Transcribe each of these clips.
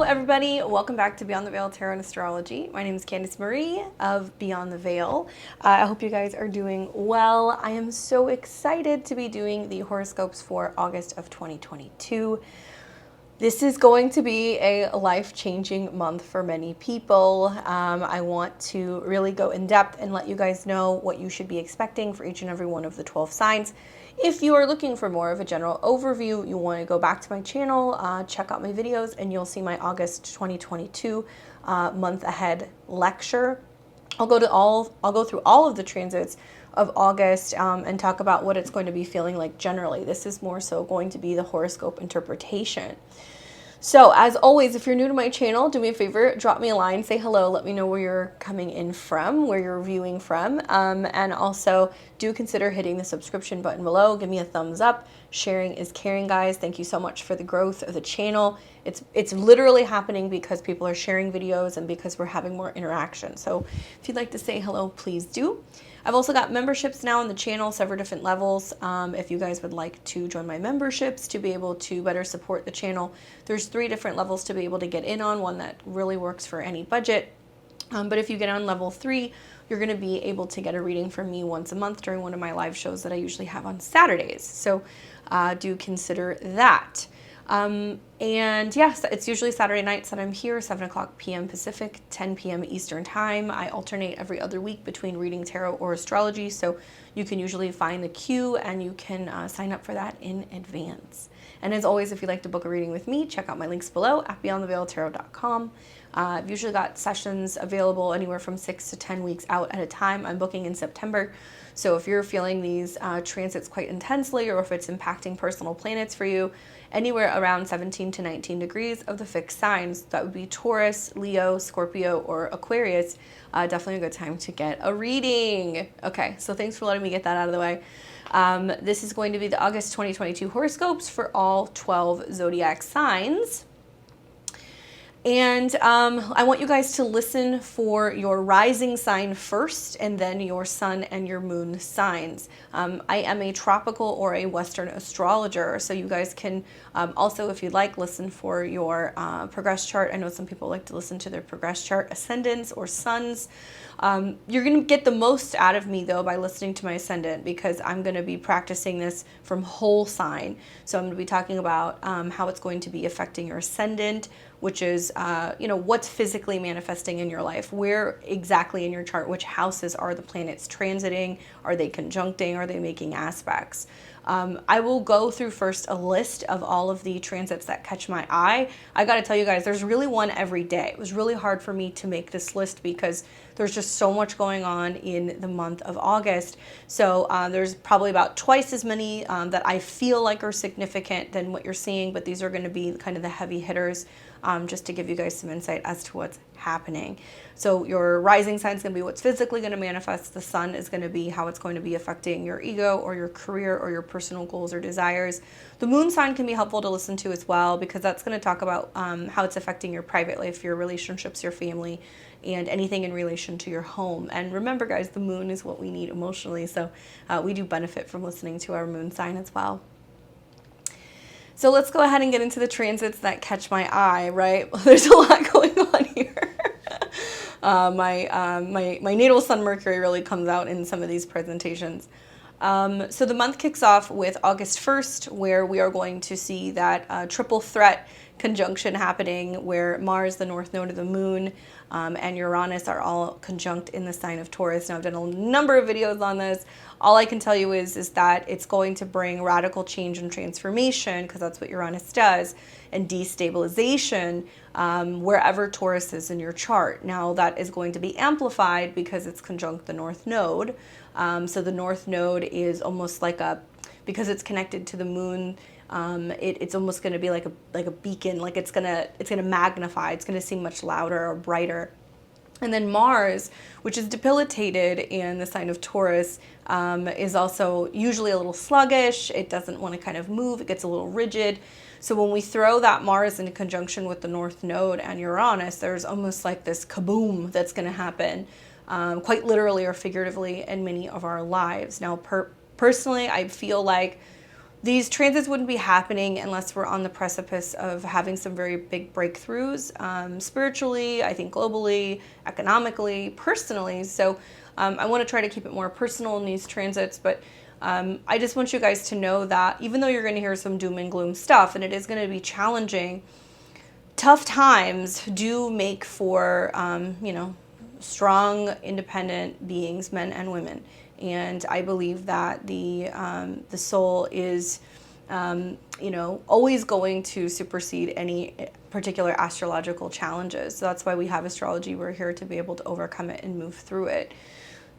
everybody. Welcome back to Beyond the Veil Tarot and Astrology. My name is Candice Marie of Beyond the Veil. I hope you guys are doing well. I am so excited to be doing the horoscopes for August of 2022. This is going to be a life-changing month for many people. I want to really go in depth and let you guys know what you should be expecting for each and every one of the 12 signs. If you are looking for more of a general overview, you want to go back to my channel, check out my videos, and you'll see my August 2022 month ahead lecture. I'll go through all of the transits of August and talk about what it's going to be feeling like generally. This is more so going to be the horoscope interpretation. So as always, if you're new to my channel, do me a favor, drop me a line, say hello, let me know where you're coming in from, where you're viewing from, and also do consider hitting the subscription button below. Give me a thumbs up. Sharing is caring, guys. Thank you so much for the growth of the channel. It's literally happening because people are sharing videos and because we're having more interaction. So if you'd like to say hello, please do. I've also got memberships now on the channel, several different levels. If you guys would like to join my memberships to be able to better support the channel, there's 3 different levels to be able to get in on, one that really works for any budget. But if you get on level 3, you're going to be able to get a reading from me once a month during one of my live shows that I usually have on Saturdays. So do consider that. And yes, it's usually Saturday nights that I'm here, 7 o'clock p.m. Pacific, 10 p.m. Eastern time. I alternate every other week between reading tarot or astrology, so you can usually find the queue and you can sign up for that in advance. And as always, if you'd like to book a reading with me, check out my links below at beyondtheveiltarot.com. I've usually got sessions available anywhere from 6 to 10 weeks out at a time. I'm booking in September. So if you're feeling these transits quite intensely, or if it's impacting personal planets for you, anywhere around 17 to 19 degrees of the fixed signs, that would be Taurus, Leo, Scorpio, or Aquarius, definitely a good time to get a reading. Okay, so thanks for letting me get that out of the way. This is going to be the August 2022 horoscopes for all 12 zodiac signs. And I want you guys to listen for your rising sign first, and then your sun and your moon signs. I am a tropical or a Western astrologer, so you guys can also, if you'd like, listen for your progress chart. I know some people like to listen to their progress chart, ascendants or suns. You're going to get the most out of me, though, by listening to my ascendant, because I'm going to be practicing this from whole sign. So I'm going to be talking about how it's going to be affecting your ascendant, which is, what's physically manifesting in your life. Where exactly in your chart, which houses are the planets transiting? Are they conjuncting? Are they making aspects? I will go through first a list of all of the transits that catch my eye. I got to tell you guys, there's really one every day. It was really hard for me to make this list because there's just so much going on in the month of August. So there's probably about twice as many that I feel like are significant than what you're seeing, but these are going to be kind of the heavy hitters, just to give you guys some insight as to what's happening. So your rising sign is going to be what's physically going to manifest. The sun is going to be how it's going to be affecting your ego or your career or your personal goals or desires. The moon sign can be helpful to listen to as well, because that's going to talk about how it's affecting your private life, your relationships, your family, and anything in relation to your home. And remember, guys, the moon is what we need emotionally, so we do benefit from listening to our moon sign as well. So let's go ahead and get into the transits that catch my eye, right? There's a lot going on here. My natal sun Mercury really comes out in some of these presentations. So the month kicks off with August 1st, where we are going to see that triple threat conjunction happening, where Mars, the north node of the moon, and Uranus are all conjunct in the sign of Taurus. Now, I've done a number of videos on this. All I can tell you is that it's going to bring radical change and transformation, because that's what Uranus does, and destabilization wherever Taurus is in your chart. Now, that is going to be amplified because it's conjunct the north node. So the north node is almost like because it's connected to the moon, it's almost going to be like a beacon, like it's gonna magnify, it's gonna seem much louder or brighter. And then Mars, which is debilitated in the sign of Taurus, is also usually a little sluggish. It doesn't want to kind of move. It gets a little rigid. So when we throw that Mars into conjunction with the North Node and Uranus, there's almost like this kaboom that's going to happen, quite literally or figuratively, in many of our lives. Now, personally, I feel like these transits wouldn't be happening unless we're on the precipice of having some very big breakthroughs, spiritually, I think globally, economically, personally. So I want to try to keep it more personal in these transits, but I just want you guys to know that even though you're going to hear some doom and gloom stuff, and it is going to be challenging, tough times do make for, strong, independent beings, men and women. And I believe that the soul is, always going to supersede any particular astrological challenges. So that's why we have astrology. We're here to be able to overcome it and move through it.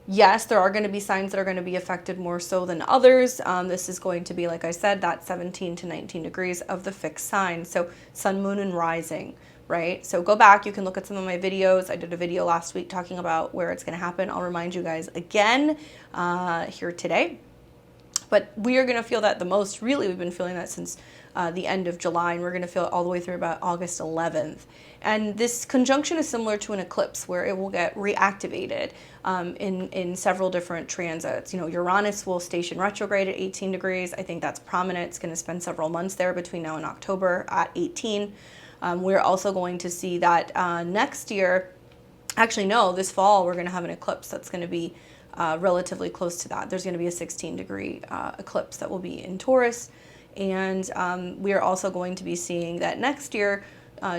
Yes, there are going to be signs that are going to be affected more so than others. This is going to be, like I said, that 17 to 19 degrees of the fixed sign. So sun, moon, and rising, right? So go back. You can look at some of my videos. I did a video last week talking about where it's going to happen. I'll remind you guys again here today. But we are going to feel that the most. Really, we've been feeling that since the end of July, and we're going to feel it all the way through about August 11th. And this conjunction is similar to an eclipse where it will get reactivated in several different transits. Uranus will station retrograde at 18 degrees. I think that's prominent. It's going to spend several months there between now and October at 18. We're also going to see that next year, actually no, this fall, we're going to have an eclipse that's going to be relatively close to that. There's going to be a 16-degree eclipse that will be in Taurus. And we are also going to be seeing that next year,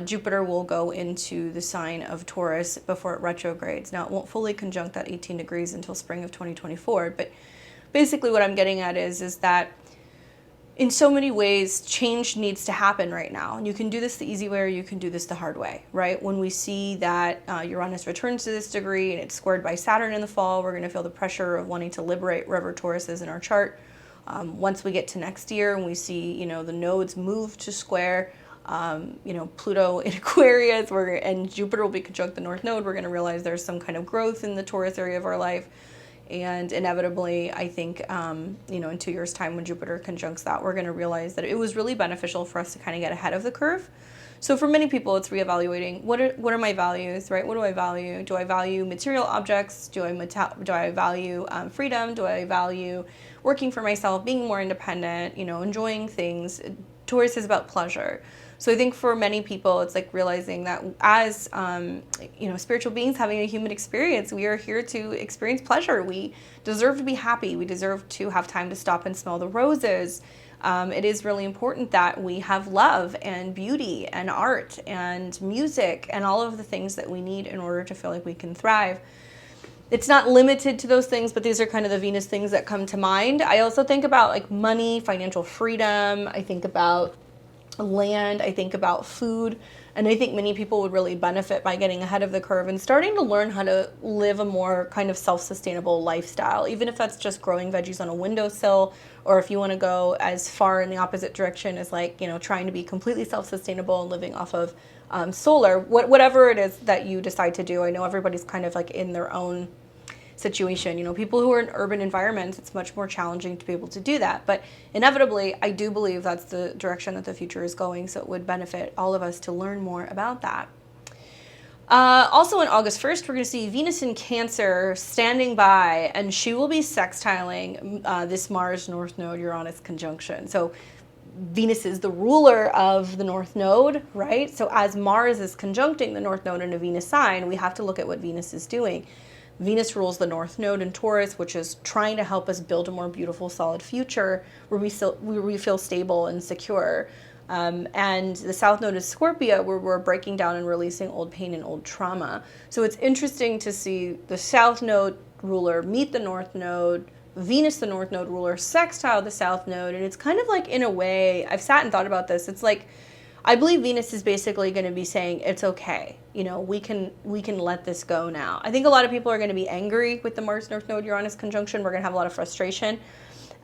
Jupiter will go into the sign of Taurus before it retrogrades. Now, it won't fully conjunct that 18 degrees until spring of 2024. But basically what I'm getting at is that in so many ways, change needs to happen right now. And you can do this the easy way or you can do this the hard way, right? When we see that Uranus returns to this degree and it's squared by Saturn in the fall, we're going to feel the pressure of wanting to liberate wherever Taurus is in our chart. Once we get to next year and we see, the nodes move to square, Pluto in Aquarius, and Jupiter will be conjunct the North Node, we're going to realize there's some kind of growth in the Taurus area of our life. And inevitably, I think, in 2 years' time when Jupiter conjuncts that, we're going to realize that it was really beneficial for us to kind of get ahead of the curve. So for many people, it's reevaluating, what are my values, right? What do I value? Do I value material objects? Do I value freedom? Do I value working for myself, being more independent, enjoying things? Taurus is about pleasure. So I think for many people, it's like realizing that as, spiritual beings having a human experience, we are here to experience pleasure. We deserve to be happy. We deserve to have time to stop and smell the roses. It is really important that we have love and beauty and art and music and all of the things that we need in order to feel like we can thrive. It's not limited to those things, but these are kind of the Venus things that come to mind. I also think about like money, financial freedom. I think about land, I think about food, and I think many people would really benefit by getting ahead of the curve and starting to learn how to live a more kind of self-sustainable lifestyle, even if that's just growing veggies on a windowsill, or if you want to go as far in the opposite direction as trying to be completely self-sustainable and living off of solar, whatever it is that you decide to do. I know everybody's kind of like in their own situation. People who are in urban environments, it's much more challenging to be able to do that. But inevitably, I do believe that's the direction that the future is going. So it would benefit all of us to learn more about that. Also on August 1st, we're going to see Venus in Cancer standing by, and she will be sextiling this Mars North Node Uranus conjunction. So Venus is the ruler of the North Node, right? So as Mars is conjuncting the North Node in a Venus sign, we have to look at what Venus is doing. Venus rules the North Node in Taurus, which is trying to help us build a more beautiful, solid future where we feel stable and secure. And the South Node is Scorpio, where we're breaking down and releasing old pain and old trauma. So it's interesting to see the South Node ruler meet the North Node, Venus, the North Node ruler, sextile the South Node. And it's kind of like, in a way, I've sat and thought about this. It's like, I believe Venus is basically going to be saying, it's okay. We can let this go now. I think a lot of people are going to be angry with the Mars North Node Uranus conjunction. We're going to have a lot of frustration.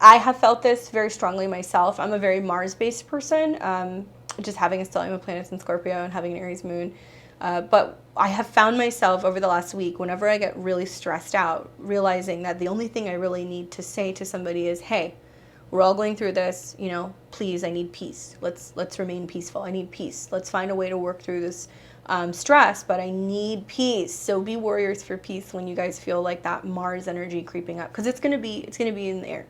I have felt this very strongly myself. I'm a very Mars-based person, just having a stellium of planets in Scorpio and having an Aries moon. But I have found myself over the last week, whenever I get really stressed out, realizing that the only thing I really need to say to somebody is, hey, we're all going through this, please, I need peace. Let's remain peaceful. I need peace. Let's find a way to work through this stress, but I need peace. So be warriors for peace when you guys feel like that Mars energy creeping up, because it's going to be in the air.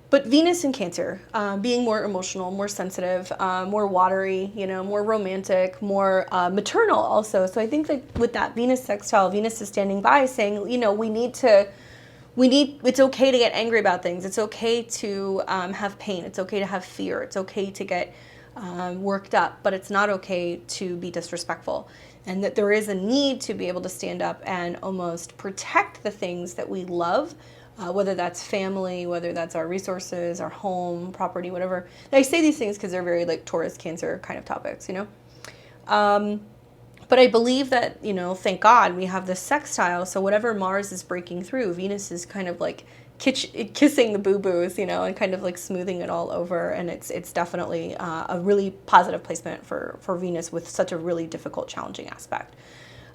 But Venus in Cancer, being more emotional, more sensitive, more watery, you know, more romantic, more maternal also. So I think that with that Venus sextile, Venus is standing by saying, you know, it's okay to get angry about things. It's okay to have pain. It's okay to have fear. It's okay to get worked up, but it's not okay to be disrespectful. And that there is a need to be able to stand up and almost protect the things that we love, whether that's family, whether that's our resources, our home, property, whatever. And I say these things because they're very like Taurus, Cancer kind of topics, you know? But I believe that, you know, thank God we have this sextile. So whatever Mars is breaking through, Venus is kind of like kissing the boo-boos, you know, and kind of like smoothing it all over. And it's definitely a really positive placement for Venus with such a really difficult, challenging aspect.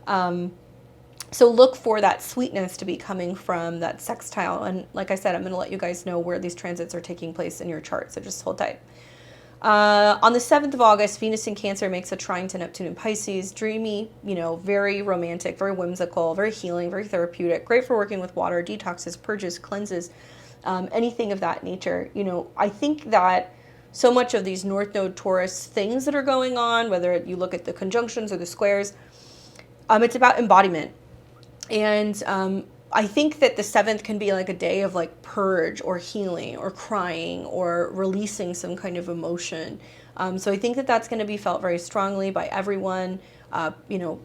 So look for that sweetness to be coming from that sextile. And like I said, I'm going to let you guys know where these transits are taking place in your chart. So just hold tight. On the 7th of August, Venus in Cancer makes a trine to Neptune in Pisces. Dreamy, you know, very romantic, very whimsical, very healing, very therapeutic. Great for working with water, detoxes, purges, cleanses, anything of that nature. You know, I think that so much of these North Node Taurus things that are going on, whether you look at the conjunctions or the squares, it's about embodiment. And I think that the 7th can be like a day of like purge or healing or crying or releasing some kind of emotion. So I think that that's going to be felt very strongly by everyone. You know,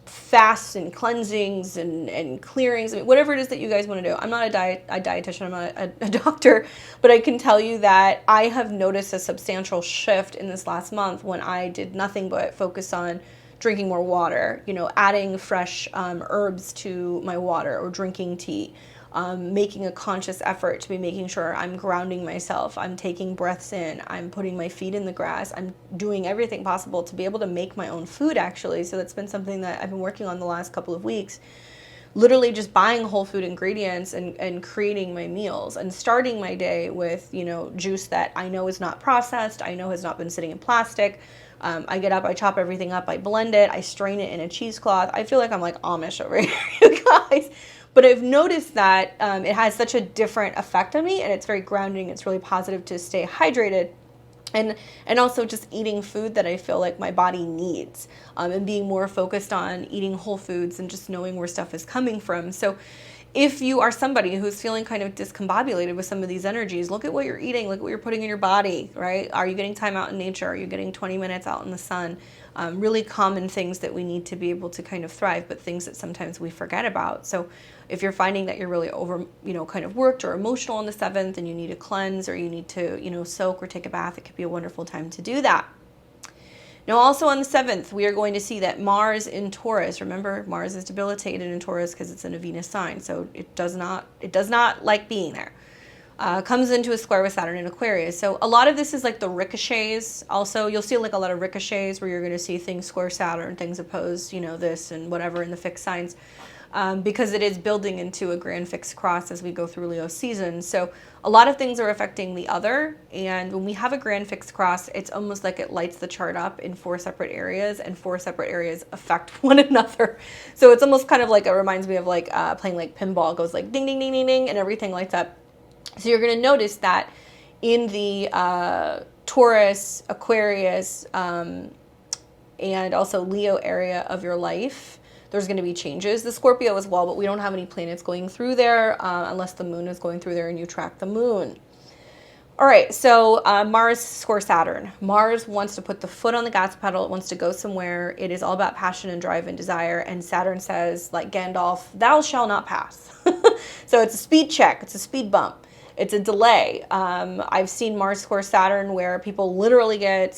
fasts and cleansings and clearings, I mean, whatever it is that you guys want to do. I'm not a dietitian, I'm not a doctor, but I can tell you that I have noticed a substantial shift in this last month when I did nothing but focus on drinking more water, you know, adding fresh herbs to my water or drinking tea, making a conscious effort to be making sure I'm grounding myself, I'm taking breaths in, I'm putting my feet in the grass, I'm doing everything possible to be able to make my own food actually. So that's been something that I've been working on the last couple of weeks. Literally just buying whole food ingredients and creating my meals and starting my day with, you know, juice that I know is not processed, I know has not been sitting in plastic. I get up, I chop everything up, I blend it, I strain it in a cheesecloth. I feel like I'm like Amish over here, you guys. But I've noticed that it has such a different effect on me, and it's very grounding. It's really positive to stay hydrated. And also just eating food that I feel like my body needs, and being more focused on eating whole foods and just knowing where stuff is coming from. So if you are somebody who's feeling kind of discombobulated with some of these energies, look at what you're eating, look at what you're putting in your body, right? Are you getting time out in nature? Are you getting 20 minutes out in the sun? Really common things that we need to be able to kind of thrive, but things that sometimes we forget about. So if you're finding that you're really over, you know, kind of worked or emotional on the 7th and you need to cleanse or you need to, you know, soak or take a bath, it could be a wonderful time to do that. Now, also on the 7th, we are going to see that Mars in Taurus, remember, Mars is debilitated in Taurus because it's in a Venus sign, so it does not like being there. Comes into a square with Saturn in Aquarius. So a lot of this is like the ricochets. Also, you'll see like a lot of ricochets where you're going to see things square Saturn, things oppose, you know, this and whatever in the fixed signs. Because it is building into a grand fixed cross as we go through Leo season. So a lot of things are affecting the other. And when we have a grand fixed cross, it's almost like it lights the chart up in 4 separate areas, and 4 separate areas affect one another. So it's almost kind of like, it reminds me of like playing like pinball. It goes like ding, ding, ding, ding, ding, and everything lights up. So you're going to notice that in the Taurus, Aquarius, and also Leo area of your life, there's going to be changes. The Scorpio as well, but we don't have any planets going through there unless the moon is going through there and you track the moon. All right, so Mars square Saturn. Mars wants to put the foot on the gas pedal. It wants to go somewhere. It is all about passion and drive and desire. And Saturn says, like Gandalf, thou shall not pass. So it's a speed check. It's a speed bump. It's a delay. I've seen Mars square Saturn where people literally get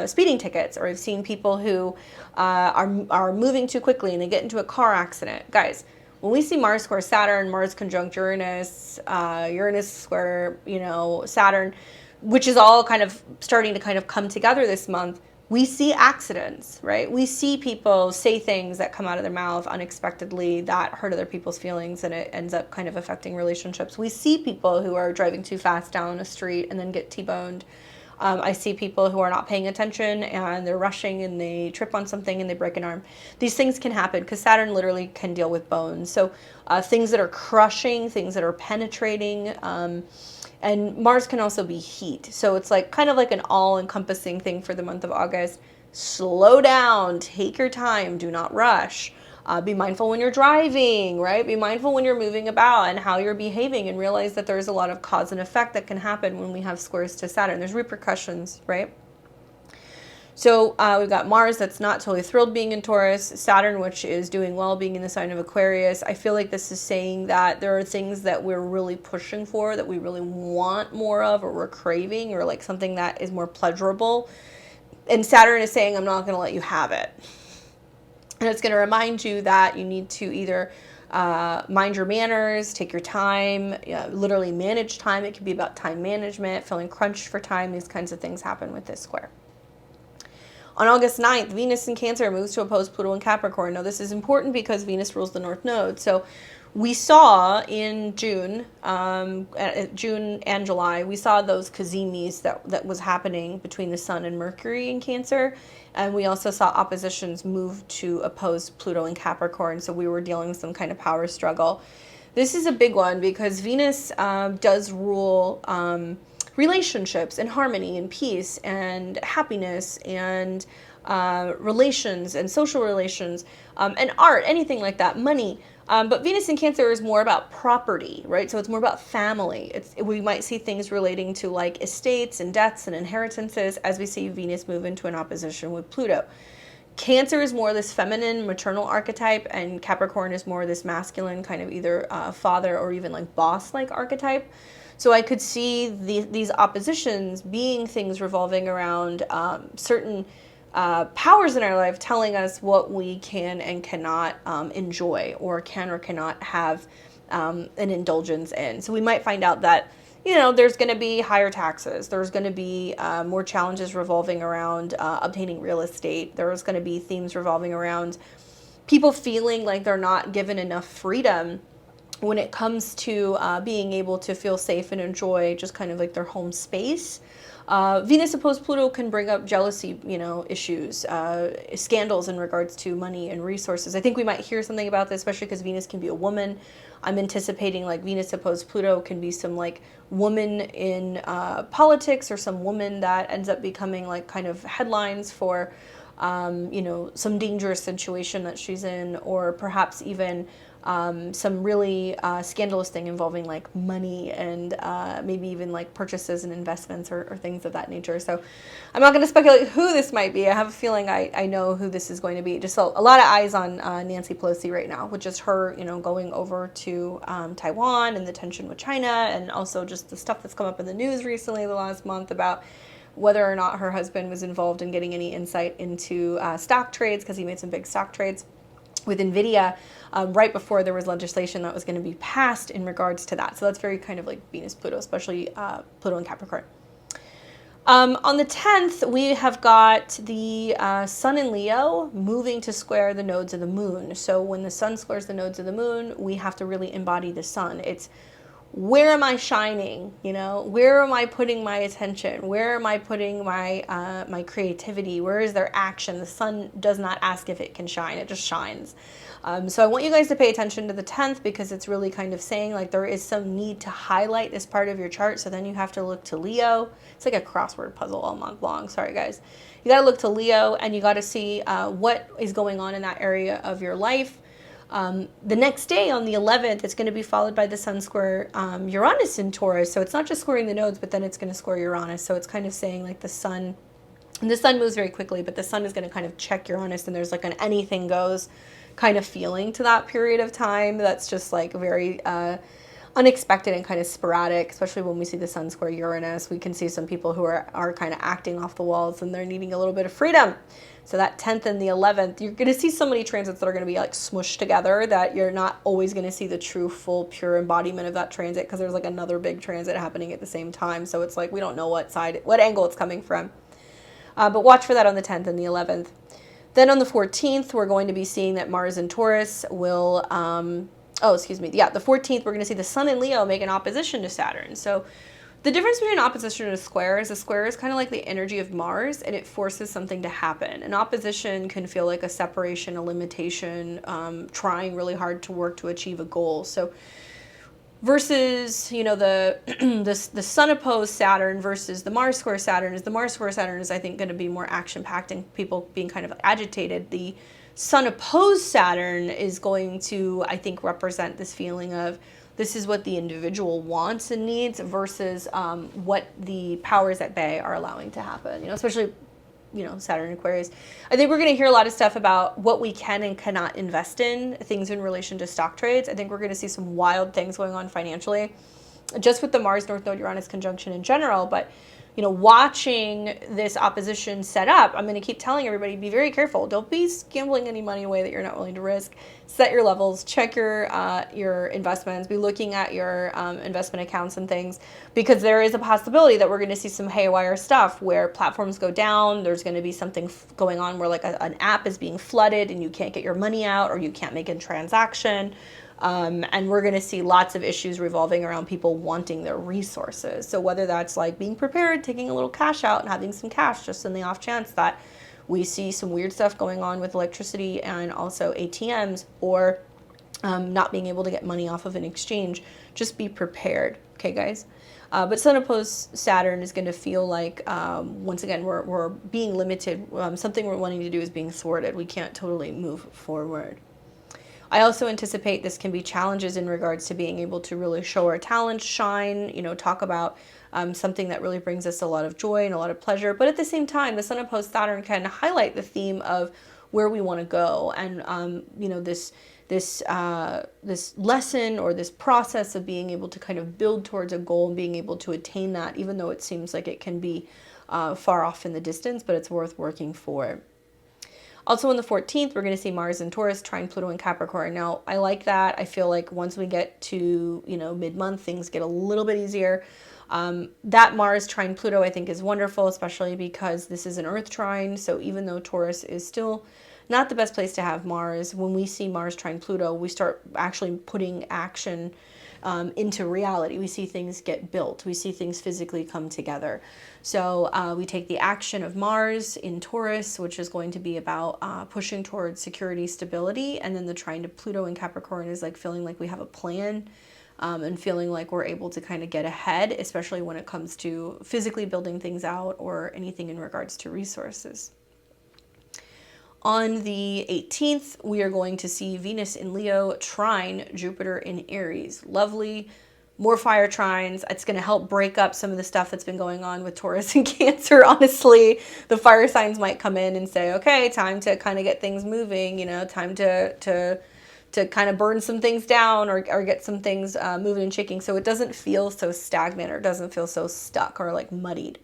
speeding tickets, or I've seen people who are moving too quickly and they get into a car accident. Guys, when we see Mars square Saturn, Mars conjunct Uranus, Uranus square, you know, Saturn, which is all kind of starting to kind of come together this month, we see accidents, right? We see people say things that come out of their mouth unexpectedly that hurt other people's feelings, and it ends up kind of affecting relationships. We see people who are driving too fast down a street and then get T-boned. I see people who are not paying attention and they're rushing and they trip on something and they break an arm. These things can happen because Saturn literally can deal with bones. So things that are crushing, things that are penetrating, and Mars can also be heat. So it's like kind of like an all-encompassing thing for the month of August. Slow down, take your time, do not rush. Be mindful when you're driving, right? Be mindful when you're moving about and how you're behaving, and realize that there's a lot of cause and effect that can happen when we have squares to Saturn. There's repercussions, right? So we've got Mars that's not totally thrilled being in Taurus, Saturn, which is doing well being in the sign of Aquarius. I feel like this is saying that there are things that we're really pushing for, that we really want more of, or we're craving, or like something that is more pleasurable. And Saturn is saying, I'm not going to let you have it. And it's going to remind you that you need to either mind your manners, take your time, literally manage time. It could be about time management, feeling crunched for time. These kinds of things happen with this square. On August 9th, Venus in Cancer moves to oppose Pluto in Capricorn. Now, this is important because Venus rules the North Node. So we saw in June and July, we saw those cazimis that was happening between the Sun and Mercury in Cancer. And we also saw oppositions move to oppose Pluto in Capricorn. So we were dealing with some kind of power struggle. This is a big one because Venus does rule relationships and harmony and peace and happiness and relations and social relations and art, anything like that, money. But Venus in Cancer is more about property, right? So it's more about family. We might see things relating to like estates and debts and inheritances as we see Venus move into an opposition with Pluto. Cancer is more this feminine, maternal archetype, and Capricorn is more this masculine kind of either father or even like boss-like archetype. So I could see these oppositions being things revolving around certain powers in our life telling us what we can and cannot enjoy, or can or cannot have an indulgence in. So we might find out that, there's going to be higher taxes. There's going to be more challenges revolving around obtaining real estate. There's going to be themes revolving around people feeling like they're not given enough freedom when it comes to being able to feel safe and enjoy just kind of like their home space. Venus opposed Pluto can bring up jealousy, issues, scandals in regards to money and resources. I think we might hear something about this, especially because Venus can be a woman. I'm anticipating like Venus opposed Pluto can be some like woman in politics, or some woman that ends up becoming like kind of headlines for, some dangerous situation that she's in, or perhaps even some really scandalous thing involving like money and maybe even like purchases and investments or things of that nature. So I'm not going to speculate who this might be. I have a feeling I know who this is going to be. Just a lot of eyes on Nancy Pelosi right now, which is her, going over to Taiwan and the tension with China, and also just the stuff that's come up in the news recently the last month about whether or not her husband was involved in getting any insight into stock trades, because he made some big stock trades with NVIDIA right before there was legislation that was going to be passed in regards to that. So that's very kind of like Venus-Pluto, especially Pluto and Capricorn. On the 10th, we have got the Sun in Leo moving to square the nodes of the moon. So when the Sun squares the nodes of the moon, we have to really embody the Sun. It's, where am I shining? Where am I putting my attention? Where am I putting my my creativity? Where is their action? The Sun does not ask if it can shine. It just shines. So I want you guys to pay attention to the 10th, because it's really kind of saying like there is some need to highlight this part of your chart. So then you have to look to Leo. It's like a crossword puzzle all month long. Sorry, guys. You got to look to Leo, and you got to see what is going on in that area of your life. The next day, on the 11th, it's going to be followed by the Sun square Uranus in Taurus. So it's not just squaring the nodes, but then it's going to square Uranus. So it's kind of saying like the Sun moves very quickly, but the Sun is going to kind of check Uranus, and there's like an anything goes kind of feeling to that period of time. That's just like very unexpected and kind of sporadic, especially when we see the Sun square Uranus. We can see some people who are kind of acting off the walls, and they're needing a little bit of freedom. So that 10th and the 11th, you're going to see so many transits that are going to be like smushed together that you're not always going to see the true, full, pure embodiment of that transit, because there's like another big transit happening at the same time. So it's like we don't know what angle it's coming from. But watch for that on the 10th and the 11th. Then on the 14th, we're going to be seeing that Mars in Taurus will, the 14th, we're going to see the Sun in Leo make an opposition to Saturn. So The difference between opposition and a square is kind of like the energy of Mars, and it forces something to happen. An opposition can feel like a separation, a limitation, trying really hard to work to achieve a goal. So versus, you know, the the Sun opposed Saturn versus the Mars square Saturn is I think going to be more action packed and people being kind of agitated. The Sun opposed Saturn is going to, I think, represent this feeling of this is what the individual wants and needs versus what the powers at bay are allowing to happen. You know, especially, you know, Saturn and Aquarius. I think we're going to hear a lot of stuff about what we can and cannot invest in, things in relation to stock trades. I think we're going to see some wild things going on financially, just with the Mars North Node Uranus conjunction in general. But, you know, watching this opposition set up, I'm going to keep telling everybody, be very careful. Don't be gambling any money away that you're not willing to risk. Set your levels, check your investments, be looking at your investment accounts and things, because there is a possibility that we're going to see some haywire stuff where platforms go down. There's going to be something going on where like an app is being flooded and you can't get your money out or you can't make a transaction. And we're going to see lots of issues revolving around people wanting their resources. So whether that's like being prepared, taking a little cash out and having some cash just in the off chance that we see some weird stuff going on with electricity and also ATMs, or not being able to get money off of an exchange, just be prepared. Okay, guys? But Sun opposed Saturn is going to feel like, once again, we're being limited. Something we're wanting to do is being thwarted. We can't totally move forward. I also anticipate this can be challenges in regards to being able to really show our talents, shine, you know, talk about something that really brings us a lot of joy and a lot of pleasure. But at the same time, the Sun opposed Saturn can highlight the theme of where we want to go, and you know, this lesson or this process of being able to kind of build towards a goal and being able to attain that, even though it seems like it can be far off in the distance, but it's worth working for. Also on the 14th, we're going to see Mars in Taurus trine Pluto in Capricorn. Now, I like that. I feel like once we get to, you know, mid-month, things get a little bit easier. That Mars trine Pluto, I think, is wonderful, especially because this is an Earth trine. So even though Taurus is still not the best place to have Mars, when we see Mars trine Pluto, we start actually putting action into reality. We see things get built. We see things physically come together. So we take the action of Mars in Taurus, which is going to be about pushing towards security, stability, and then the trine to Pluto in Capricorn is like feeling like we have a plan, and feeling like we're able to kind of get ahead, especially when it comes to physically building things out or anything in regards to resources. On the 18th, we are going to see Venus in Leo trine Jupiter in Aries. Lovely, more fire trines. It's going to help break up some of the stuff that's been going on with Taurus and Cancer. Honestly, the fire signs might come in and say, okay, time to kind of get things moving, you know, time to kind of burn some things down or get some things moving and shaking, so it doesn't feel so stagnant or doesn't feel so stuck or like muddied.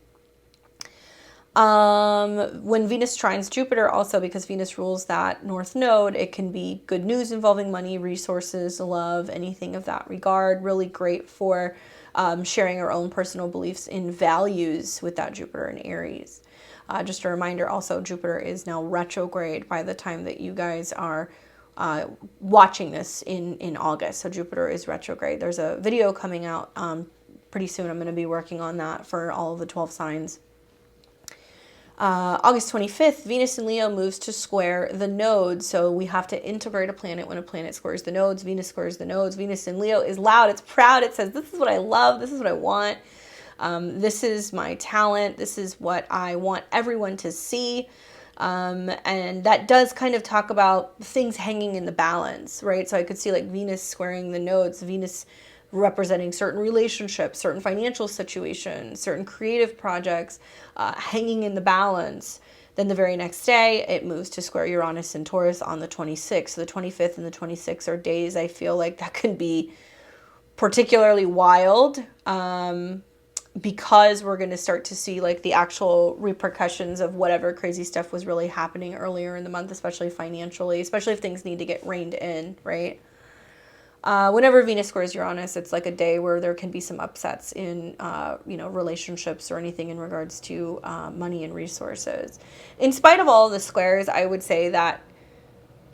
When Venus trines Jupiter, also because Venus rules that North Node, it can be good news involving money, resources, love, anything of that regard. Really great for sharing our own personal beliefs in values with that Jupiter in Aries. Just a reminder also, Jupiter is now retrograde by the time that you guys are watching this in August. So Jupiter is retrograde. There's a video coming out pretty soon. I'm going to be working on that for all of the 12 signs. August 25th, Venus in Leo moves to square the nodes. So we have to integrate a planet when a planet squares the nodes. Venus squares the nodes. Venus in Leo is loud. It's proud. It says, this is what I love. This is what I want. This is my talent. This is what I want everyone to see. And that does kind of talk about things hanging in the balance, right? So I could see like Venus squaring the nodes, Venus representing certain relationships, certain financial situations, certain creative projects, hanging in the balance. Then the very next day, it moves to square Uranus and Taurus on the 26th. So the 25th and the 26th are days I feel like that can be particularly wild, because we're going to start to see like the actual repercussions of whatever crazy stuff was really happening earlier in the month, especially financially, especially if things need to get reined in, right? Whenever Venus squares Uranus, it's like a day where there can be some upsets in, relationships or anything in regards to money and resources. In spite of all the squares, I would say that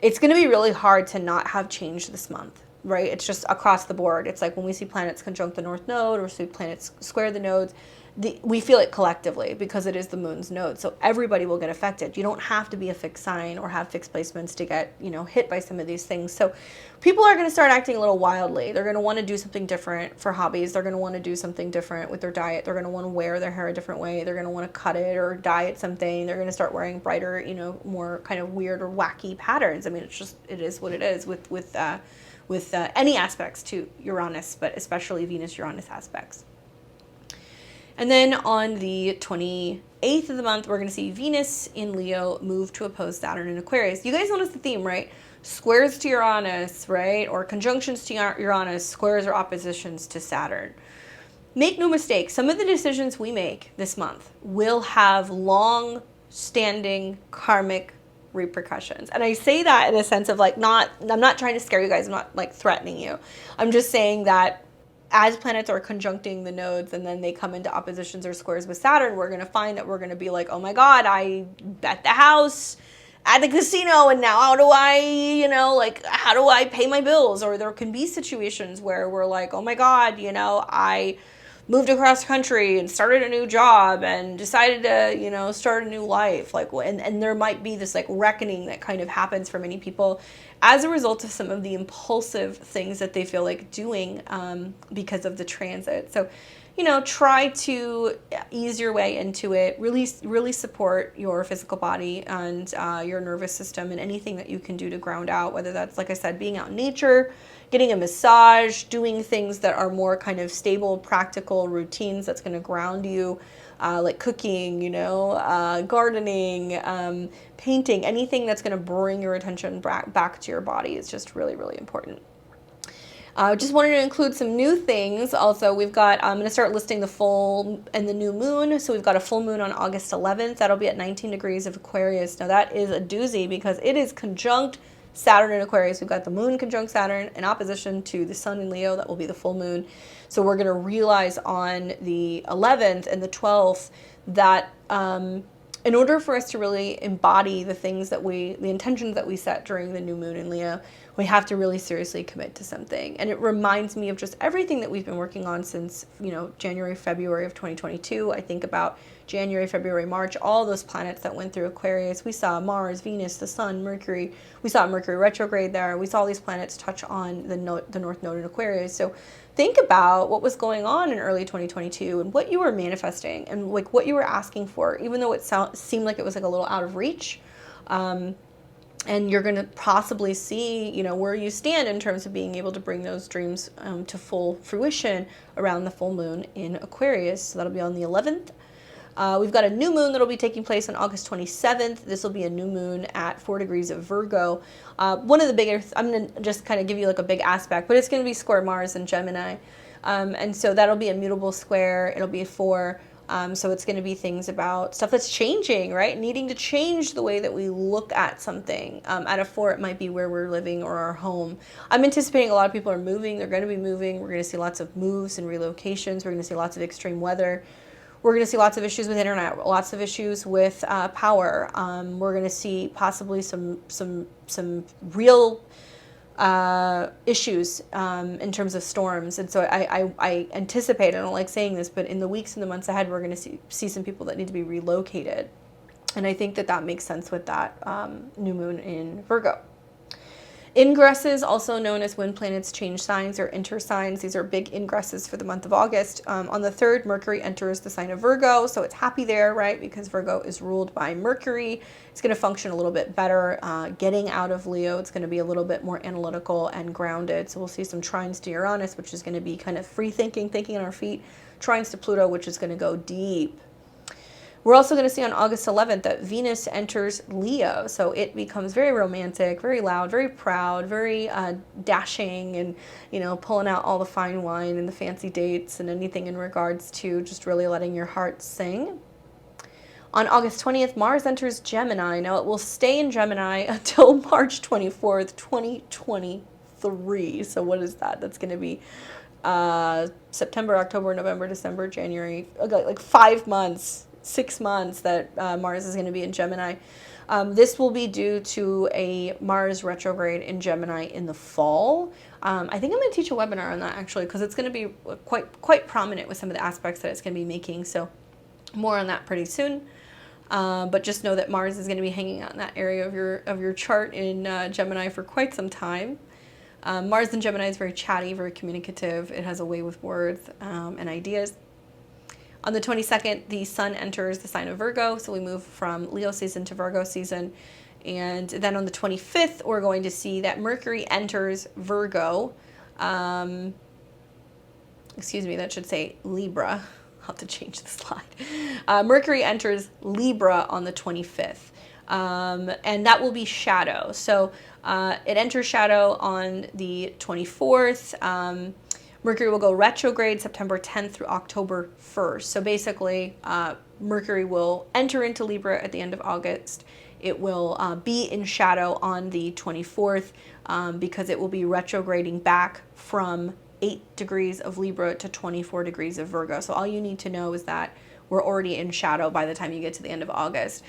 it's going to be really hard to not have change this month. right? It's just across the board. It's like when we see planets conjunct the North Node or see planets square the nodes, we feel it collectively because it is the moon's node. So everybody will get affected. You don't have to be a fixed sign or have fixed placements to get, hit by some of these things. So people are going to start acting a little wildly. They're going to want to do something different for hobbies. They're going to want to do something different with their diet. They're going to want to wear their hair a different way. They're going to want to cut it or dye it something. They're going to start wearing brighter, more kind of weird or wacky patterns. I mean, it is what it is with any aspects to Uranus, but especially Venus-Uranus aspects. And then on the 28th of the month, we're going to see Venus in Leo move to oppose Saturn in Aquarius. You guys notice the theme, right? Squares to Uranus, right? Or conjunctions to Uranus, squares or oppositions to Saturn. Make no mistake, some of the decisions we make this month will have long-standing karmic repercussions. And I say that in a sense of I'm not trying to scare you guys. I'm not threatening you. I'm just saying that as planets are conjuncting the nodes and then they come into oppositions or squares with Saturn, we're going to find that we're going to be like, oh my God, I bet the house at the casino and now how do I pay my bills? Or there can be situations where we're like, oh my God, I moved across country and started a new job and decided to, start a new life. And there might be this reckoning that kind of happens for many people as a result of some of the impulsive things that they feel like doing because of the transit. So, try to ease your way into it. Really, really support your physical body and your nervous system and anything that you can do to ground out, whether that's, like I said, being out in nature, getting a massage, doing things that are more kind of stable, practical routines that's going to ground you, like cooking, gardening, painting, anything that's going to bring your attention back to your body is just really, really important. Just wanted to include some new things. Also, we've got, I'm going to start listing the full and the new moon. So we've got a full moon on August 11th. That'll be at 19 degrees of Aquarius. Now that is a doozy because it is conjunct Saturn in Aquarius. We've got the moon conjunct Saturn in opposition to the sun in Leo. That will be the full moon. So we're going to realize on the 11th and the 12th that in order for us to really embody the intentions that we set during the new moon in Leo, we have to really seriously commit to something. And it reminds me of just everything that we've been working on since, January, February of 2022. I think about January, February, March, all those planets that went through Aquarius. We saw Mars, Venus, the Sun, Mercury. We saw Mercury retrograde there. We saw these planets touch on the North Node in Aquarius. So think about what was going on in early 2022 and what you were manifesting and what you were asking for, even though it seemed like it was a little out of reach. And you're going to possibly see, where you stand in terms of being able to bring those dreams to full fruition around the full moon in Aquarius. So that'll be on the 11th. We've got a new moon that'll be taking place on August 27th. This will be a new moon at 4 degrees of Virgo. One of the biggest, I'm going to just kind of give you a big aspect, but it's going to be square Mars and Gemini. And so that'll be a mutable square. It'll be a 4. So it's going to be things about stuff that's changing, right? Needing to change the way that we look at something. At a 4, it might be where we're living or our home. I'm anticipating a lot of people are moving. They're going to be moving. We're going to see lots of moves and relocations. We're going to see lots of extreme weather. We're going to see lots of issues with internet, lots of issues with power. We're going to see possibly some real issues in terms of storms. And so I anticipate, I don't like saying this, but in the weeks and the months ahead, we're going to see some people that need to be relocated. And I think that makes sense with that new moon in Virgo. Ingresses, also known as when planets change signs or enter signs. These are big ingresses for the month of August. On the 3rd, Mercury enters the sign of Virgo, so it's happy there, right? Because Virgo is ruled by Mercury. It's going to function a little bit better. Getting out of Leo, it's going to be a little bit more analytical and grounded. So we'll see some trines to Uranus, which is going to be kind of free thinking on our feet. Trines to Pluto, which is going to go deep. We're also going to see on August 11th that Venus enters Leo, so it becomes very romantic, very loud, very proud, very dashing, and pulling out all the fine wine and the fancy dates and anything in regards to just really letting your heart sing. On August 20th, Mars enters Gemini. Now it will stay in Gemini until March 24th, 2023. So what is that? That's going to be September, October, November, December, January, like 5 months. 6 months that Mars is going to be in Gemini. This will be due to a Mars retrograde in Gemini in the fall. I think I'm going to teach a webinar on that actually, because it's going to be quite prominent with some of the aspects that it's going to be making. So more on that pretty soon. But just know that Mars is going to be hanging out in that area of your chart in Gemini for quite some time. Mars in Gemini is very chatty, very communicative. It has a way with words and ideas. On the 22nd, the Sun enters the sign of Virgo, so we move from Leo season to Virgo season. And then on the 25th, we're going to see that Mercury enters Virgo. Excuse me, that should say Libra. I'll have to change the slide. Mercury enters Libra on the 25th. And that will be shadow. So it enters shadow on the 24th. Mercury will go retrograde September 10th through October 1st. So basically, Mercury will enter into Libra at the end of August. It will be in shadow on the 24th because it will be retrograding back from 8 degrees of Libra to 24 degrees of Virgo. So all you need to know is that we're already in shadow by the time you get to the end of August.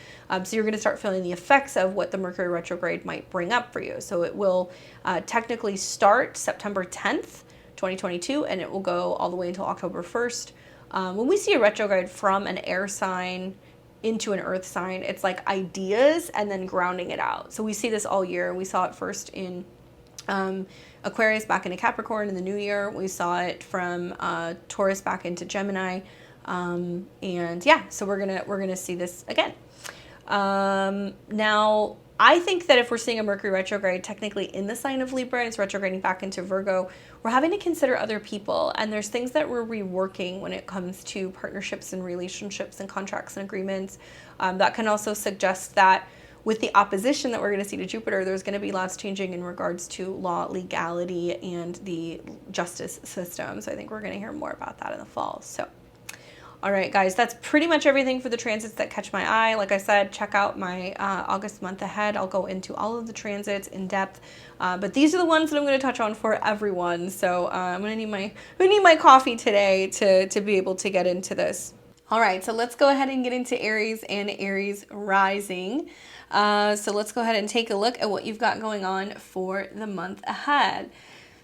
So you're going to start feeling the effects of what the Mercury retrograde might bring up for you. So it will technically start September 10th, 2022, and it will go all the way until October 1st. When we see a retrograde from an air sign into an earth sign, it's like ideas and then grounding it out. So we see this all year. We saw it first in Aquarius back into Capricorn in the new year. We saw it from Taurus back into Gemini. And yeah, so we're gonna see this again. Now, I think that if we're seeing a Mercury retrograde technically in the sign of Libra and it's retrograding back into Virgo, we're having to consider other people. And there's things that we're reworking when it comes to partnerships and relationships and contracts and agreements. That can also suggest that with the opposition that we're going to see to Jupiter, there's going to be lots changing in regards to law, legality, and the justice system. So I think we're going to hear more about that in the fall. So, all right, guys, that's pretty much everything for the transits that catch my eye. Like I said, check out my August month ahead. I'll go into all of the transits in depth, but these are the ones that I'm going to touch on for everyone. So I'm going to need my coffee today to be able to get into this. All right, so let's go ahead and get into Aries and Aries rising. So let's go ahead and take a look at what you've got going on for the month ahead.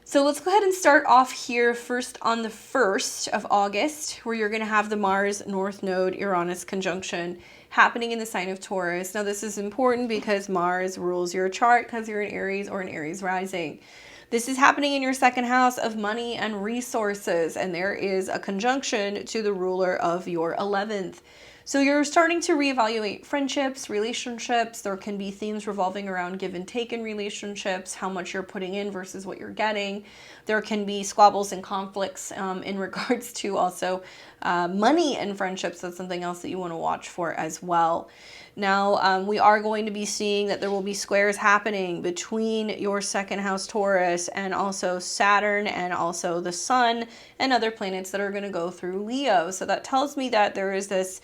So let's go ahead and start off here first on the 1st of August, where you're going to have the Mars North Node Uranus conjunction happening in the sign of Taurus. Now this is important because Mars rules your chart because you're an Aries or an Aries rising. This is happening in your second house of money and resources, and there is a conjunction to the ruler of your 11th. So you're starting to reevaluate friendships, relationships. There can be themes revolving around give and take in relationships, how much you're putting in versus what you're getting. There can be squabbles and conflicts in regards to also money and friendships. That's something else that you want to watch for as well. Now, we are going to be seeing that there will be squares happening between your second house Taurus and also Saturn and also the Sun and other planets that are going to go through Leo. So that tells me that there is this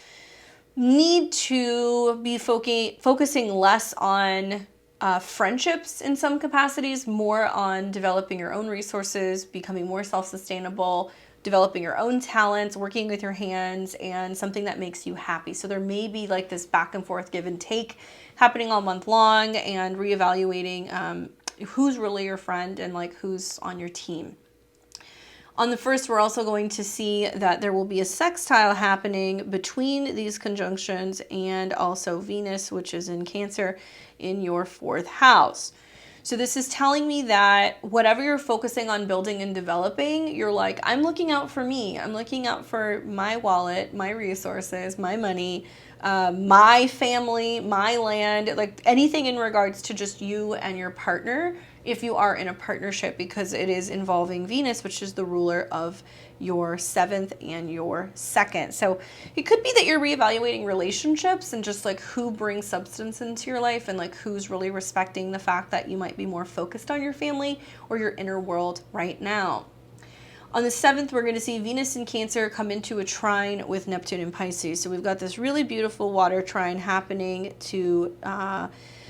need to be focusing less on friendships in some capacities, more on developing your own resources, becoming more self-sustainable, developing your own talents, working with your hands, and something that makes you happy. So there may be like this back and forth give and take happening all month long, and reevaluating who's really your friend and like who's on your team. On the 1st, we're also going to see that there will be a sextile happening between these conjunctions and also Venus, which is in Cancer, in your 4th house. So this is telling me that whatever you're focusing on building and developing, you're like, I'm looking out for me. I'm looking out for my wallet, my resources, my money, my family, my land, like anything in regards to just you and your partner if you are in a partnership, because it is involving Venus, which is the ruler of your 7th and your 2nd. So it could be that you're reevaluating relationships and just like who brings substance into your life and like who's really respecting the fact that you might be more focused on your family or your inner world right now. On the 7th, we're going to see Venus in Cancer come into a trine with Neptune in Pisces. So we've got this really beautiful water trine happening to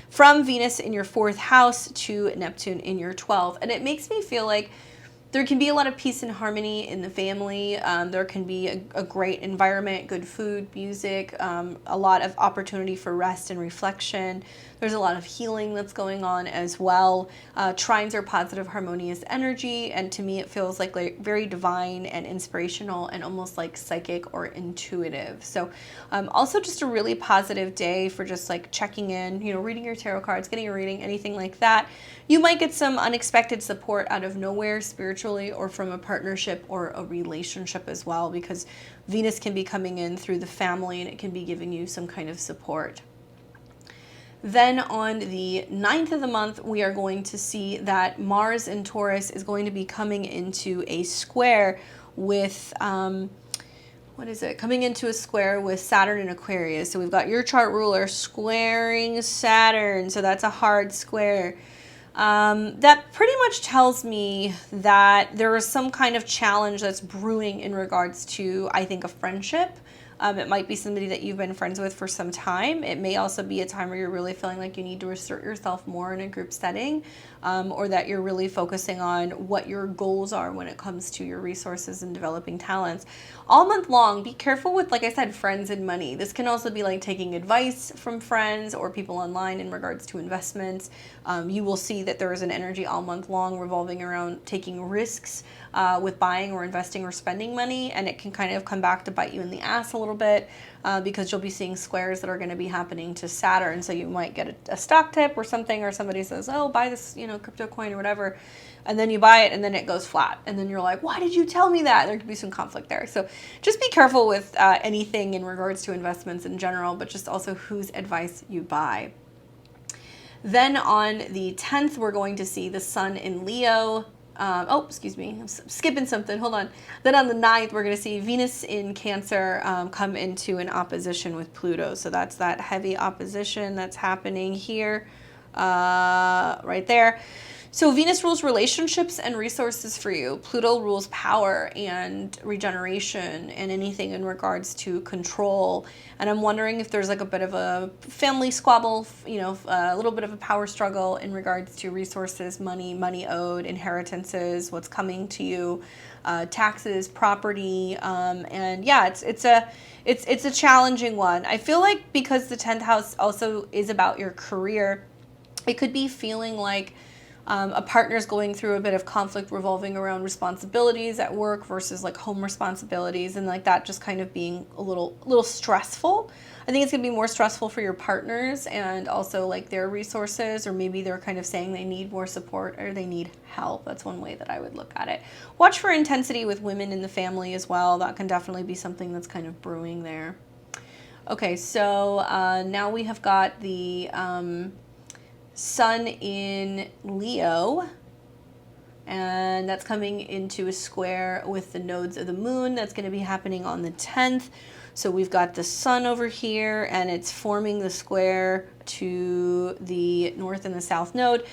from Venus in your 4th house to Neptune in your 12th. And it makes me feel like There can be a lot of peace and harmony in the family. There can be a great environment, good food, music, a lot of opportunity for rest and reflection. There's a lot of healing that's going on as well. Trines are positive, harmonious energy, and to me it feels like very divine and inspirational and almost like psychic or intuitive. So also just a really positive day for just like checking in, you know, reading your tarot cards, getting a reading, anything like that. You might get some unexpected support out of nowhere spiritually or from a partnership or a relationship as well, because Venus can be coming in through the family and it can be giving you some kind of support. Then on the 9th of the month, we are going to see that Mars in Taurus is going to be coming into a square with, coming into a square with Saturn in Aquarius. So we've got your chart ruler squaring Saturn. So that's a hard square. That pretty much tells me that there is some kind of challenge that's brewing in regards to, I think, a friendship. It might be somebody that you've been friends with for some time. It may also be a time where you're really feeling like you need to assert yourself more in a group setting, or that you're really focusing on what your goals are when it comes to your resources and developing talents. All month long, be careful with, like I said, friends and money. This can also be like taking advice from friends or people online in regards to investments. You will see that there is an energy all month long revolving around taking risks with buying or investing or spending money, and it can kind of come back to bite you in the ass a little bit because you'll be seeing squares that are going to be happening to Saturn. So you might get a stock tip or something, or somebody says, oh, buy this, you know, crypto coin or whatever, and then you buy it and then it goes flat, and then you're like, why did you tell me that? There could be some conflict there. So just be careful with anything in regards to investments in general, but just also whose advice you buy. Then on the 10th, we're going to see the sun in Leo. Excuse me, I'm skipping something, hold on. Then on the 9th, we're going to see Venus in Cancer come into an opposition with Pluto. So that's that heavy opposition that's happening here, right there. So Venus rules relationships and resources for you. Pluto rules power and regeneration and anything in regards to control. And I'm wondering if there's like a bit of a family squabble, you know, a little bit of a power struggle in regards to resources, money owed, inheritances, what's coming to you, taxes, property, and yeah, it's a challenging one. I feel like because the 10th house also is about your career, it could be feeling like a partner's going through a bit of conflict revolving around responsibilities at work versus like home responsibilities, and like that just kind of being a little stressful. I think it's going to be more stressful for your partners and also like their resources, or maybe they're kind of saying they need more support or they need help. That's one way that I would look at it. Watch for intensity with women in the family as well. That can definitely be something that's kind of brewing there. Okay, so now we have got the sun in Leo, and that's coming into a square with the nodes of the moon. That's going to be happening on the 10th. So we've got the sun over here, and it's forming the square to the north and the south node.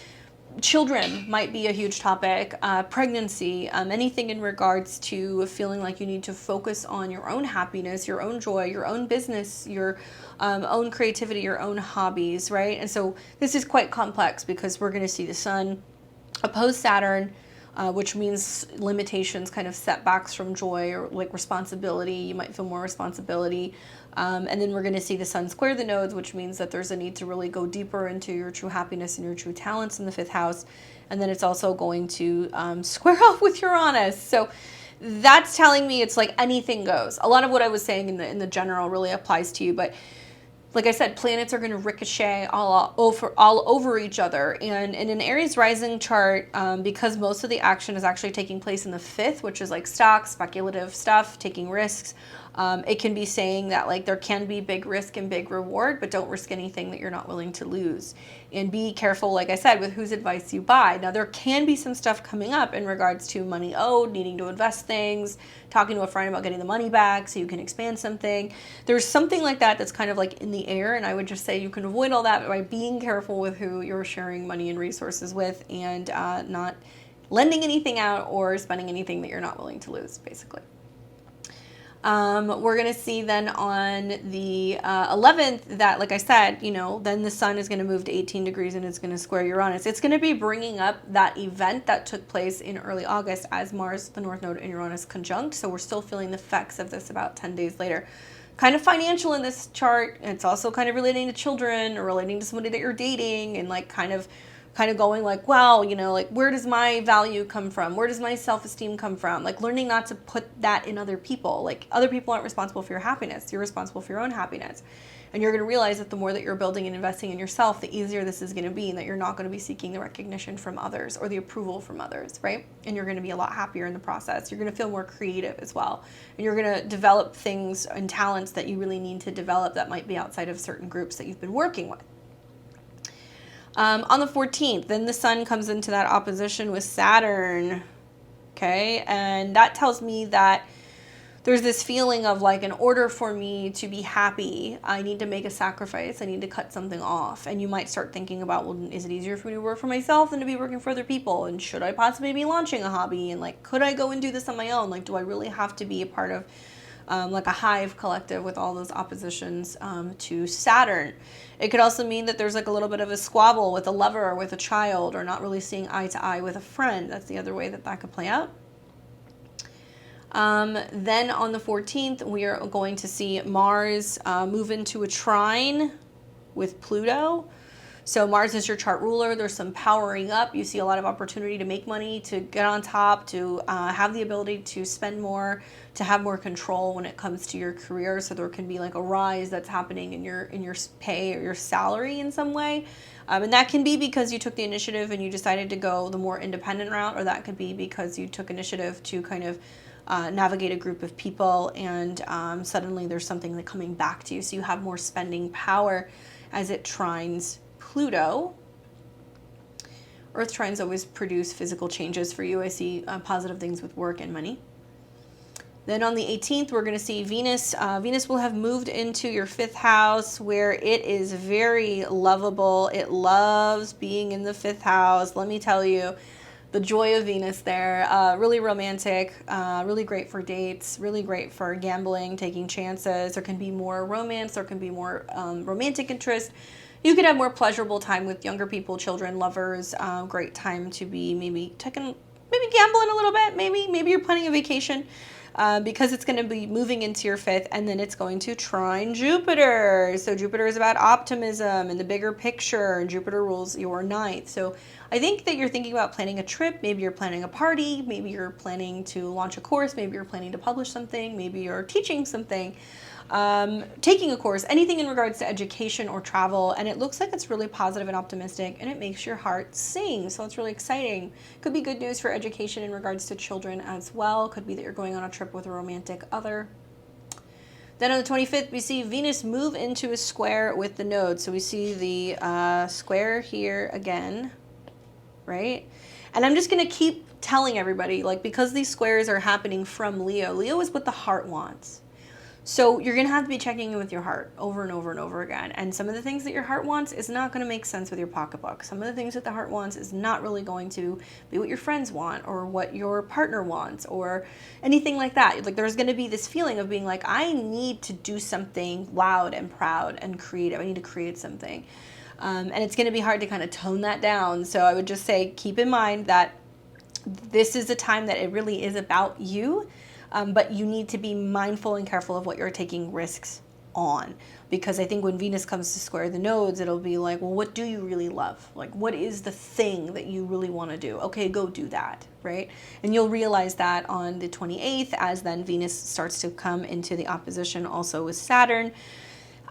Children might be a huge topic, pregnancy, anything in regards to feeling like you need to focus on your own happiness, your own joy, your own business, your own creativity, your own hobbies, right? And so this is quite complex because we're going to see the sun oppose Saturn, which means limitations, kind of setbacks from joy or like responsibility. You might feel more responsibility. And then we're going to see the sun square the nodes, which means that there's a need to really go deeper into your true happiness and your true talents in the 5th house. And then it's also going to square off with Uranus. So that's telling me it's like anything goes. A lot of what I was saying in the general really applies to you, but like I said, planets are going to ricochet all over each other. And in an Aries rising chart, because most of the action is actually taking place in the 5th, which is like stocks, speculative stuff, taking risks, it can be saying that like there can be big risk and big reward, but don't risk anything that you're not willing to lose. And be careful, like I said, with whose advice you buy. Now, there can be some stuff coming up in regards to money owed, needing to invest things, talking to a friend about getting the money back so you can expand something. There's something like that that's kind of like in the air, and I would just say you can avoid all that by being careful with who you're sharing money and resources with, and not lending anything out or spending anything that you're not willing to lose, basically. We're going to see then on the 11th that, like I said, you know, then the sun is going to move to 18 degrees and it's going to square Uranus. It's going to be bringing up that event that took place in early August as Mars, the North Node, and Uranus conjunct. So we're still feeling the effects of this about 10 days later. Kind of financial in this chart. It's also kind of relating to children or relating to somebody that you're dating, and like kind of going like, wow, you know, like, where does my value come from? Where does my self-esteem come from? Like, learning not to put that in other people. Like, other people aren't responsible for your happiness. You're responsible for your own happiness. And you're going to realize that the more that you're building and investing in yourself, the easier this is going to be, and that you're not going to be seeking the recognition from others or the approval from others, right? And you're going to be a lot happier in the process. You're going to feel more creative as well. And you're going to develop things and talents that you really need to develop that might be outside of certain groups that you've been working with. On the 14th, then the sun comes into that opposition with Saturn, okay? And that tells me that there's this feeling of like, in order for me to be happy, I need to make a sacrifice. I need to cut something off. And you might start thinking about, well, is it easier for me to work for myself than to be working for other people? And should I possibly be launching a hobby? And like, could I go and do this on my own? Like, do I really have to be a part of like a hive collective with all those oppositions to Saturn? It could also mean that there's like a little bit of a squabble with a lover or with a child, or not really seeing eye to eye with a friend. That's the other way that that could play out. Then on the 14th, we are going to see Mars move into a trine with Pluto. So Mars is your chart ruler. There's some powering up. You see a lot of opportunity to make money, to get on top, to have the ability to spend more, to have more control when it comes to your career. So there can be like a rise that's happening in your pay or your salary in some way. And that can be because you took the initiative and you decided to go the more independent route, or that could be because you took initiative to kind of navigate a group of people, and suddenly there's something that coming back to you. So you have more spending power as it trines Pluto. Earth trines always produce physical changes for you. I see positive things with work and money. Then on the 18th, we're going to see Venus. Venus will have moved into your 5th house, where it is very lovable. It loves being in the 5th house. Let me tell you, the joy of Venus there, really romantic, really great for dates, really great for gambling, taking chances. There can be more romance, there can be more romantic interest. You could have more pleasurable time with younger people, children, lovers. Great time to be maybe gambling a little bit. Maybe you're planning a vacation, because it's going to be moving into your 5th, and then it's going to trine Jupiter. So Jupiter is about optimism and the bigger picture, and Jupiter rules your 9th. So I think that you're thinking about planning a trip. Maybe you're planning a party. Maybe you're planning to launch a course. Maybe you're planning to publish something. Maybe you're teaching something. Taking a course, anything in regards to education or travel, and it looks like it's really positive and optimistic, and it makes your heart sing. So it's really exciting. Could be good news for education in regards to children as well. Could be that you're going on a trip with a romantic other. Then on the 25th, we see Venus move into a square with the node. So we see the square here again, right? And I'm just going to keep telling everybody, like, because these squares are happening from Leo, Leo is what the heart wants. So you're going to have to be checking in with your heart over and over and over again. And some of the things that your heart wants is not going to make sense with your pocketbook. Some of the things that the heart wants is not really going to be what your friends want, or what your partner wants, or anything like that. Like, there's going to be this feeling of being like, I need to do something loud and proud and creative. I need to create something. And it's going to be hard to kind of tone that down. So I would just say, keep in mind that this is a time that it really is about you. But you need to be mindful and careful of what you're taking risks on. Because I think when Venus comes to square the nodes, it'll be like, well, what do you really love? Like, what is the thing that you really want to do? Okay, go do that, right? And you'll realize that on the 28th, as then Venus starts to come into the opposition also with Saturn.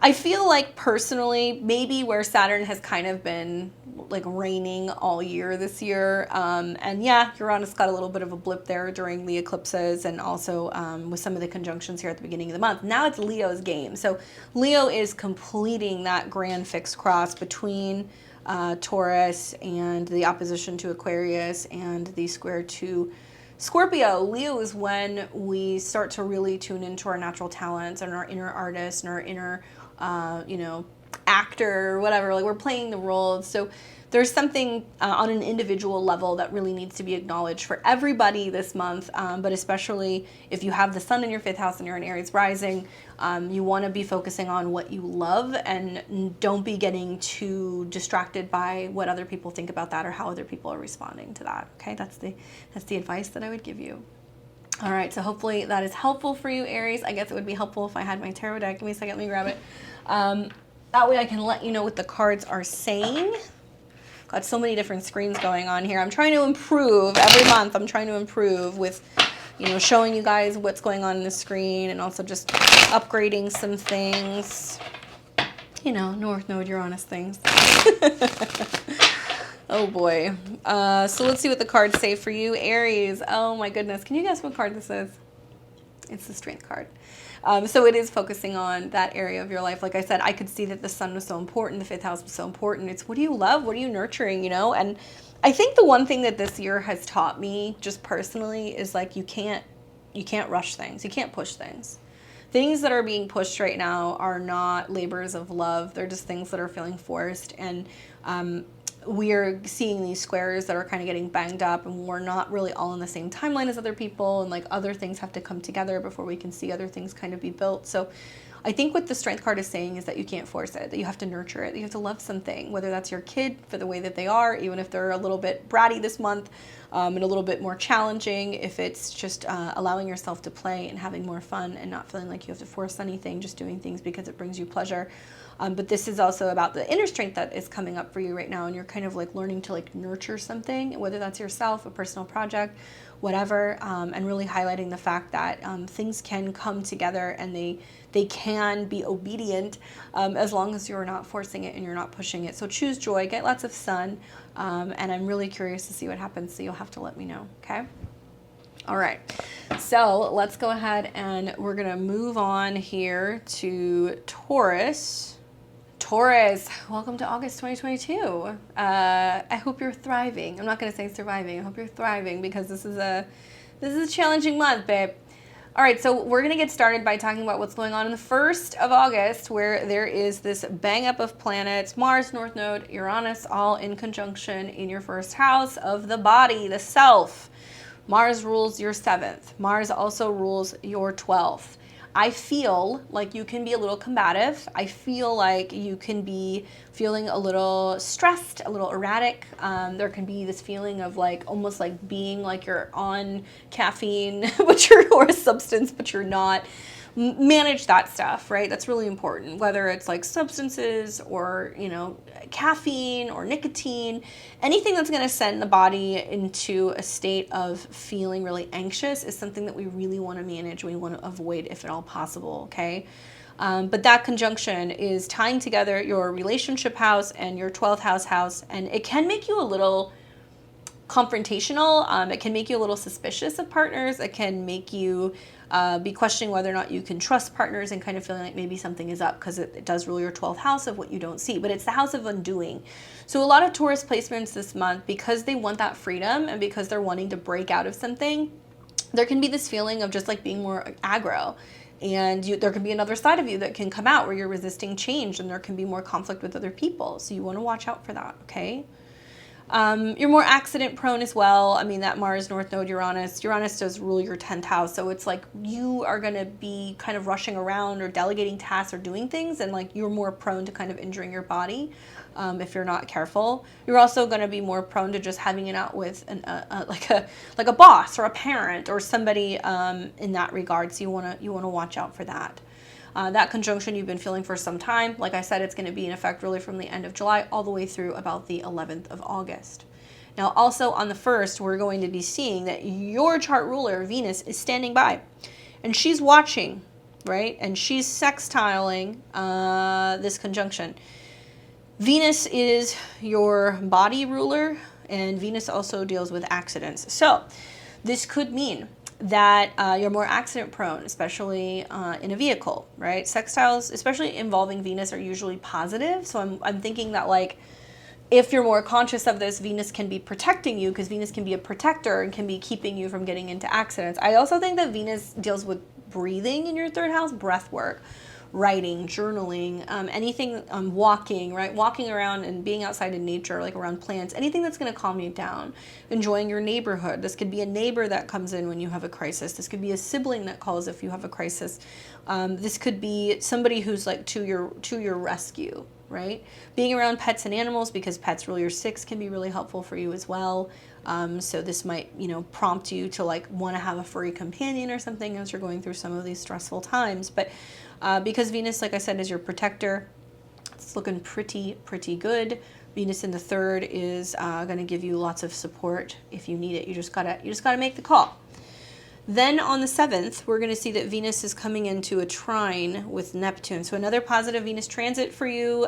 I feel like personally, maybe where Saturn has kind of been like reigning all year this year. And yeah, Uranus got a little bit of a blip there during the eclipses, and also with some of the conjunctions here at the beginning of the month. Now it's Leo's game. So Leo is completing that grand fixed cross between Taurus and the opposition to Aquarius and the square to Scorpio. Leo is when we start to really tune into our natural talents and our inner artist and our inner actor or whatever, like we're playing the role. So there's something on an individual level that really needs to be acknowledged for everybody this month, but especially if you have the sun in your 5th house and you're an Aries rising, you want to be focusing on what you love and don't be getting too distracted by what other people think about that or how other people are responding to that. Okay, that's the advice that I would give you. All right, so hopefully that is helpful for you, Aries. I guess it would be helpful if I had my tarot deck. Give me a second, let me grab it. That way I can let you know what the cards are saying. Got so many different screens going on here. I'm trying to improve every month. I'm trying to improve with, showing you guys what's going on the screen and also just upgrading some things. North Node, Uranus things. Oh boy. So let's see what the cards say for you, Aries. Oh my goodness. Can you guess what card this is? It's the Strength card. So it is focusing on that area of your life. Like I said, I could see that the sun was so important. The 5th house was so important. It's what do you love? What are you nurturing? And I think the one thing that this year has taught me just personally is like, you can't rush things. You can't push things. Things that are being pushed right now are not labors of love. They're just things that are feeling forced. And, we're seeing these squares that are kind of getting banged up, and we're not really all in the same timeline as other people, and like other things have to come together before we can see other things kind of be built. So I think what the Strength card is saying is that you can't force it, that you have to nurture it, that you have to love something, whether that's your kid for the way that they are, even if they're a little bit bratty this month, and a little bit more challenging, if it's just allowing yourself to play and having more fun and not feeling like you have to force anything, just doing things because it brings you pleasure. But this is also about the inner strength that is coming up for you right now, and you're kind of like learning to like nurture something, whether that's yourself, a personal project, whatever, and really highlighting the fact that things can come together and they can be obedient as long as you're not forcing it and you're not pushing it. So choose joy, get lots of sun, and I'm really curious to see what happens, so you'll have to let me know, okay? All right, so let's go ahead and we're gonna move on here to Taurus. Taurus, welcome to August 2022. I hope you're thriving. I'm not going to say surviving. I hope you're thriving because this is a challenging month, babe. All right, so we're going to get started by talking about what's going on in the 1st of August, where there is this bang up of planets, Mars, North Node, Uranus, all in conjunction in your 1st house of the body, the self. Mars rules your 7th. Mars also rules your 12th. I feel like you can be a little combative. I feel like you can be feeling a little stressed, a little erratic. There can be this feeling of like almost like being like you're on caffeine, or a substance, but you're not. Manage that stuff, right? That's really important, whether it's like substances or, caffeine or nicotine, anything that's going to send the body into a state of feeling really anxious is something that we really want to manage. We want to avoid if at all possible, okay? But that conjunction is tying together your relationship house and your 12th house, and it can make you a little confrontational. It can make you a little suspicious of partners. It can make you be questioning whether or not you can trust partners and kind of feeling like maybe something is up because it does rule your 12th house of what you don't see, but it's the house of undoing. So a lot of Taurus placements this month, because they want that freedom and because they're wanting to break out of something, there can be this feeling of just like being more aggro. And there can be another side of you that can come out where you're resisting change, and there can be more conflict with other people. So you want to watch out for that, okay? You're more accident prone as well. I mean, that Mars, North Node, Uranus does rule your 10th house. So it's like you are going to be kind of rushing around or delegating tasks or doing things, and like you're more prone to kind of injuring your body if you're not careful. You're also going to be more prone to just having it out with like a boss or a parent or somebody in that regard. So you want to watch out for that. That conjunction you've been feeling for some time. Like I said, it's going to be in effect really from the end of July all the way through about the 11th of August. Now, also on the 1st, we're going to be seeing that your chart ruler, Venus, is standing by. And she's watching, right? And she's sextiling this conjunction. Venus is your body ruler, and Venus also deals with accidents. So this could mean that you're more accident prone, especially in a vehicle, right? Sextiles, especially involving Venus, are usually positive. So I'm thinking that like if you're more conscious of this, Venus can be protecting you because Venus can be a protector and can be keeping you from getting into accidents. I also think that Venus deals with breathing in your 3rd house, breath work, writing, journaling, anything, walking, right? Walking around and being outside in nature, like around plants, anything that's going to calm you down. Enjoying your neighborhood. This could be a neighbor that comes in when you have a crisis. This could be a sibling that calls if you have a crisis. This could be somebody who's like to your rescue, right? Being around pets and animals, because pets rule your 6, can be really helpful for you as well. So this might, prompt you to like want to have a furry companion or something as you're going through some of these stressful times. But because Venus, like I said, is your protector, it's looking pretty good. Venus in the 3rd is going to give you lots of support if you need it. You just gotta make the call. Then on the 7th, we're going to see that Venus is coming into a trine with Neptune. So another positive Venus transit for you.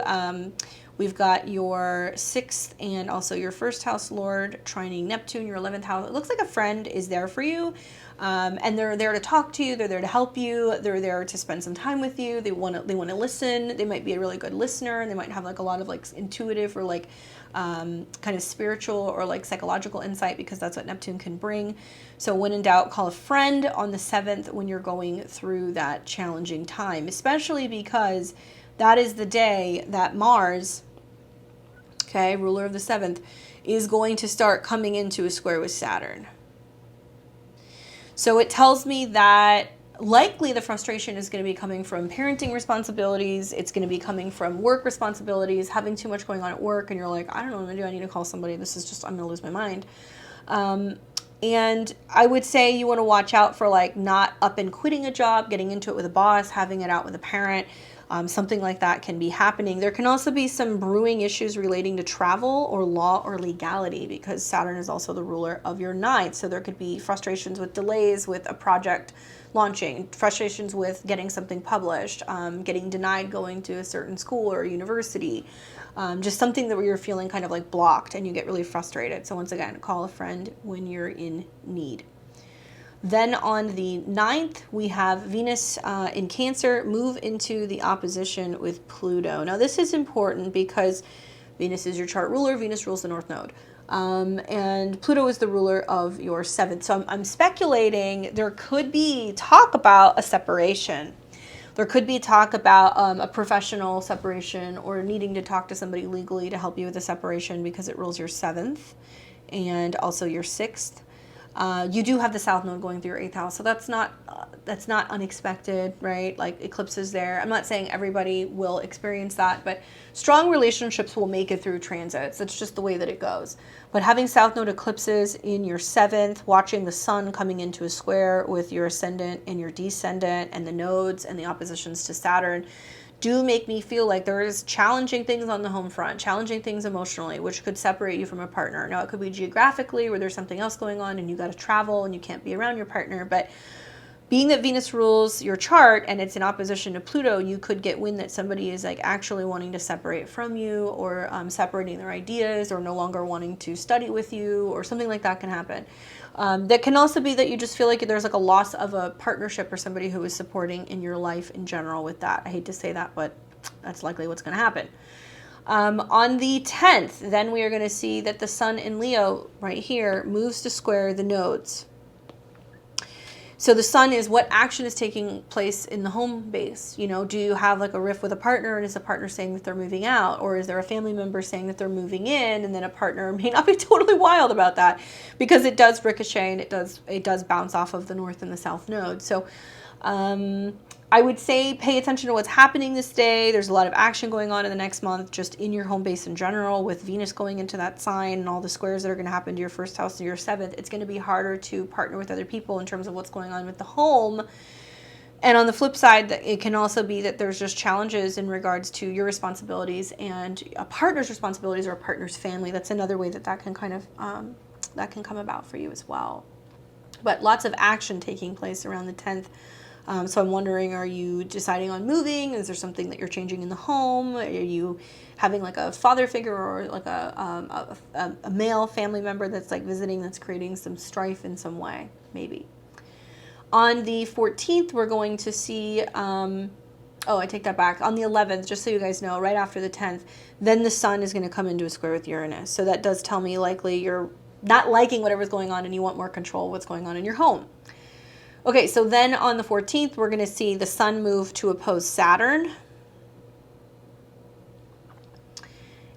We've got your 6th and also your 1st house Lord trining Neptune, your 11th house. It looks like a friend is there for you. And they're there to talk to you. They're there to help you. They're there to spend some time with you. They want to listen. They might be a really good listener, and they might have like a lot of like intuitive or like kind of spiritual or like psychological insight, because that's what Neptune can bring. So when in doubt, call a friend on the 7th when you're going through that challenging time, especially because that is the day that Mars, okay, ruler of the 7th, is going to start coming into a square with Saturn. So it tells me that likely the frustration is going to be coming from parenting responsibilities. It's going to be coming from work responsibilities, having too much going on at work, and you're like, I don't know what to do. I need to call somebody. This is just, I'm going to lose my mind. And I would say you want to watch out for like not up and quitting a job, getting into it with a boss, having it out with a parent. Something like that can be happening. There can also be some brewing issues relating to travel or law or legality, because Saturn is also the ruler of your 9th. So there could be frustrations with delays with a project launching, frustrations with getting something published, getting denied going to a certain school or university, just something that you're feeling kind of like blocked and you get really frustrated. So once again, call a friend when you're in need. Then on the 9th, we have Venus in Cancer move into the opposition with Pluto. Now this is important because Venus is your chart ruler. Venus rules the North Node. And Pluto is the ruler of your 7th. So I'm speculating there could be talk about a separation. There could be talk about a professional separation, or needing to talk to somebody legally to help you with the separation, because it rules your 7th and also your 6th. You do have the South Node going through your 8th house, so that's not unexpected, right? Like eclipses there. I'm not saying everybody will experience that, but strong relationships will make it through transits. That's just the way that it goes. But having South Node eclipses in your 7th, watching the sun coming into a square with your ascendant and your descendant, and the nodes and the oppositions to Saturn, do make me feel like there is challenging things on the home front, challenging things emotionally, which could separate you from a partner. Now, it could be geographically, where there's something else going on and you got to travel and you can't be around your partner. But being that Venus rules your chart and it's in opposition to Pluto, you could get wind that somebody is like actually wanting to separate from you, or separating their ideas, or no longer wanting to study with you, or something like that can happen. That can also be that you just feel like there's like a loss of a partnership or somebody who is supporting in your life in general with that. I hate to say that, but that's likely what's going to happen. On the 10th, then we are going to see that the sun in Leo right here moves to square the nodes. So the sun is what action is taking place in the home base. You know, do you have like a rift with a partner, and is the partner saying that they're moving out? Or is there a family member saying that they're moving in, and then a partner may not be totally wild about that, because it does ricochet and it does bounce off of the north and the south node. So I would say pay attention to what's happening this day. There's a lot of action going on in the next month, just in your home base in general, with Venus going into that sign and all the squares that are going to happen to your 1st house and your 7th. It's going to be harder to partner with other people in terms of what's going on with the home. And on the flip side, it can also be that there's just challenges in regards to your responsibilities and a partner's responsibilities, or a partner's family. That's another way that can kind of that can come about for you as well. But lots of action taking place around the 10th. So I'm wondering, are you deciding on moving? Is there something that you're changing in the home? Are you having like a father figure, or like a male family member that's like visiting, that's creating some strife in some way, maybe? On the 14th, we're going to see, I take that back. On the 11th, just so you guys know, right after the 10th, then the sun is going to come into a square with Uranus. So that does tell me likely you're not liking whatever's going on and you want more control of what's going on in your home. Okay, so then on the 14th, we're going to see the sun move to oppose Saturn.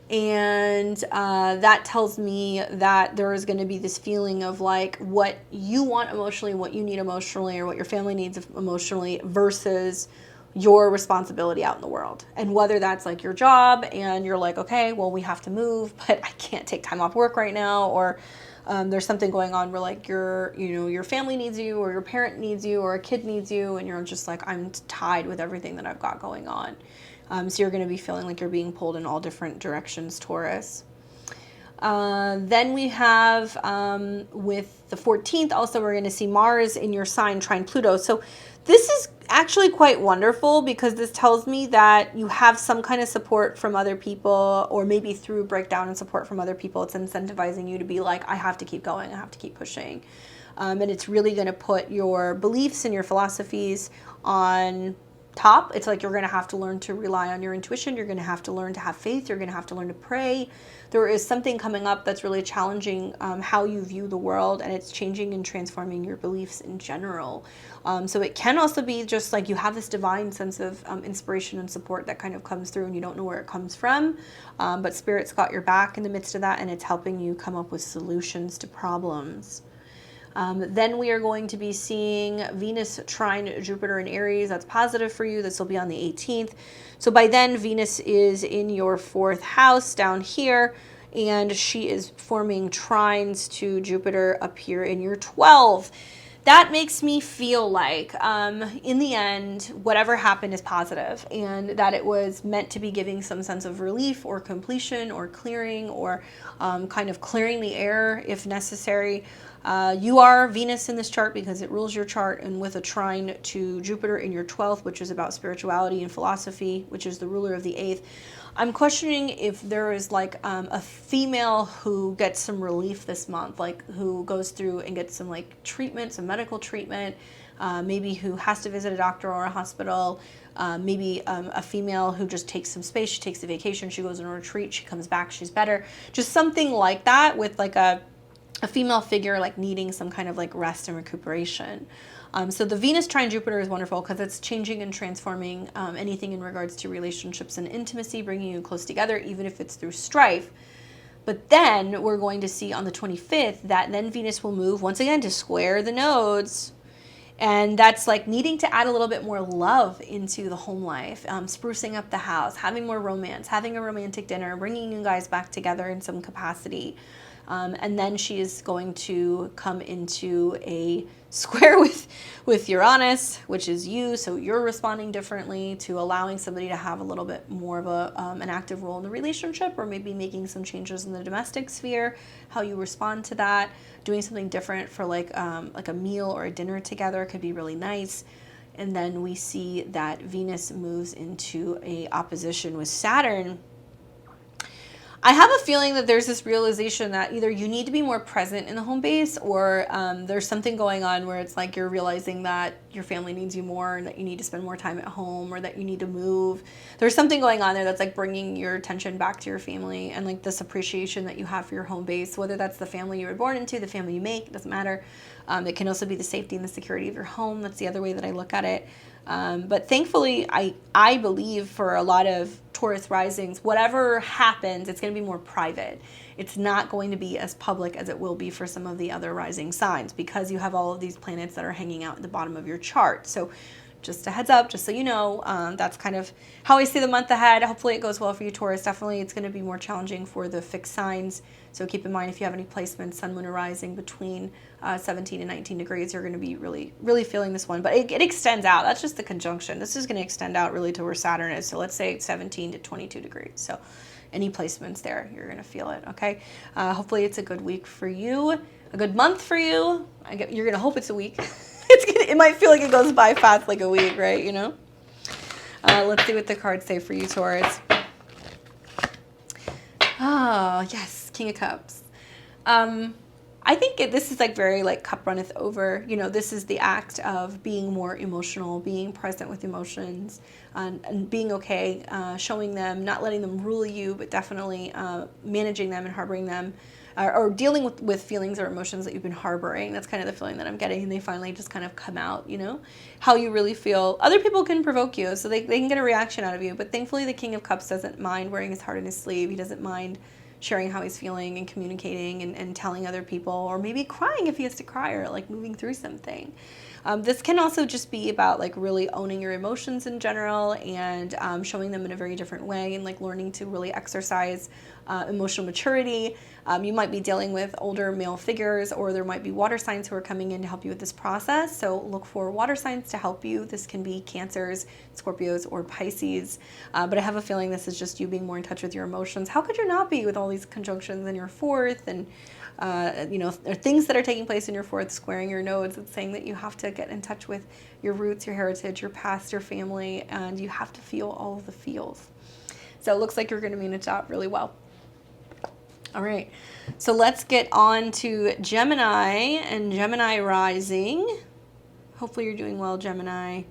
And that tells me that there is going to be this feeling of like what you want emotionally, what you need emotionally, or what your family needs emotionally versus your responsibility out in the world. And whether that's like your job and you're like, okay, well, we have to move, but I can't take time off work right now, or there's something going on where like your family needs you, or your parent needs you, or a kid needs you, and you're just like, I'm tied with everything that I've got going on. So you're going to be feeling like you're being pulled in all different directions, Taurus. Then we have with the 14th, also we're going to see Mars in your sign trine Pluto. So this is actually quite wonderful because this tells me that you have some kind of support from other people, or maybe through breakdown and support from other people, it's incentivizing you to be like, I have to keep going, I have to keep pushing. And it's really going to put your beliefs and your philosophies on top. It's like you're going to have to learn to rely on your intuition. You're going to have to learn to have faith. You're going to have to learn to pray. There is something coming up that's really challenging how you view the world, and it's changing and transforming your beliefs in general. So it can also be just like you have this divine sense of inspiration and support that kind of comes through, and you don't know where it comes from, but Spirit's got your back in the midst of that, and it's helping you come up with solutions to problems. Then we are going to be seeing Venus trine Jupiter in Aries. That's positive for you. This will be on the 18th. So by then, Venus is in your 4th house down here, and she is forming trines to Jupiter up here in your 12th. That makes me feel like, in the end, whatever happened is positive, and that it was meant to be giving some sense of relief or completion or clearing, or kind of clearing the air if necessary. You are Venus in this chart because it rules your chart, and with a trine to Jupiter in your 12th, which is about spirituality and philosophy, which is the ruler of the 8th. I'm questioning if there is like a female who gets some relief this month, like who goes through and gets some like treatment, some medical treatment, maybe who has to visit a doctor or a hospital, maybe a female who just takes some space, she takes a vacation, she goes on a retreat, she comes back, she's better. Just something like that with like a female figure like needing some kind of like rest and recuperation. So the Venus trine Jupiter is wonderful because it's changing and transforming anything in regards to relationships and intimacy, bringing you close together, even if it's through strife. But then we're going to see on the 25th that then Venus will move once again to square the nodes. And that's like needing to add a little bit more love into the home life, sprucing up the house, having more romance, having a romantic dinner, bringing you guys back together in some capacity. And then she is going to come into a square with Uranus, which is you. So you're responding differently to allowing somebody to have a little bit more of an active role in the relationship, or maybe making some changes in the domestic sphere, how you respond to that. Doing something different for like a meal or a dinner together could be really nice. And then we see that Venus moves into a opposition with Saturn. I have a feeling that there's this realization that either you need to be more present in the home base, or there's something going on where it's like you're realizing that your family needs you more, and that you need to spend more time at home, or that you need to move. There's something going on there that's like bringing your attention back to your family, and like this appreciation that you have for your home base, whether that's the family you were born into, the family you make, doesn't matter. It can also be the safety and the security of your home. That's the other way that I look at it. But thankfully, I believe for a lot of Taurus risings, whatever happens, it's going to be more private. It's not going to be as public as it will be for some of the other rising signs, because you have all of these planets that are hanging out at the bottom of your chart. So just a heads up, just so you know, that's kind of how I see the month ahead. Hopefully it goes well for you, Taurus. Definitely it's going to be more challenging for the fixed signs. So keep in mind, if you have any placements, sun, moon, or rising between 17 and 19 degrees, you're going to be really, really feeling this one. But it extends out. That's just the conjunction. This is going to extend out really to where Saturn is. So let's say 17 to 22 degrees. So any placements there, you're going to feel it, okay? Hopefully it's a good week for you, a good month for you. You're going to hope it's a week. It might feel like it goes by fast, like a week, right? You know? Let's see what the cards say for you, Taurus. Oh, yes, King of Cups. I think this is like very like cup runneth over. You know, this is the act of being more emotional, being present with emotions, and being okay, showing them, not letting them rule you, but definitely managing them and harboring them. or dealing with feelings or emotions that you've been harboring. That's kind of the feeling that I'm getting, and they finally just kind of come out, you know, how you really feel. Other people can provoke you, so they can get a reaction out of you, but thankfully the King of Cups doesn't mind wearing his heart in his sleeve. He doesn't mind sharing how he's feeling and communicating and telling other people, or maybe crying if he has to cry, or like moving through something. This can also just be about like really owning your emotions in general, and showing them in a very different way, and like learning to really exercise emotional maturity. You might be dealing with older male figures, or there might be water signs who are coming in to help you with this process. So look for water signs to help you. This can be Cancers, Scorpios, or Pisces. But I have a feeling this is just you being more in touch with your emotions. How could you not be with all these conjunctions in your fourth, and you know, there are things that are taking place in your fourth squaring your nodes. It's saying that you have to get in touch with your roots, your heritage, your past, your family, and you have to feel all of the feels. So it looks like you're going to manage that really well. All right, so let's get on to Gemini and Gemini rising. Hopefully you're doing well, Gemini.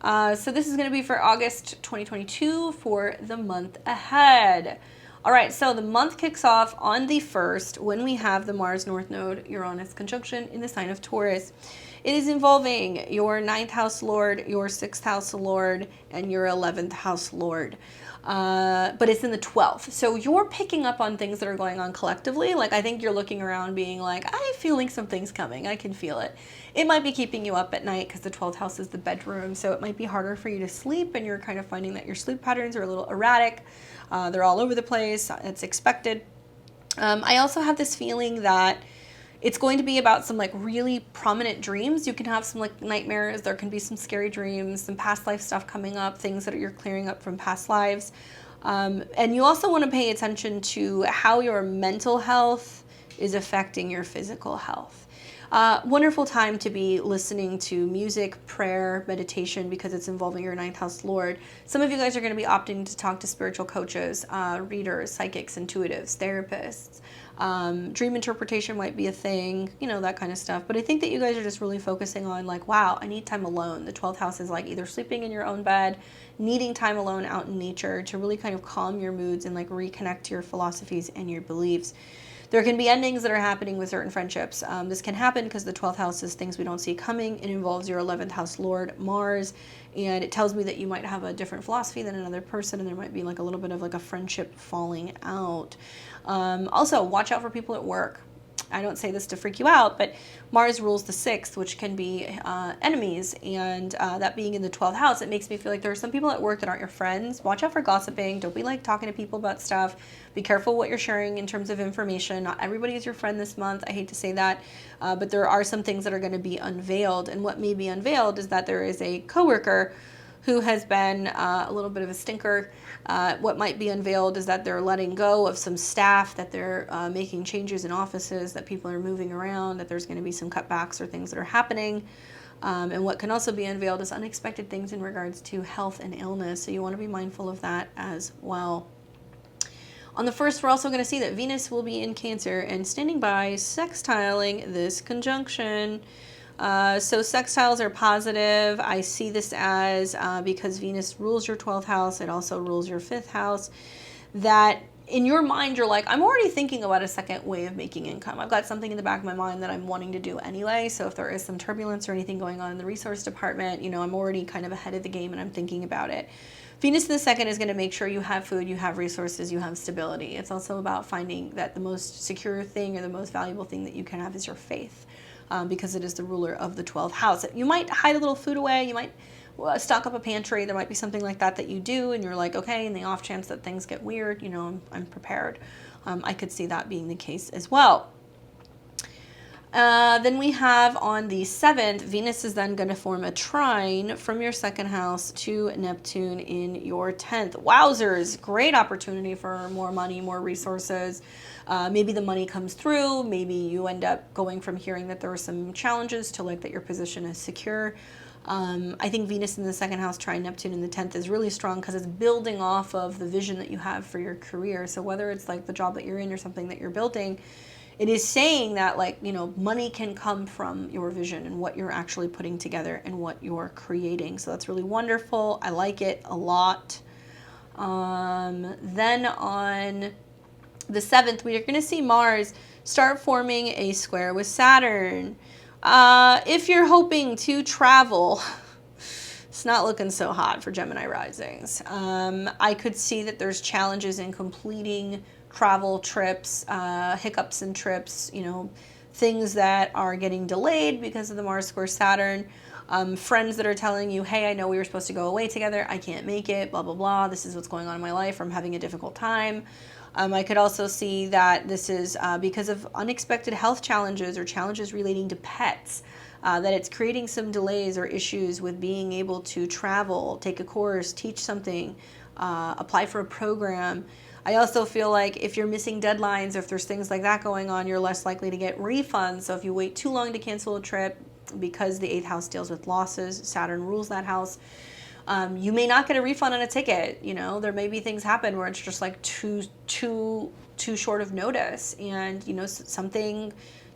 So this is going to be for August 2022 for the month ahead. All right, so the month kicks off on the 1st when we have the Mars North Node Uranus conjunction in the sign of Taurus. It is involving your 9th house lord, your 6th house lord, and your 11th house lord. But it's in the 12th. So you're picking up on things that are going on collectively. Like, I think you're looking around being like, I'm feeling something's coming. I can feel it. It might be keeping you up at night because the 12th house is the bedroom. So it might be harder for you to sleep, and you're kind of finding that your sleep patterns are a little erratic. They're all over the place. It's expected. I also have this feeling that it's going to be about some like really prominent dreams. You can have some like nightmares. There can be some scary dreams, some past life stuff coming up, things that you're clearing up from past lives. And you also want to pay attention to how your mental health is affecting your physical health. Wonderful time to be listening to music, prayer, meditation, because it's involving your 9th house lord. Some of you guys are going to be opting to talk to spiritual coaches, readers, psychics, intuitives, therapists. Dream interpretation might be a thing, you know, that kind of stuff. But I think that you guys are just really focusing on like, wow, I need time alone. The 12th house is like either sleeping in your own bed, needing time alone out in nature to really kind of calm your moods and like reconnect to your philosophies and your beliefs. There can be endings that are happening with certain friendships. This can happen because the 12th house is things we don't see coming. It involves your 11th house lord, Mars, and it tells me that you might have a different philosophy than another person, and there might be like a little bit of like a friendship falling out. Also, watch out for people at work. I don't say this to freak you out, but Mars rules the 6th, which can be enemies, and that being in the 12th house, it makes me feel like there are some people at work that aren't your friends. Watch out for gossiping. Don't be like talking to people about stuff. Be careful what you're sharing in terms of information. Not everybody is your friend this month. I hate to say that, but there are some things that are going to be unveiled, and what may be unveiled is that there is a coworker who has been a little bit of a stinker. What might be unveiled is that they're letting go of some staff, that they're making changes in offices, that people are moving around, that there's going to be some cutbacks or things that are happening. And what can also be unveiled is unexpected things in regards to health and illness. So you want to be mindful of that as well. On the 1st, we're also going to see that Venus will be in Cancer and standing by, sextiling this conjunction. So sextiles are positive. I see this as, because Venus rules your 12th house, it also rules your 5th house, that in your mind you're like, I'm already thinking about a second way of making income. I've got something in the back of my mind that I'm wanting to do anyway. So if there is some turbulence or anything going on in the resource department, you know, I'm already kind of ahead of the game and I'm thinking about it. Venus in the 2nd is going to make sure you have food, you have resources, you have stability. It's also about finding that the most secure thing or the most valuable thing that you can have is your faith. Because it is the ruler of the 12th house. You might hide a little food away. You might stock up a pantry. There might be something like that you do, and you're like, okay, in the off chance that things get weird, you know, I'm prepared. I could see that being the case as well. Then we have on the 7th, Venus is then going to form a trine from your 2nd house to Neptune in your 10th. Wowzers, great opportunity for more money, more resources. Maybe the money comes through. Maybe you end up going from hearing that there are some challenges to like that your position is secure. I think Venus in the 2nd house, trine Neptune in the 10th is really strong because it's building off of the vision that you have for your career. So whether it's like the job that you're in or something that you're building, it is saying that, like, you know, money can come from your vision and what you're actually putting together and what you're creating. So that's really wonderful. I like it a lot. Then on The 7th, we are going to see Mars start forming a square with Saturn. If you're hoping to travel, it's not looking so hot for Gemini risings. I could see that there's challenges in completing travel trips, hiccups in trips, you know, things that are getting delayed because of the Mars square Saturn. Friends that are telling you, hey, I know we were supposed to go away together, I can't make it, blah, blah, blah. This is what's going on in my life. I'm having a difficult time. I could also see that this is because of unexpected health challenges or challenges relating to pets, that it's creating some delays or issues with being able to travel, take a course, teach something, apply for a program. I also feel like if you're missing deadlines or if there's things like that going on, you're less likely to get refunds. So if you wait too long to cancel a trip, because the 8th house deals with losses, Saturn rules that house, you may not get a refund on a ticket. You know, there may be things happen where it's just like too short of notice, and you know, something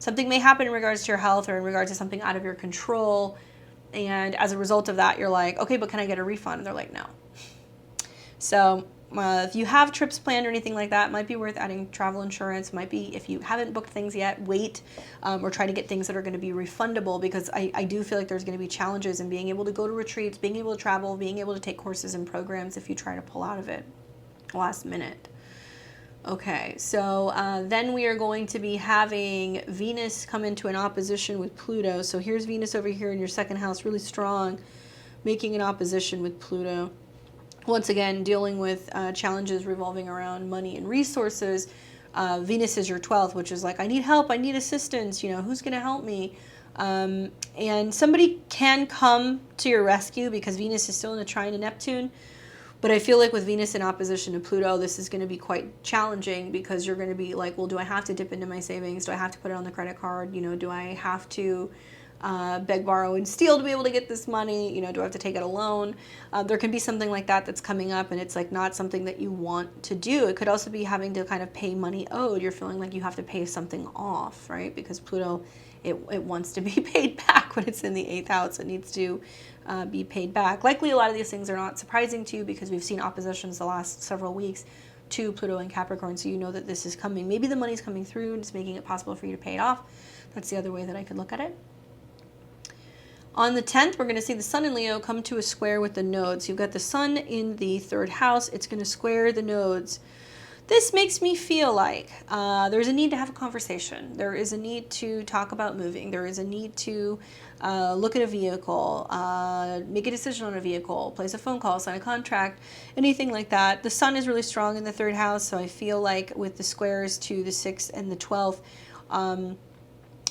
may happen in regards to your health or in regards to something out of your control, and as a result of that, you're like, okay, but can I get a refund? And they're like, no. So if you have trips planned or anything like that, it might be worth adding travel insurance. Might be, if you haven't booked things yet, wait, or try to get things that are going to be refundable, because I do feel like there's going to be challenges in being able to go to retreats, being able to travel, being able to take courses and programs if you try to pull out of it last minute. Okay, so then we are going to be having Venus come into an opposition with Pluto. So here's Venus over here in your 2nd house, really strong, making an opposition with Pluto. Once again, dealing with challenges revolving around money and resources. Venus is your 12th, which is like, I need help, I need assistance, you know, who's going to help me? And somebody can come to your rescue because Venus is still in a trine to Neptune. But I feel like with Venus in opposition to Pluto, this is going to be quite challenging, because you're going to be like, well, do I have to dip into my savings? Do I have to put it on the credit card? You know, do I have to beg, borrow, and steal to be able to get this money? You know, do I have to take out a loan? There can be something like that that's coming up, and it's like not something that you want to do. It could also be having to kind of pay money owed. You're feeling like you have to pay something off, right? Because Pluto, it wants to be paid back when it's in the 8th house. It needs to be paid back. Likely a lot of these things are not surprising to you, because we've seen oppositions the last several weeks to Pluto and Capricorn, so you know that this is coming. Maybe the money's coming through and it's making it possible for you to pay it off. That's the other way that I could look at it. On the 10th, we're going to see the Sun in Leo come to a square with the nodes. You've got the Sun in the 3rd house. It's going to square the nodes. This makes me feel like there's a need to have a conversation. There is a need to talk about moving. There is a need to look at a vehicle, make a decision on a vehicle, place a phone call, sign a contract, anything like that. The Sun is really strong in the 3rd house, so I feel like with the squares to the 6th and the 12th,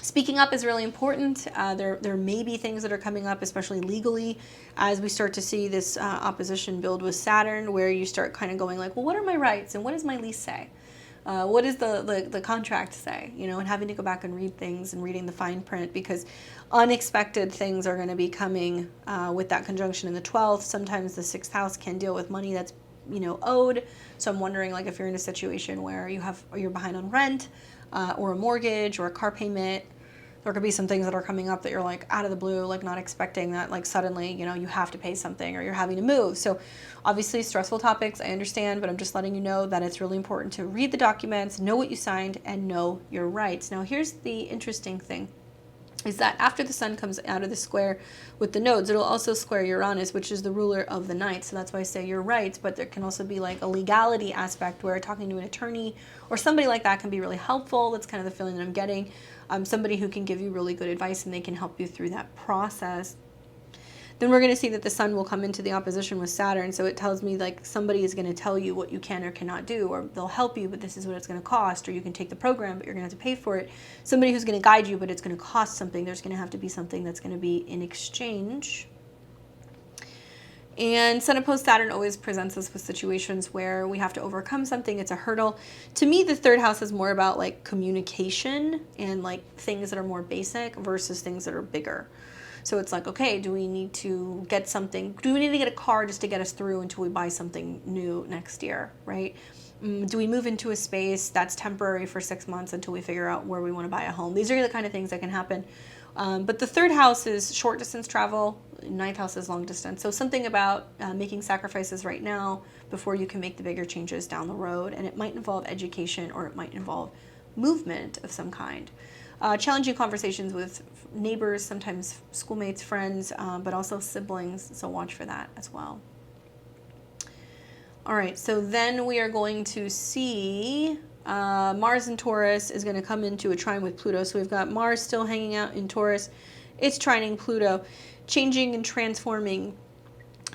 speaking up is really important. There may be things that are coming up, especially legally, as we start to see this opposition build with Saturn, where you start kind of going like, well, what are my rights and what does my lease say? What does the contract say? You know, and having to go back and read things and reading the fine print, because unexpected things are going to be coming with that conjunction in the 12th. Sometimes the 6th house can deal with money that's, you know, owed. So I'm wondering, like, if you're in a situation where you're behind on rent, or a mortgage or a car payment, there could be some things that are coming up that you're like out of the blue, like not expecting that, like suddenly, you know, you have to pay something or you're having to move. So obviously stressful topics, I understand, but I'm just letting you know that it's really important to read the documents, know what you signed, and know your rights. Now, here's the interesting thing, is that after the Sun comes out of the square with the nodes, it'll also square Uranus, which is the ruler of the night. So that's why I say your rights, but there can also be like a legality aspect where talking to an attorney or somebody like that can be really helpful. That's kind of the feeling that I'm getting. Somebody who can give you really good advice and they can help you through that process. Then we're going to see that the Sun will come into the opposition with Saturn. So it tells me like somebody is going to tell you what you can or cannot do, or they'll help you, but this is what it's going to cost, or you can take the program, but you're going to have to pay for it. Somebody who's going to guide you, but it's going to cost something. There's going to have to be something that's going to be in exchange. And Sun opposed Saturn always presents us with situations where we have to overcome something. It's a hurdle. To me, the 3rd house is more about like communication and like things that are more basic versus things that are bigger. So it's like, okay, do we need to get something? Do we need to get a car just to get us through until we buy something new next year, right? Do we move into a space that's temporary for 6 months until we figure out where we want to buy a home? These are the kind of things that can happen. But the 3rd house is short distance travel, ninth house is long distance. So something about making sacrifices right now before you can make the bigger changes down the road. And it might involve education, or it might involve movement of some kind. Challenging conversations with neighbors, sometimes schoolmates, friends, but also siblings. So watch for that as well. All right, so then we are going to see Mars in Taurus is going to come into a trine with Pluto. So we've got Mars still hanging out in Taurus. It's trining Pluto, changing and transforming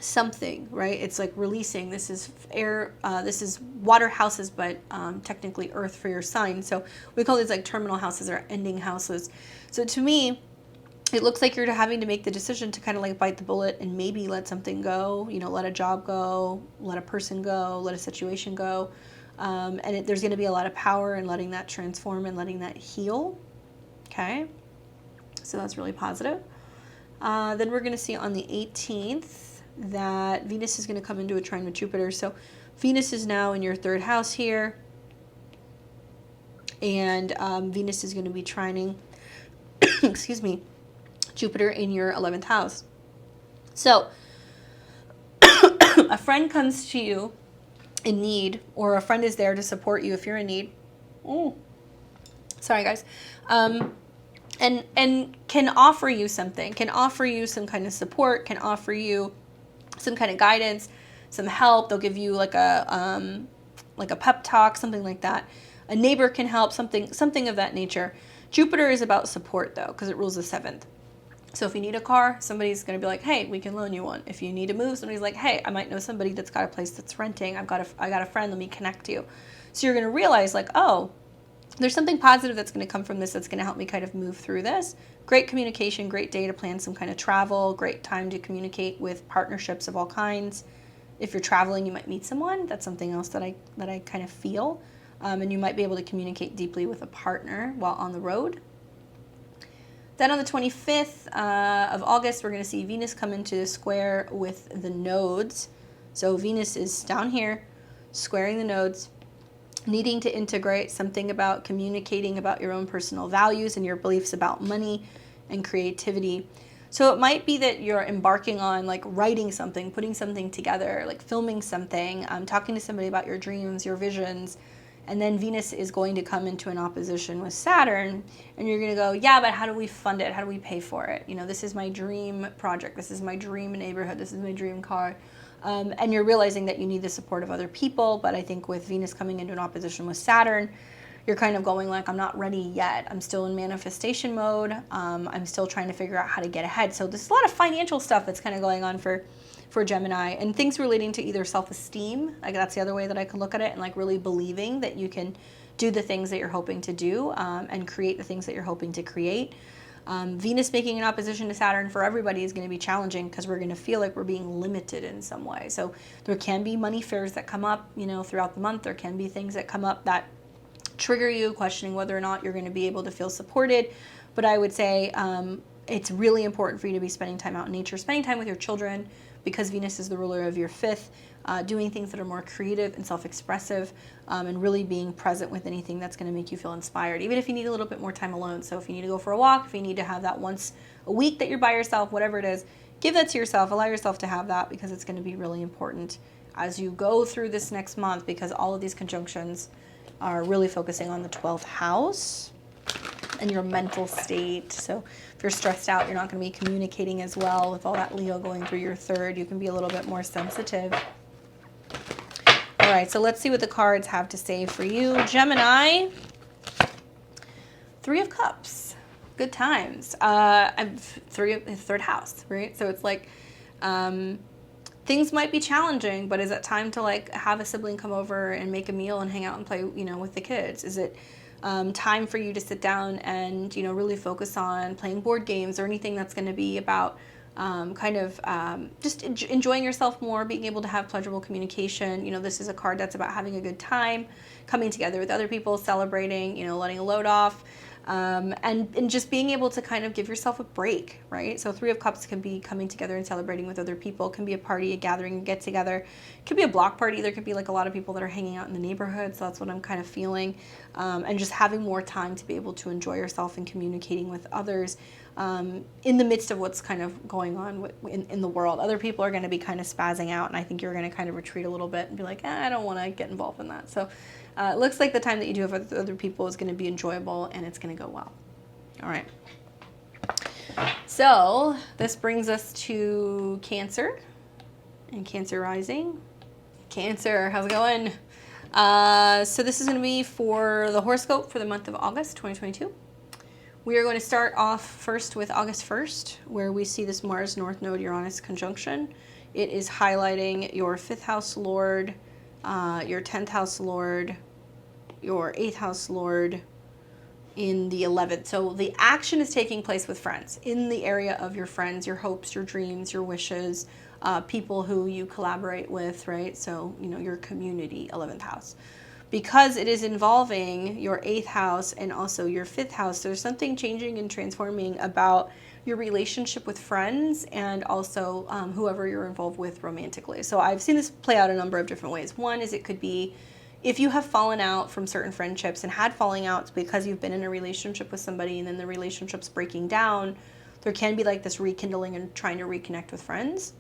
something, right? It's like releasing. This is air, this is water houses, but technically earth for your sign. So we call these like terminal houses or ending houses. So to me, it looks like you're having to make the decision to kind of like bite the bullet and maybe let something go, you know, let a job go, let a person go, let a situation go. There's going to be a lot of power in letting that transform and letting that heal. Okay. So that's really positive. Then we're going to see on the 18th that Venus is going to come into a trine with Jupiter. So Venus is now in your third house here. And Venus is going to be trining, excuse me, Jupiter in your 11th house. So a friend comes to you in need, or a friend is there to support you if you're in need. Sorry, guys. And can offer you something, can offer you some kind of support, can offer you some kind of guidance, some help. They'll give you like a pep talk, something like that. A neighbor can help, something of that nature. Jupiter is about support though, because it rules the 7th. So if you need a car, somebody's going to be like, hey, we can loan you one. If you need to move, somebody's like, hey, I might know somebody that's got a place that's renting. I got a friend, let me connect you. So you're going to realize like, oh, there's something positive that's going to come from this that's going to help me kind of move through this. Great communication, great day to plan some kind of travel, great time to communicate with partnerships of all kinds. If you're traveling, you might meet someone. That's something else that I kind of feel. And you might be able to communicate deeply with a partner while on the road. Then on the 25th of August, we're going to see Venus come into a square with the nodes. So Venus is down here, squaring the nodes, needing to integrate something about communicating about your own personal values and your beliefs about money and creativity. So it might be that you're embarking on like writing something, putting something together, like filming something, talking to somebody about your dreams, your visions. And then Venus is going to come into an opposition with Saturn, and you're going to go, yeah, but how do we fund it? How do we pay for it? You know, this is my dream project. This is my dream neighborhood. This is my dream car. And you're realizing that you need the support of other people. But I think with Venus coming into an opposition with Saturn, you're kind of going like, I'm not ready yet. I'm still in manifestation mode. I'm still trying to figure out how to get ahead. So there's a lot of financial stuff that's kind of going on for Gemini, and things relating to either self-esteem, like that's the other way that I can look at it, and like really believing that you can do the things that you're hoping to do and create the things that you're hoping to create. Venus making an opposition to Saturn for everybody is going to be challenging because we're going to feel like we're being limited in some way. So there can be money fears that come up, you know, throughout the month. There can be things that come up that trigger you, questioning whether or not you're going to be able to feel supported. But I would say it's really important for you to be spending time out in nature, spending time with your children, because Venus is the ruler of your 5th, doing things that are more creative and self-expressive, and really being present with anything that's going to make you feel inspired, even if you need a little bit more time alone. So if you need to go for a walk, if you need to have that once a week that you're by yourself, whatever it is, give that to yourself, allow yourself to have that, because it's going to be really important as you go through this next month, because all of these conjunctions are really focusing on the 12th house and your mental state. So if you're stressed out, you're not going to be communicating as well with all that Leo going through your 3rd. You can be a little bit more sensitive. All right, so let's see what the cards have to say for you. Gemini, 3 of Cups, good times. I'm 3rd house, right? So it's like things might be challenging, but is it time to like have a sibling come over and make a meal and hang out and play, you know, with the kids? Is it time for you to sit down and, you know, really focus on playing board games or anything that's going to be about just enjoying yourself more, being able to have pleasurable communication? You know, this is a card that's about having a good time, coming together with other people, celebrating, you know, letting a load off. and just being able to kind of give yourself a break, right? So Three of Cups can be coming together and celebrating with other people. It can be a party, a gathering, a get together. It could be a block party. There could be like a lot of people that are hanging out in the neighborhood. So that's what I'm kind of feeling. And just having more time to be able to enjoy yourself and communicating with others in the midst of what's kind of going on in the world. Other people are going to be kind of spazzing out, and I think you're going to kind of retreat a little bit and be like, I don't want to get involved in that. So it looks like the time that you do have with other people is going to be enjoyable, and it's going to go well. All right. So this brings us to Cancer and Cancer rising. Cancer, how's it going? So this is going to be for the horoscope for the month of August 2022. We are going to start off first with August 1st, where we see this Mars North Node Uranus conjunction. It is highlighting your 5th house Lord, your 10th house Lord, your 8th house Lord in the 11th. So the action is taking place with friends, in the area of your friends, your hopes, your dreams, your wishes, people who you collaborate with, right? So, you know, your community, 11th house. Because it is involving your 8th house and also your 5th house, there's something changing and transforming about your relationship with friends and also whoever you're involved with romantically. So I've seen this play out a number of different ways. One is it could be if you have fallen out from certain friendships and had falling outs because you've been in a relationship with somebody and then the relationship's breaking down, there can be like this rekindling and trying to reconnect with friends.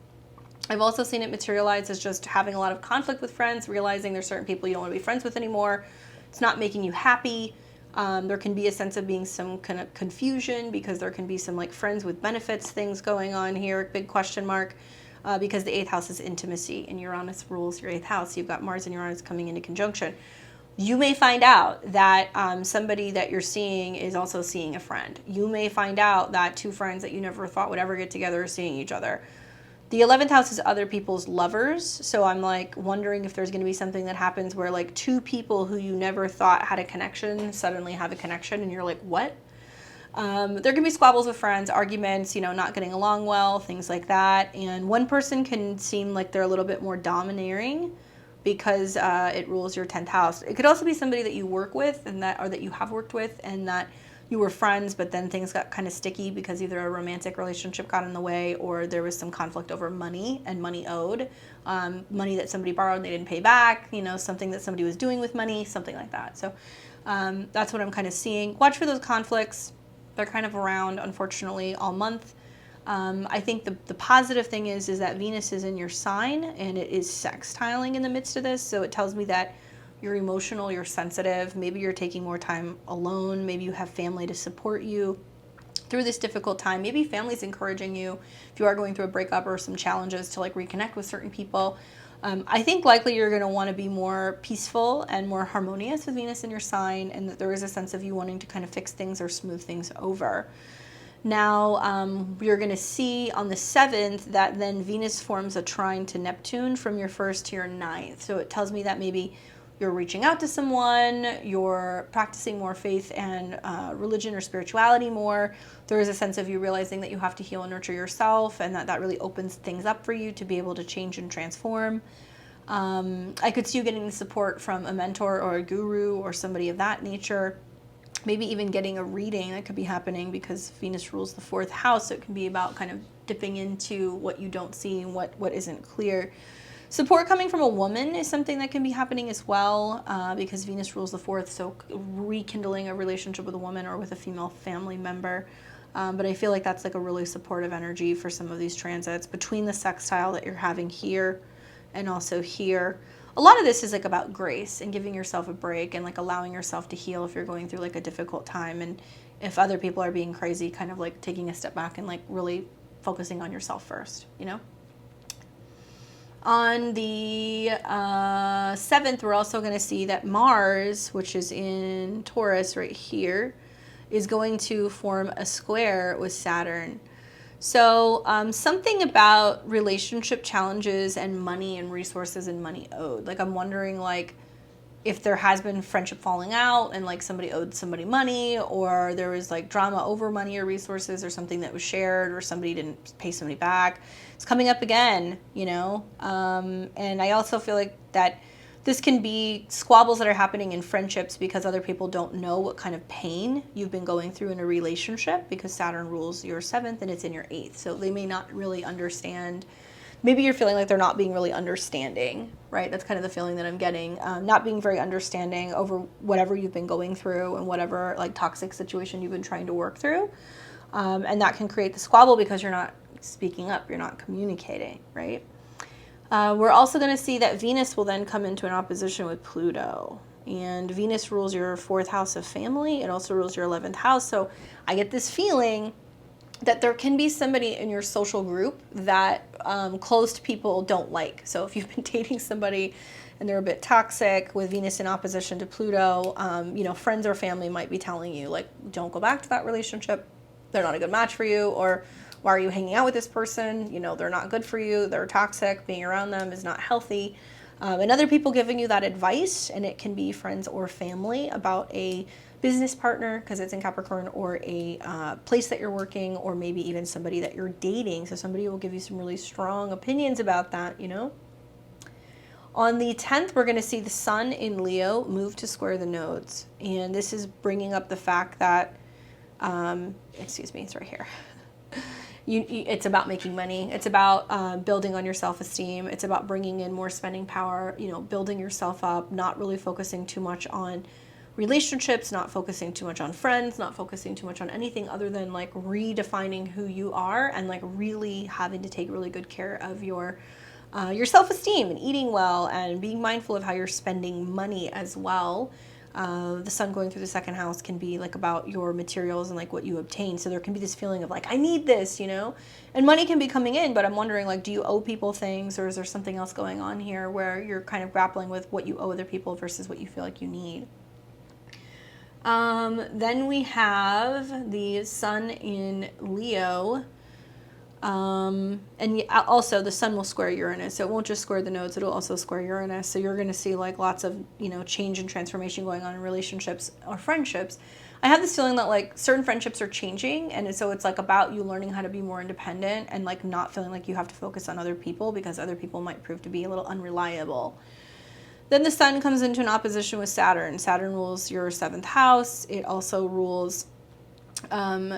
I've also seen it materialize as just having a lot of conflict with friends, realizing there's certain people you don't want to be friends with anymore. It's not making you happy. There can be a sense of being some kind of confusion because there can be some like friends with benefits things going on here, big question mark, because the 8th house is intimacy and Uranus rules your 8th house. You've got Mars and Uranus coming into conjunction. You may find out that somebody that you're seeing is also seeing a friend. You may find out that two friends that you never thought would ever get together are seeing each other. The 11th house is other people's lovers, so I'm like wondering if there's going to be something that happens where like two people who you never thought had a connection suddenly have a connection and you're like, what? There can be squabbles with friends, arguments, you know, not getting along well, things like that. And one person can seem like they're a little bit more domineering because it rules your 10th house. It could also be somebody that you work with and that, or that you have worked with and that you were friends, but then things got kind of sticky because either a romantic relationship got in the way or there was some conflict over money and money owed, money that somebody borrowed and they didn't pay back, you know, something that somebody was doing with money, something like that. So that's what I'm kind of seeing. Watch for those conflicts. They're kind of around, unfortunately, all month. I think the positive thing is that Venus is in your sign and it is sextiling in the midst of this. So it tells me that you're emotional, you're sensitive, maybe you're taking more time alone, maybe you have family to support you through this difficult time. Maybe family's encouraging you if you are going through a breakup or some challenges to like reconnect with certain people. I think likely you're going to want to be more peaceful and more harmonious with Venus in your sign, and that there is a sense of you wanting to kind of fix things or smooth things over. Now, you're going to see on the 7th that then Venus forms a trine to Neptune from your 1st to your 9th. So it tells me that maybe you're reaching out to someone, you're practicing more faith and religion or spirituality more. There is a sense of you realizing that you have to heal and nurture yourself, and that really opens things up for you to be able to change and transform. I could see you getting the support from a mentor or a guru or somebody of that nature. Maybe even getting a reading that could be happening because Venus rules the 4th house. So it can be about kind of dipping into what you don't see and what isn't clear. Support coming from a woman is something that can be happening as well because Venus rules the 4th, so rekindling a relationship with a woman or with a female family member. But I feel like that's like a really supportive energy for some of these transits between the sextile that you're having here and also here. A lot of this is like about grace and giving yourself a break and like allowing yourself to heal if you're going through like a difficult time, and if other people are being crazy, kind of like taking a step back and like really focusing on yourself first, you know? On the 7th, we're also going to see that Mars, which is in Taurus right here, is going to form a square with Saturn. So something about relationship challenges and money and resources and money owed. Like I'm wondering like if there has been friendship falling out and like somebody owed somebody money, or there was like drama over money or resources, or something that was shared, or somebody didn't pay somebody back. It's coming up again, you know? And I also feel like that This can be squabbles that are happening in friendships because other people don't know what kind of pain you've been going through in a relationship, because Saturn rules your 7th and it's in your 8th. So they may not really understand. Maybe you're feeling like they're not being really understanding, right? That's kind of the feeling that I'm getting. Not being very understanding over whatever you've been going through and whatever like toxic situation you've been trying to work through. And that can create the squabble because you're not speaking up, you're not communicating, right? We're also going to see that Venus will then come into an opposition with Pluto. And Venus rules your 4th house of family. It also rules your 11th house. So I get this feeling that there can be somebody in your social group that closed people don't like. So if you've been dating somebody and they're a bit toxic with Venus in opposition to Pluto, you know, friends or family might be telling you, like, don't go back to that relationship. They're not a good match for you. Or why are you hanging out with this person? You know, they're not good for you. They're toxic. Being around them is not healthy. And other people giving you that advice, and it can be friends or family about a business partner because it's in Capricorn, or a place that you're working, or maybe even somebody that you're dating. So somebody will give you some really strong opinions about that, you know. On the 10th, we're going to see the sun in Leo move to square the nodes. And this is bringing up the fact that, excuse me, it's right here. It's about making money. It's about building on your self-esteem. It's about bringing in more spending power, you know, building yourself up, not really focusing too much on relationships, not focusing too much on friends, not focusing too much on anything other than like redefining who you are, and like really having to take really good care of your self-esteem and eating well and being mindful of how you're spending money as well. The sun going through the 2nd house can be like about your materials and like what you obtain. So there can be this feeling of like, I need this, you know, and money can be coming in, but I'm wondering, like, do you owe people things, or is there something else going on here where you're kind of grappling with what you owe other people versus what you feel like you need? Then we have the sun in Leo. And also the sun will square Uranus, so it won't just square the nodes, it'll also square Uranus. So you're going to see like lots of, you know, change and transformation going on in relationships or friendships. I have this feeling that like certain friendships are changing, and so it's like about you learning how to be more independent and like not feeling like you have to focus on other people, because other people might prove to be a little unreliable. Then the sun comes into an opposition with Saturn. Saturn rules your 7th house. It also rules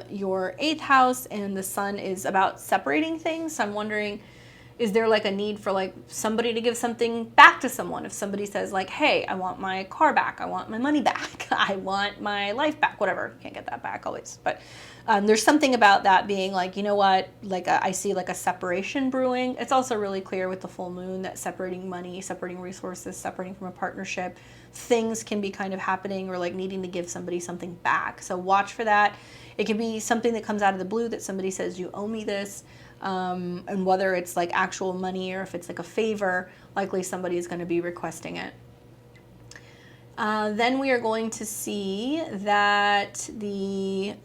your 8th house, and the sun is about separating things. So I'm wondering, is there like a need for like somebody to give something back to someone? If somebody says like, hey, I want my car back, I want my money back, I want my life back, whatever. You can't get that back always, but there's something about that being like, you know what, like I see like a separation brewing. It's also really clear with the full moon that separating money, separating resources, separating from a partnership, things can be kind of happening, or like needing to give somebody something back. So watch for that. It can be something that comes out of the blue that somebody says, you owe me this. And whether it's like actual money or if it's like a favor, likely somebody is going to be requesting it. Then we are going to see that the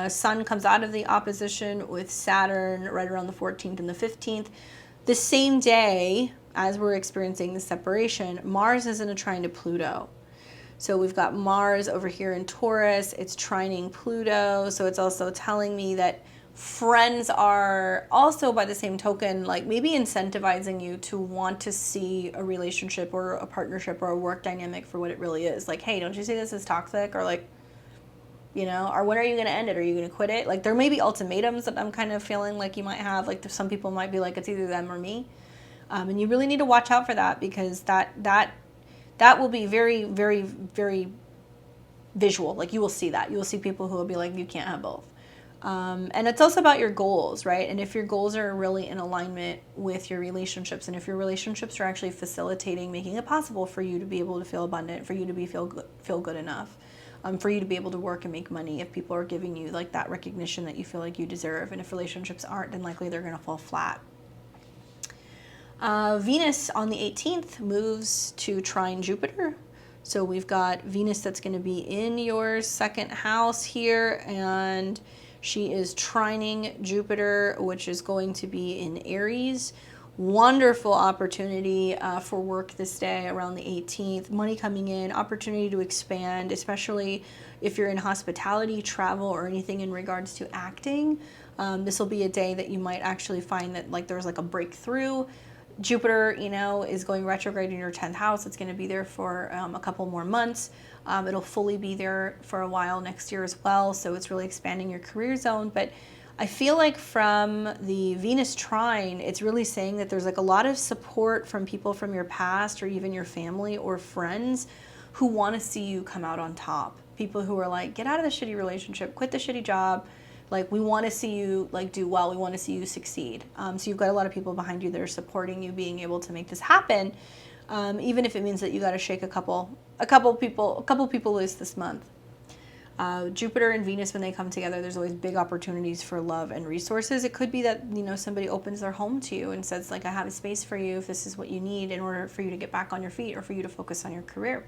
sun comes out of the opposition with Saturn right around the 14th and the 15th. The same day as we're experiencing the separation, Mars is in a trine to Pluto. So we've got Mars over here in Taurus. It's trining Pluto. So it's also telling me that friends are also, by the same token, like maybe incentivizing you to want to see a relationship or a partnership or a work dynamic for what it really is. Like, hey, don't you see this as toxic? Or like, you know, or when are you going to end it? Are you going to quit it? Like there may be ultimatums that I'm kind of feeling like you might have. Like some people might be like, it's either them or me. And you really need to watch out for that, because that will be very, very, very visual. Like you will see that. You will see people who will be like, you can't have both. And it's also about your goals, right? And if your goals are really in alignment with your relationships, and if your relationships are actually facilitating, making it possible for you to be able to feel abundant, for you to feel good enough, for you to be able to work and make money, if people are giving you like that recognition that you feel like you deserve, and if relationships aren't, then likely they're going to fall flat. Venus on the 18th moves to trine Jupiter. So we've got Venus that's going to be in your 2nd house here, and she is trining Jupiter, which is going to be in Aries. Wonderful opportunity for work this day around the 18th. Money coming in, opportunity to expand, especially if you're in hospitality, travel, or anything in regards to acting. This will be a day that you might actually find that like there's like a breakthrough. Jupiter, you know, is going retrograde in your 10th house. It's going to be there for a couple more months. It'll fully be there for a while next year as well. So it's really expanding your career zone. But I feel like from the Venus trine, it's really saying that there's like a lot of support from people from your past or even your family or friends who want to see you come out on top. People who are like, get out of the shitty relationship, quit the shitty job. Like, we want to see you like do well. We want to see you succeed. So you've got a lot of people behind you that are supporting you being able to make this happen. Even if it means that you got to shake a couple people loose this month. Jupiter and Venus, when they come together, there's always big opportunities for love and resources. It could be that, you know, somebody opens their home to you and says like, I have a space for you if this is what you need in order for you to get back on your feet or for you to focus on your career.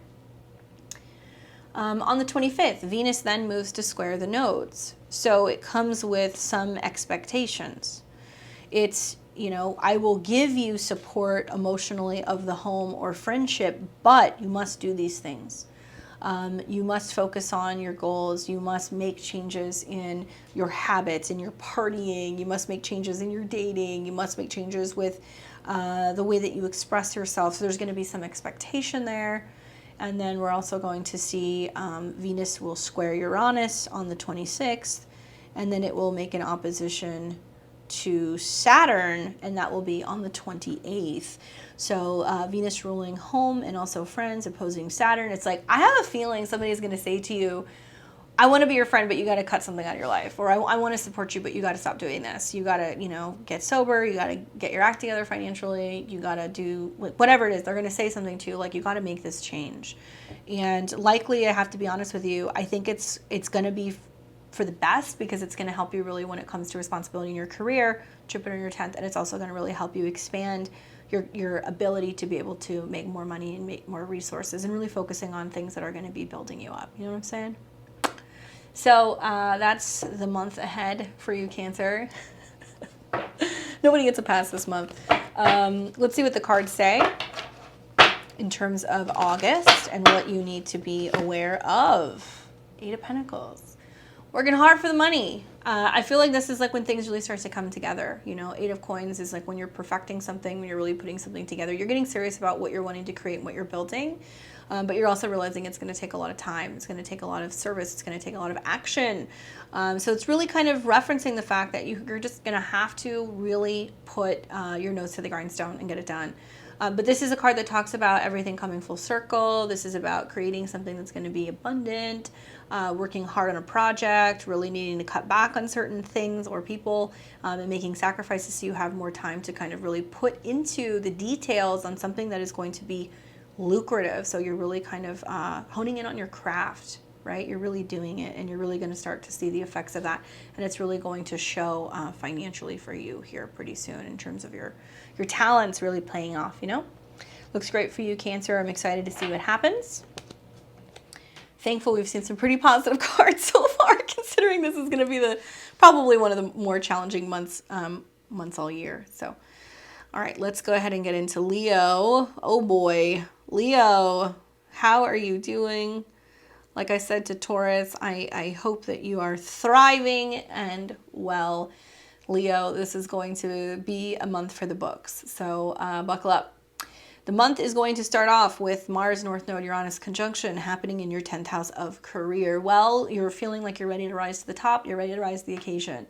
On the 25th, Venus then moves to square the nodes. So it comes with some expectations. It's, you know, I will give you support emotionally of the home or friendship, but you must do these things. You must focus on your goals. You must make changes in your habits, in your partying. You must make changes in your dating. You must make changes with the way that you express yourself. So there's going to be some expectation there. And then we're also going to see Venus will square Uranus on the 26th, and then it will make an opposition to Saturn, and that will be on the 28th. So Venus ruling home and also friends opposing Saturn. It's like, I have a feeling somebody's going to say to you, I want to be your friend, but you got to cut something out of your life. Or I want to support you, but you got to stop doing this. You got to, you know, get sober. You got to get your act together financially. You got to do whatever it is. They're going to say something to you, like, you got to make this change. And likely, I have to be honest with you, I think it's going to be for the best, because it's going to help you really when it comes to responsibility in your career, Jupiter in your 10th, and it's also going to really help you expand your ability to be able to make more money and make more resources, and really focusing on things that are going to be building you up. You know what I'm saying? So that's the month ahead for you, Cancer. Nobody gets a pass this month. Let's see what the cards say in terms of August and what you need to be aware of. 8 of Pentacles. Working hard for the money. I feel like this is like when things really start to come together. You know, 8 of Coins is like when you're perfecting something, when you're really putting something together. You're getting serious about what you're wanting to create and what you're building. But you're also realizing it's going to take a lot of time. It's going to take a lot of service. It's going to take a lot of action. So it's really kind of referencing the fact that you're just going to have to really put your nose to the grindstone and get it done. But this is a card that talks about everything coming full circle. This is about creating something that's going to be abundant, working hard on a project, really needing to cut back on certain things or people, and making sacrifices so you have more time to kind of really put into the details on something that is going to be lucrative. So you're really kind of honing in on your craft, right? You're really doing it, and you're really going to start to see the effects of that. And it's really going to show financially for you here pretty soon in terms of your talents really paying off, you know? Looks great for you, Cancer. I'm excited to see what happens. Thankful we've seen some pretty positive cards so far, considering this is going to be probably one of the more challenging months all year. So, all right, let's go ahead and get into Leo. Oh boy, Leo, how are you doing? Like I said to Taurus, I hope that you are thriving and well. Leo, this is going to be a month for the books, so buckle up. The month is going to start off with Mars North Node Uranus conjunction happening in your 10th house of career. Well, you're feeling like you're ready to rise to the top. You're ready to rise to the occasion.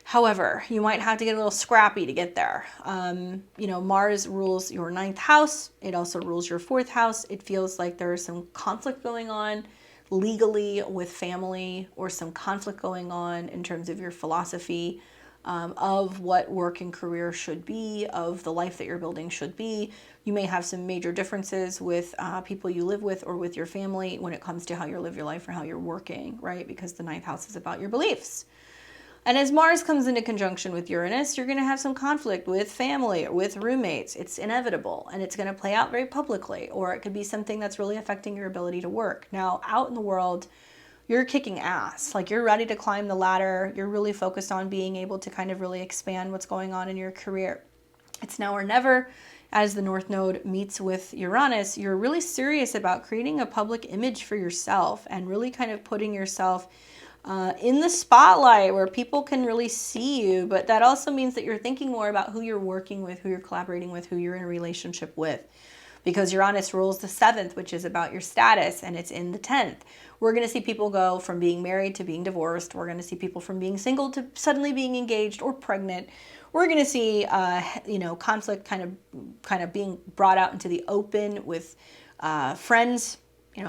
However, you might have to get a little scrappy to get there. You know, Mars rules your 9th house. It also rules your 4th house. It feels like there is some conflict going on legally with family, or some conflict going on in terms of your philosophy of what work and career should be, of the life that you're building should be. You may have some major differences with people you live with or with your family when it comes to how you live your life or how you're working, right? Because the 9th house is about your beliefs. And as Mars comes into conjunction with Uranus, you're going to have some conflict with family or with roommates. It's inevitable, and it's going to play out very publicly, or it could be something that's really affecting your ability to work. Now, out in the world, you're kicking ass. Like, you're ready to climb the ladder. You're really focused on being able to kind of really expand what's going on in your career. It's now or never. As the North Node meets with Uranus, you're really serious about creating a public image for yourself and really kind of putting yourself in the spotlight where people can really see you. But that also means that you're thinking more about who you're working with, who you're collaborating with, who you're in a relationship with. Because Uranus rules the 7th, which is about your status, and it's in the 10th. We're going to see people go from being married to being divorced. We're going to see people from being single to suddenly being engaged or pregnant. We're going to see, conflict kind of being brought out into the open with friends,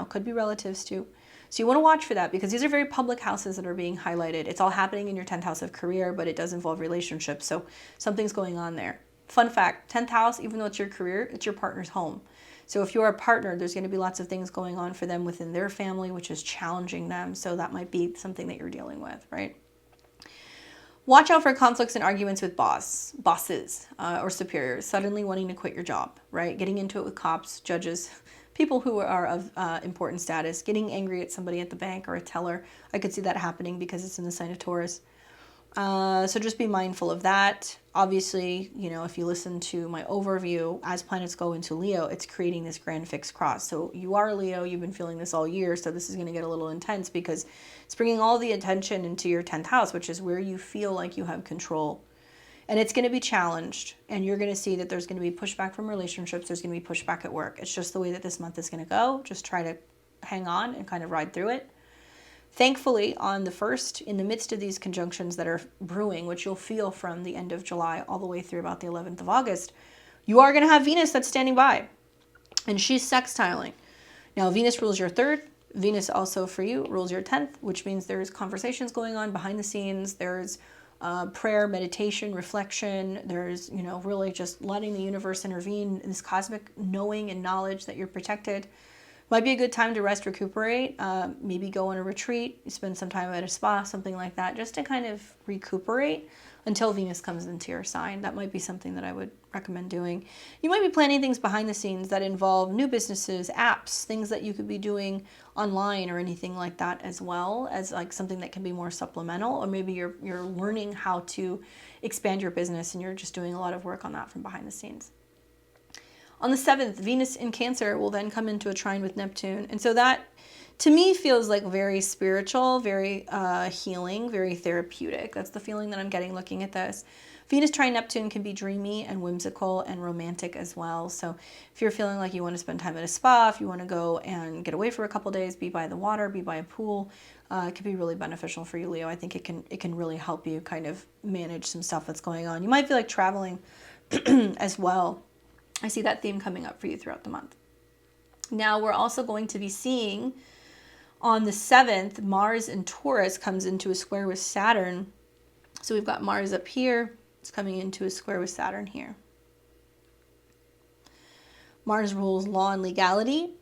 could be relatives too. So you want to watch for that because these are very public houses that are being highlighted. It's all happening in your 10th house of career, but it does involve relationships. So something's going on there. Fun fact, 10th house, even though it's your career, it's your partner's home. So if you're a partner, there's going to be lots of things going on for them within their family, which is challenging them. So that might be something that you're dealing with, right? Watch out for conflicts and arguments with bosses or superiors, suddenly wanting to quit your job, right? Getting into it with cops, judges, people who are of important status, getting angry at somebody at the bank or a teller. I could see that happening because it's in the sign of Taurus. So just be mindful of that. Obviously, if you listen to my overview, as planets go into Leo, it's creating this grand fixed cross. So you are Leo, you've been feeling this all year, so this is going to get a little intense because it's bringing all the attention into your 10th house, which is where you feel like you have control. And it's going to be challenged, and you're going to see that there's going to be pushback from relationships, there's going to be pushback at work. It's just the way that this month is going to go. Just try to hang on and kind of ride through it. Thankfully, on the 1st, in the midst of these conjunctions that are brewing, which you'll feel from the end of July all the way through about the 11th of August, you are going to have Venus that's standing by, and she's sextiling. Now, Venus rules your 3rd. Venus also for you rules your 10th, which means there's conversations going on behind the scenes. There's prayer, meditation, reflection. There's, really just letting the universe intervene in this cosmic knowing and knowledge that you're protected. Might be a good time to rest, recuperate, maybe go on a retreat, spend some time at a spa, something like that, just to kind of recuperate until Venus comes into your sign. That might be something that I would recommend doing. You might be planning things behind the scenes that involve new businesses, apps, things that you could be doing online or anything like that, as well as like something that can be more supplemental, or maybe you're learning how to expand your business and you're just doing a lot of work on that from behind the scenes. On the 7th, Venus in Cancer will then come into a trine with Neptune. And so that, to me, feels like very spiritual, very healing, very therapeutic. That's the feeling that I'm getting looking at this. Venus trine Neptune can be dreamy and whimsical and romantic as well. So if you're feeling like you want to spend time at a spa, if you want to go and get away for a couple days, be by the water, be by a pool, it could be really beneficial for you, Leo. I think it can really help you kind of manage some stuff that's going on. You might feel like traveling as well. I see that theme coming up for you throughout the month. Now, we're also going to be seeing on the 7th, Mars in Taurus comes into a square with Saturn. So we've got Mars up here. It's coming into a square with Saturn here. Mars rules law and legality,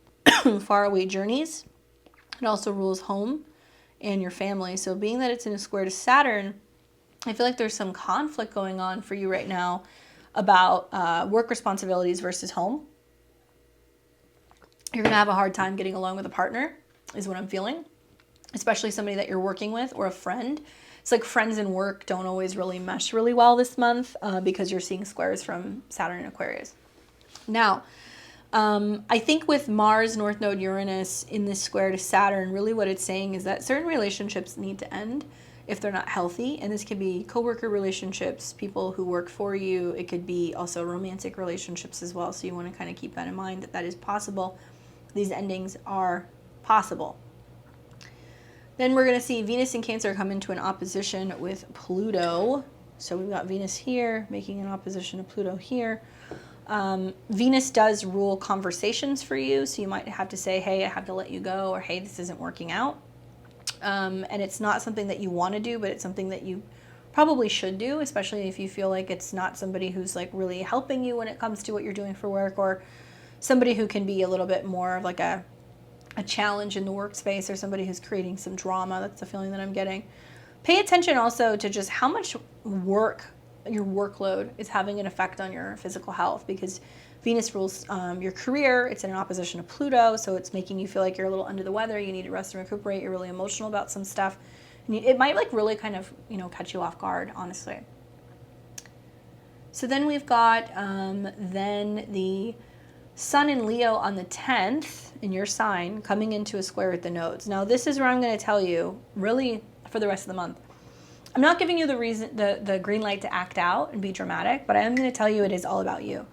faraway journeys. It also rules home and your family. So being that it's in a square to Saturn, I feel like there's some conflict going on for you right now about work responsibilities versus home. You're going to have a hard time getting along with a partner, is what I'm feeling, especially somebody that you're working with or a friend. It's like friends and work don't always really mesh really well this month because you're seeing squares from Saturn and Aquarius. Now, I think with Mars, North Node, Uranus in this square to Saturn, really what it's saying is that certain relationships need to end if they're not healthy. And this could be coworker relationships, people who work for you. It could be also romantic relationships as well. So you want to kind of keep that in mind, that is possible. These endings are possible. Then we're going to see Venus in Cancer come into an opposition with Pluto. So we've got Venus here making an opposition to Pluto here. Venus does rule conversations for you. So you might have to say, hey, I have to let you go, or hey, this isn't working out. And it's not something that you want to do, but it's something that you probably should do, especially if you feel like it's not somebody who's like really helping you when it comes to what you're doing for work, or somebody who can be a little bit more of like a challenge in the workspace, or somebody who's creating some drama. That's the feeling that I'm getting. Pay attention also to just how much work, your workload, is having an effect on your physical health, because Venus rules your career. It's in an opposition to Pluto, so it's making you feel like you're a little under the weather. You need to rest and recuperate. You're really emotional about some stuff. And it might like really kind of, catch you off guard, honestly. So then we've got then the Sun in Leo on the 10th in your sign coming into a square with the nodes. Now this is where I'm going to tell you, really for the rest of the month. I'm not giving you the green light to act out and be dramatic, but I am going to tell you it is all about you.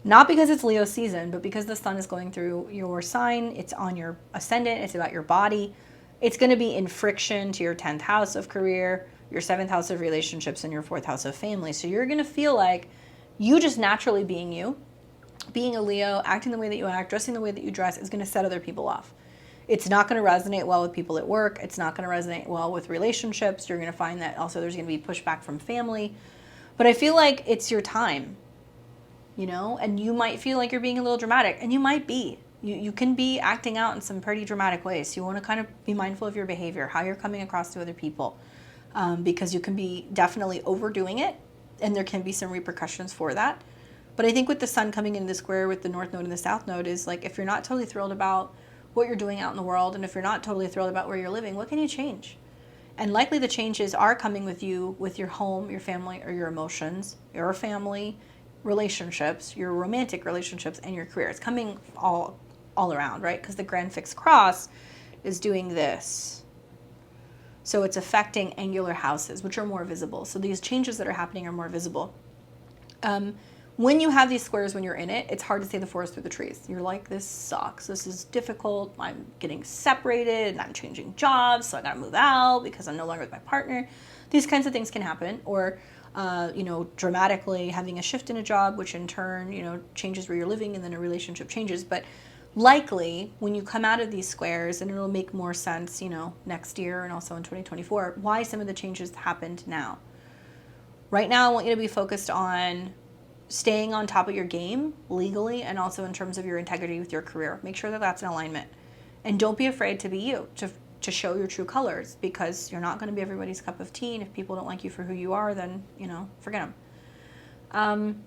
Not because it's Leo season, but because the sun is going through your sign. It's on your ascendant. It's about your body. It's going to be in friction to your 10th house of career, your 7th house of relationships, and your 4th house of family. So you're going to feel like you just naturally being you, being a Leo, acting the way that you act, dressing the way that you dress is going to set other people off. It's not going to resonate well with people at work. It's not going to resonate well with relationships. You're going to find that also there's going to be pushback from family. But I feel like it's your time, you know, and you might feel like you're being a little dramatic, and you might be. You can be acting out in some pretty dramatic ways. So you want to kind of be mindful of your behavior, how you're coming across to other people, because you can be definitely overdoing it, and there can be some repercussions for that. But I think with the sun coming into the square with the north node and the south node is like, if you're not totally thrilled about what you're doing out in the world, and if you're not totally thrilled about where you're living, what can you change? And likely the changes are coming with you, with your home, your family, or your emotions, your family, relationships, your romantic relationships, and your career. It's coming all around, right? Because the grand fixed cross is doing this. So it's affecting angular houses, which are more visible. So these changes that are happening are more visible. When you have these squares, when you're in it, it's hard to see the forest through the trees. You're like, this sucks. This is difficult. I'm getting separated and I'm changing jobs. So I got to move out because I'm no longer with my partner. These kinds of things can happen. Or, dramatically having a shift in a job, which in turn, changes where you're living, and then a relationship changes. But likely when you come out of these squares, and it'll make more sense, next year and also in 2024, why some of the changes happened now. Right now, I want you to be focused on staying on top of your game legally, and also in terms of your integrity with your career. Make sure that that's in alignment. And don't be afraid to be you, to show your true colors, because you're not going to be everybody's cup of tea. And if people don't like you for who you are, then, forget them.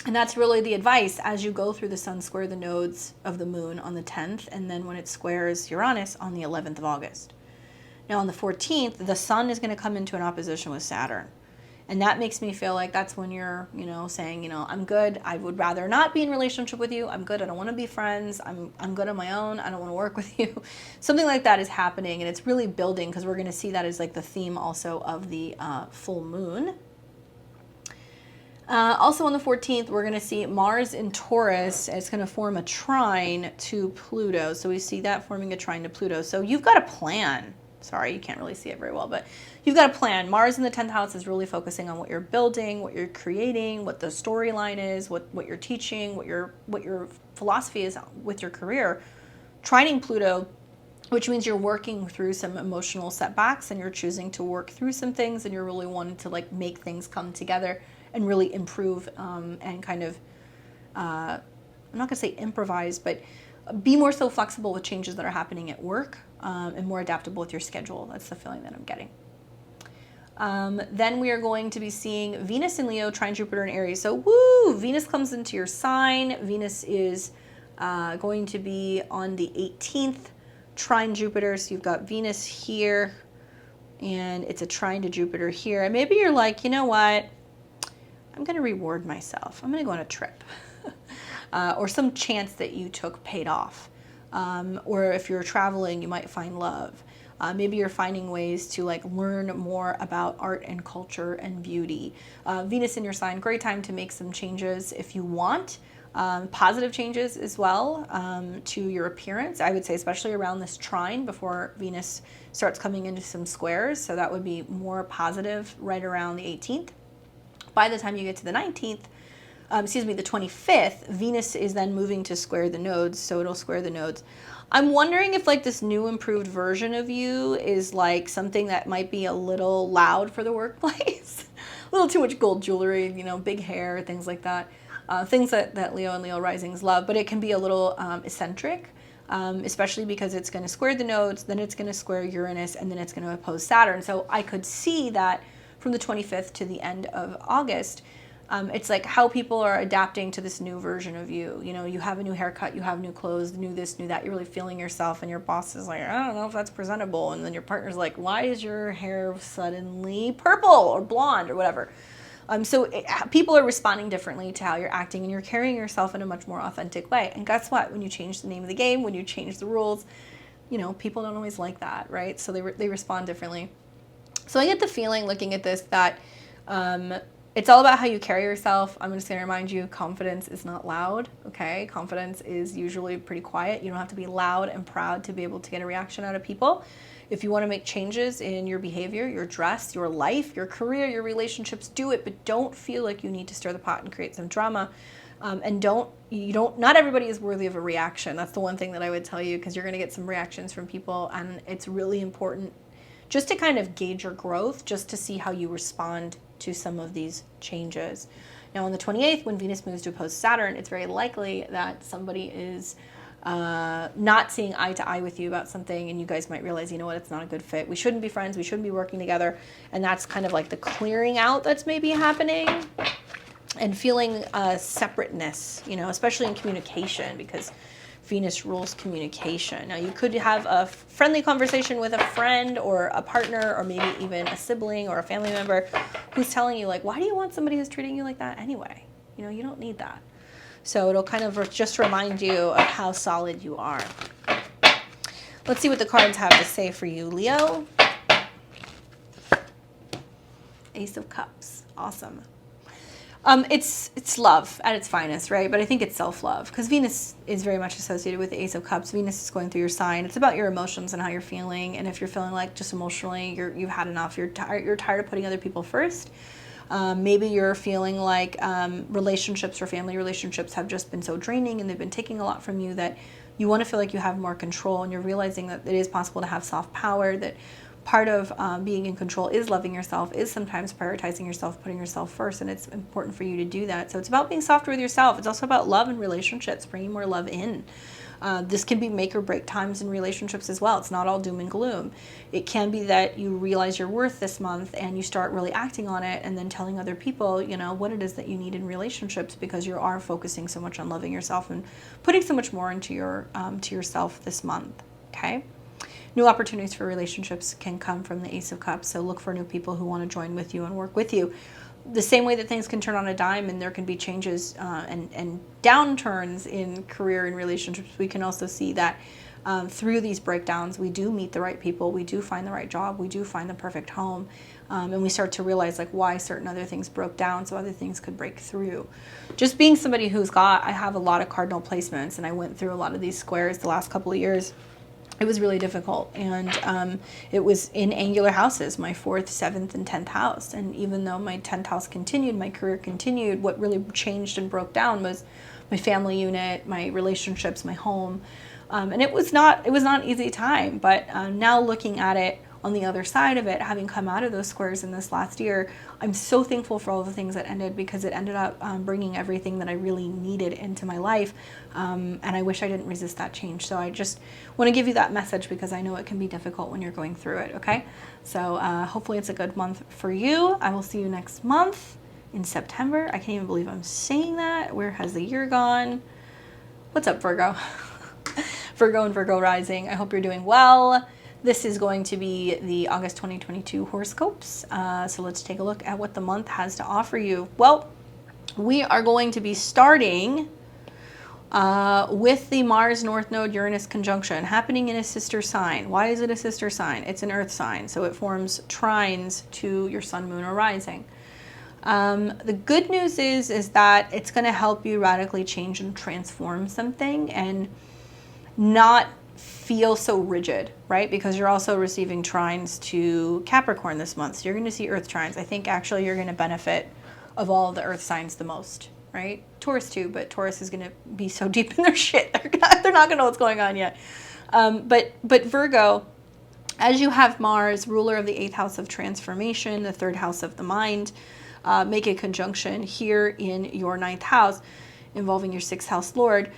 And that's really the advice as you go through the sun square the nodes of the moon on the 10th, and then when it squares Uranus on the 11th of August. Now on the 14th, the sun is going to come into an opposition with Saturn. And that makes me feel like that's when you're, saying, I'm good. I would rather not be in relationship with you. I'm good. I don't want to be friends. I'm good on my own. I don't want to work with you. Something like that is happening, and it's really building, because we're going to see that as like the theme also of the full moon. Also on the 14th, we're going to see Mars in Taurus. It's going to form a trine to Pluto. So we see that forming a trine to Pluto. So you've got a plan. Sorry, you can't really see it very well, but you've got a plan. Mars in the 10th house is really focusing on what you're building, what you're creating, what the storyline is, what you're teaching, what your philosophy is with your career. Trining Pluto, which means you're working through some emotional setbacks, and you're choosing to work through some things, and you're really wanting to like make things come together and really improve and kind of, I'm not gonna say improvise, but be more so flexible with changes that are happening at work, and more adaptable with your schedule. That's the feeling that I'm getting. Then we are going to be seeing Venus in Leo, trine Jupiter in Aries. So woo, Venus comes into your sign. Venus is going to be on the 18th, trine Jupiter. So you've got Venus here, and it's a trine to Jupiter here. And maybe you're like, you know what? I'm going to reward myself. I'm going to go on a trip. Or some chance that you took paid off. Or if you're traveling, you might find love. Maybe you're finding ways to like learn more about art and culture and beauty. Venus in your sign, great time to make some changes if you want. Positive changes as well to your appearance. I would say especially around this trine before Venus starts coming into some squares. So that would be more positive right around the 18th. By the time you get to the 19th, the 25th, Venus is then moving to square the nodes, so it'll square the nodes. I'm wondering if like this new improved version of you is like something that might be a little loud for the workplace. A little too much gold jewelry, big hair, things like that. Things that Leo and Leo risings love, but it can be a little eccentric, especially because it's going to square the nodes, then it's going to square Uranus, and then it's going to oppose Saturn. So I could see that from the 25th to the end of August, it's like how people are adapting to this new version of you. You have a new haircut, you have new clothes, new this, new that. You're really feeling yourself, and your boss is like, I don't know if that's presentable. And then your partner's like, why is your hair suddenly purple or blonde or whatever? People are responding differently to how you're acting, and you're carrying yourself in a much more authentic way. And guess what? When you change the name of the game, when you change the rules, people don't always like that, right? So they respond differently. So I get the feeling looking at this that it's all about how you carry yourself. I'm just going to remind you, confidence is not loud, okay? Confidence is usually pretty quiet. You don't have to be loud and proud to be able to get a reaction out of people. If you want to make changes in your behavior, your dress, your life, your career, your relationships, do it, but don't feel like you need to stir the pot and create some drama. And not everybody is worthy of a reaction. That's the one thing that I would tell you, because you're going to get some reactions from people, and it's really important just to kind of gauge your growth, just to see how you respond to some of these changes. Now on the 28th, when Venus moves to oppose Saturn, it's very likely that somebody is not seeing eye to eye with you about something, and you guys might realize, you know what, it's not a good fit. We shouldn't be friends. We shouldn't be working together. And that's kind of like the clearing out that's maybe happening, and feeling separateness, you know, especially in communication, because Venus rules communication. Now you could have a friendly conversation with a friend or a partner, or maybe even a sibling or a family member who's telling you like, why do you want somebody who's treating you like that anyway? You know, you don't need that. So it'll kind of just remind you of how solid you are. Let's see what the cards have to say for you, Leo. Ace of Cups. Awesome. It's love at its finest, right? But I think it's self-love, because Venus is very much associated with the Ace of Cups. Venus is going through your sign. It's about your emotions and how you're feeling. And if you're feeling like just emotionally you've had enough, you're tired of putting other people first. Maybe you're feeling like relationships or family relationships have just been so draining, and they've been taking a lot from you, that you want to feel like you have more control, and you're realizing that it is possible to have soft power, that part of being in control is loving yourself, is sometimes prioritizing yourself, putting yourself first, and it's important for you to do that. So it's about being softer with yourself. It's also about love and relationships, bringing more love in. This can be make or break times in relationships as well. It's not all doom and gloom. It can be that you realize your worth this month and you start really acting on it, and then telling other people, you know, what it is that you need in relationships, because you are focusing so much on loving yourself and putting so much more into your to yourself this month. Okay. New opportunities for relationships can come from the Ace of Cups, so look for new people who want to join with you and work with you. The same way that things can turn on a dime and there can be changes and downturns in career and relationships, we can also see that through these breakdowns, we do meet the right people, we do find the right job, we do find the perfect home, and we start to realize like why certain other things broke down so other things could break through. Just being somebody I have a lot of cardinal placements, and I went through a lot of these squares the last couple of years. It was really difficult, and it was in angular houses, my 4th, 7th, and 10th house. And even though my 10th house continued, my career continued, what really changed and broke down was my family unit, my relationships, my home. And it was not an easy time, but now looking at it on the other side of it, having come out of those squares in this last year, I'm so thankful for all the things that ended, because it ended up bringing everything that I really needed into my life. And I wish I didn't resist that change. So I just want to give you that message, because I know it can be difficult when you're going through it, okay? So hopefully it's a good month for you. I will see you next month in September. I can't even believe I'm saying that. Where has the year gone? What's up, Virgo? Virgo and Virgo rising. I hope you're doing well. This is going to be the August 2022 horoscopes. So let's take a look at what the month has to offer you. Well, we are going to be starting with the Mars North Node Uranus conjunction happening in a sister sign. Why is it a sister sign? It's an earth sign, so it forms trines to your sun, moon, or rising. The good news is that it's going to help you radically change and transform something, and not feel so rigid, right? Because you're also receiving trines to Capricorn this month. So you're going to see earth trines. I think actually you're going to benefit of all of the earth signs the most, right? Taurus too, but Taurus is going to be so deep in their shit. They're not going to know what's going on yet. But Virgo, as you have Mars, ruler of the 8th house of transformation, the 3rd house of the mind, make a conjunction here in your 9th house involving your 6th house lord.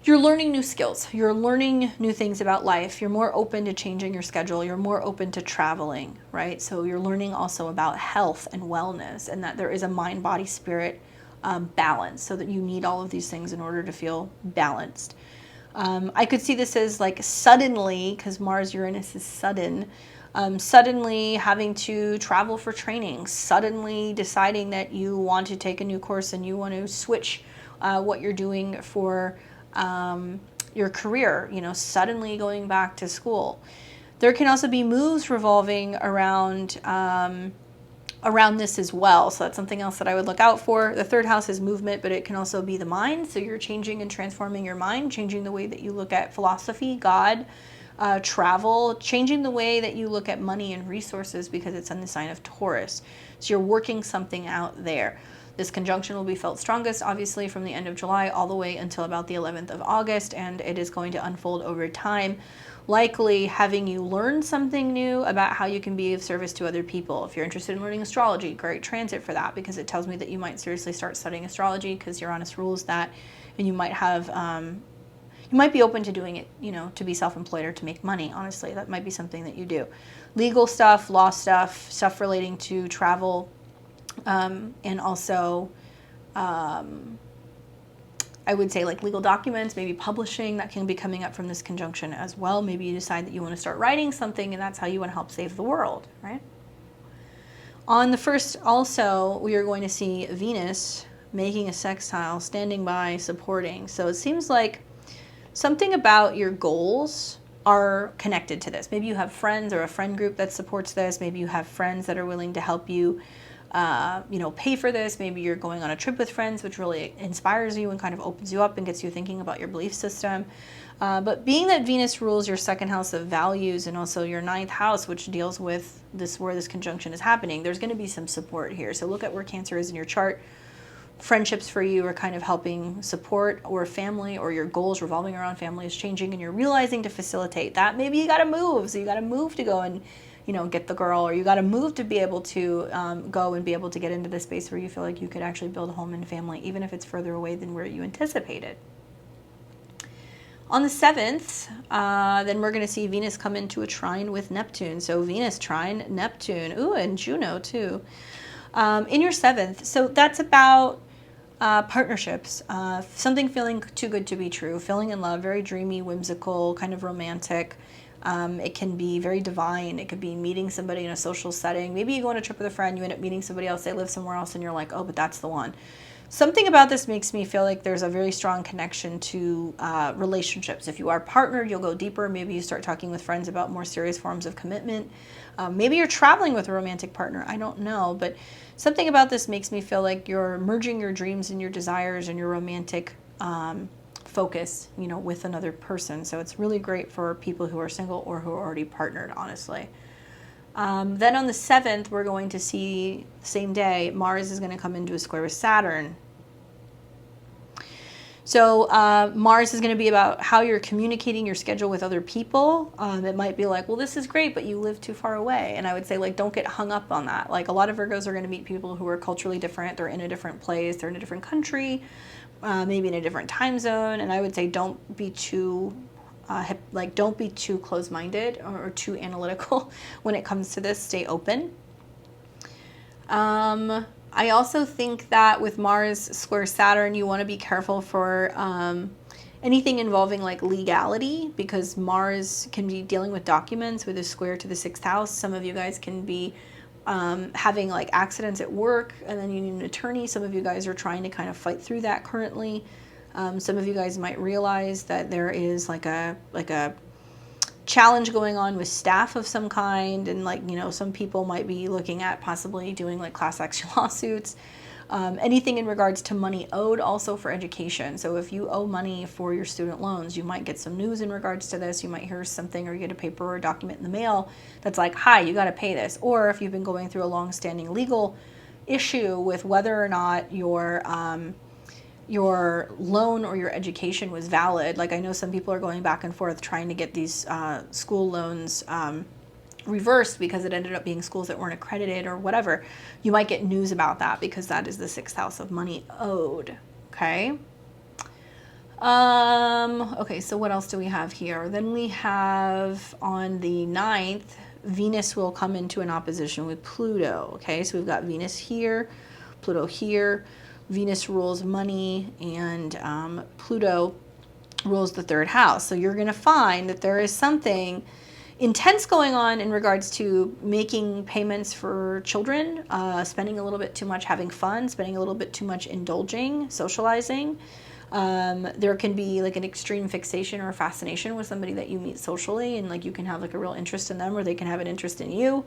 You're learning new skills. You're learning new things about life. You're more open to changing your schedule. You're more open to traveling, right? So you're learning also about health and wellness, and that there is a mind, body, spirit balance, so that you need all of these things in order to feel balanced. I could see this as like suddenly, because Mars Uranus is sudden, suddenly having to travel for training, suddenly deciding that you want to take a new course and you want to switch what you're doing for your career, you know, suddenly going back to school. There can also be moves revolving around around this as well. So that's something else that I would look out for. The third house is movement, but it can also be the mind. So you're changing and transforming your mind, changing the way that you look at philosophy, God, travel, changing the way that you look at money and resources because it's in the sign of Taurus. So you're working something out there. This conjunction will be felt strongest, obviously, from the end of July all the way until about the 11th of August, and it is going to unfold over time, likely having you learn something new about how you can be of service to other people. If you're interested in learning astrology, great transit for that, because it tells me that you might seriously start studying astrology because Uranus rules that, and you might have, you might be open to doing it, you know, to be self-employed or to make money. Honestly, that might be something that you do. Legal stuff, law stuff, stuff relating to travel, and also, I would say like legal documents, maybe publishing, that can be coming up from this conjunction as well. Maybe you decide that you want to start writing something and that's how you want to help save the world, right? On the 1st also, we are going to see Venus making a sextile, standing by, supporting. So it seems like something about your goals are connected to this. Maybe you have friends or a friend group that supports this. Maybe you have friends that are willing to help you you know, pay for this. Maybe you're going on a trip with friends, which really inspires you and kind of opens you up and gets you thinking about your belief system. But being that Venus rules your 2nd house of values and also your 9th house, which deals with this, where this conjunction is happening, there's going to be some support here. So look at where Cancer is in your chart. Friendships for you are kind of helping support, or family, or your goals revolving around family is changing and you're realizing to facilitate that. Maybe you got to move. So you got to move to go and, you know, get the girl, or you got to move to be able to go and be able to get into the space where you feel like you could actually build a home and family, even if it's further away than where you anticipated. On the 7th, then we're going to see Venus come into a trine with Neptune. So Venus trine Neptune, ooh, and Juno too, in your 7th. So that's about partnerships, something feeling too good to be true, feeling in love, very dreamy, whimsical, kind of romantic. It can be very divine. It could be meeting somebody in a social setting. Maybe you go on a trip with a friend, you end up meeting somebody else, they live somewhere else, and you're like, oh, but that's the one. Something about this makes me feel like there's a very strong connection to relationships. If you are partnered, you'll go deeper. Maybe you start talking with friends about more serious forms of commitment. Maybe you're traveling with a romantic partner. I don't know. But something about this makes me feel like you're merging your dreams and your desires and your romantic focus, you know, with another person. So it's really great for people who are single or who are already partnered, honestly. Then on the 7th, we're going to see, the same day, Mars is going to come into a square with Saturn. So Mars is going to be about how you're communicating your schedule with other people. It might be like, well, this is great, but you live too far away. And I would say, like, don't get hung up on that. Like, a lot of Virgos are going to meet people who are culturally different. They're in a different place. They're in a different country, maybe in a different time zone. And I would say don't be too don't be too close-minded or too analytical when it comes to this. Stay open. I also think that with Mars square Saturn, you want to be careful for anything involving like legality, because Mars can be dealing with documents with a square to the 6th house. Some of you guys can be having like accidents at work, and then you need an attorney. Some of you guys are trying to kind of fight through that currently. Some of you guys might realize that there is like a challenge going on with staff of some kind, and like, you know, some people might be looking at possibly doing like class action lawsuits. Anything in regards to money owed, also for education. So if you owe money for your student loans, you might get some news in regards to this. You might hear something, or you get a paper or a document in the mail that's like, hi, you got to pay this. Or if you've been going through a long-standing legal issue with whether or not your loan or your education was valid. Like, I know some people are going back and forth trying to get these school loans reversed because it ended up being schools that weren't accredited or whatever. You might get news about that because that is the 6th house of money owed. Okay. Okay, so what else do we have here? Then we have on the 9th, Venus will come into an opposition with Pluto. Okay, so we've got Venus here, Pluto here. Venus rules money, and Pluto rules the 3rd house. So you're going to find that there is something intense going on in regards to making payments for children, spending a little bit too much having fun, spending a little bit too much indulging, socializing. There can be like an extreme fixation or fascination with somebody that you meet socially, and like you can have like a real interest in them, or they can have an interest in you.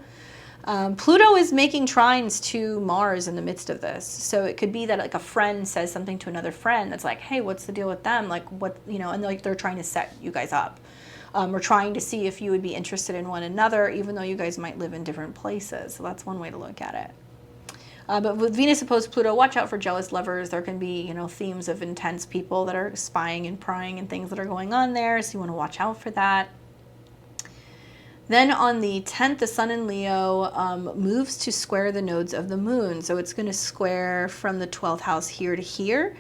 Pluto is making trines to Mars in the midst of this. So it could be that like a friend says something to another friend that's like, hey, what's the deal with them? Like what, you know, and like they're trying to set you guys up. Or trying to see if you would be interested in one another, even though you guys might live in different places. So that's one way to look at it. But with Venus opposed Pluto, watch out for jealous lovers. There can be, you know, themes of intense people that are spying and prying and things that are going on there. So you want to watch out for that. Then on the 10th, the sun in Leo moves to square the nodes of the moon. So it's going to square from the 12th house here to here.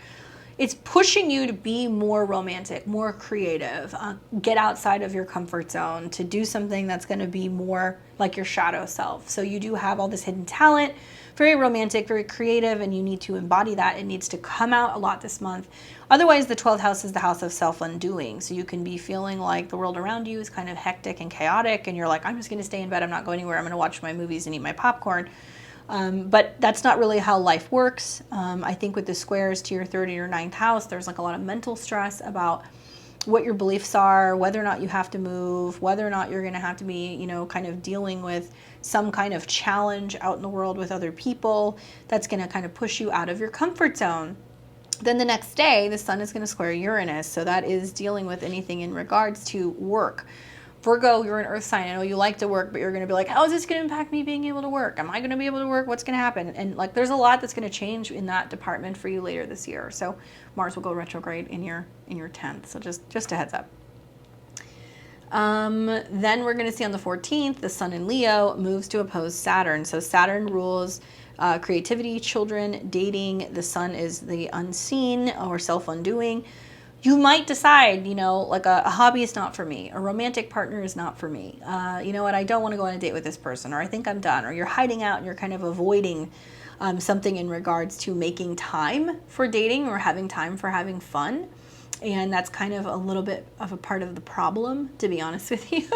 It's pushing you to be more romantic, more creative, get outside of your comfort zone, to do something that's going to be more like your shadow self. So you do have all this hidden talent, very romantic, very creative, and you need to embody that. It needs to come out a lot this month. Otherwise, the 12th house is the house of self-undoing. So you can be feeling like the world around you is kind of hectic and chaotic, and you're like, I'm just going to stay in bed. I'm not going anywhere. I'm going to watch my movies and eat my popcorn. But that's not really how life works. I think with the squares to your 3rd or your 9th house, there's like a lot of mental stress about what your beliefs are, whether or not you have to move, whether or not you're going to have to be, you know, kind of dealing with some kind of challenge out in the world with other people that's going to kind of push you out of your comfort zone. Then the next day, the sun is going to square Uranus. So that is dealing with anything in regards to work. Virgo, you're an earth sign. I know you like to work, but you're going to be like, how is this going to impact me being able to work? Am I going to be able to work? What's going to happen? And like, there's a lot that's going to change in that department for you later this year. So Mars will go retrograde in your 10th. So just a heads up. Then we're going to see on the 14th, the sun in Leo moves to oppose Saturn. So Saturn rules creativity, children, dating. The sun is the unseen or self-undoing. You might decide, you know, like a hobby is not for me. A romantic partner is not for me. You know what? I don't want to go on a date with this person, or I think I'm done, or you're hiding out and you're kind of avoiding something in regards to making time for dating or having time for having fun. And that's kind of a little bit of a part of the problem, to be honest with you.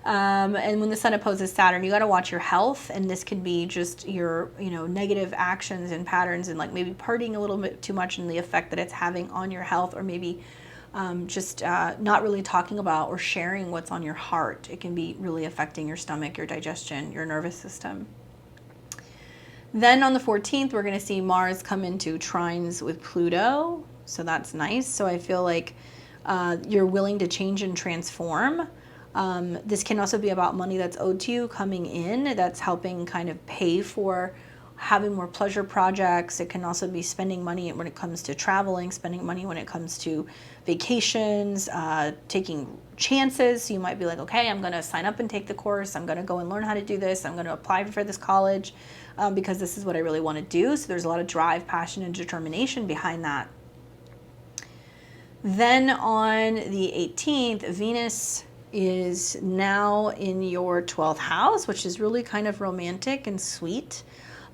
And when the sun opposes Saturn, you got to watch your health. And this could be just your, you know, negative actions and patterns, and like maybe partying a little bit too much and the effect that it's having on your health, or maybe just not really talking about or sharing what's on your heart. It can be really affecting your stomach, your digestion, your nervous system. Then on the 14th, we're going to see Mars come into trines with Pluto. So that's nice. So I feel like you're willing to change and transform. This can also be about money that's owed to you coming in, that's helping kind of pay for having more pleasure projects. It can also be spending money when it comes to traveling, spending money when it comes to vacations, taking chances. So you might be like, okay, I'm going to sign up and take the course. I'm going to go and learn how to do this. I'm going to apply for this college because this is what I really want to do. So there's a lot of drive, passion, and determination behind that. Then on the 18th, Venus is now in your 12th house, which is really kind of romantic and sweet.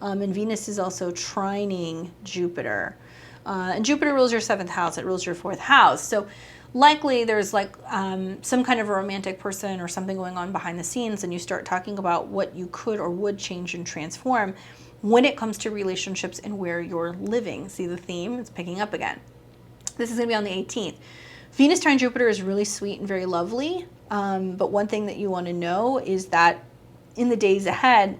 And Venus is also trining Jupiter. And Jupiter rules your 7th house. It rules your 4th house. So likely there's like some kind of a romantic person or something going on behind the scenes, and you start talking about what you could or would change and transform when it comes to relationships and where you're living. See the theme? It's picking up again. This is going to be on the 18th. Venus trine Jupiter is really sweet and very lovely. But one thing that you want to know is that in the days ahead,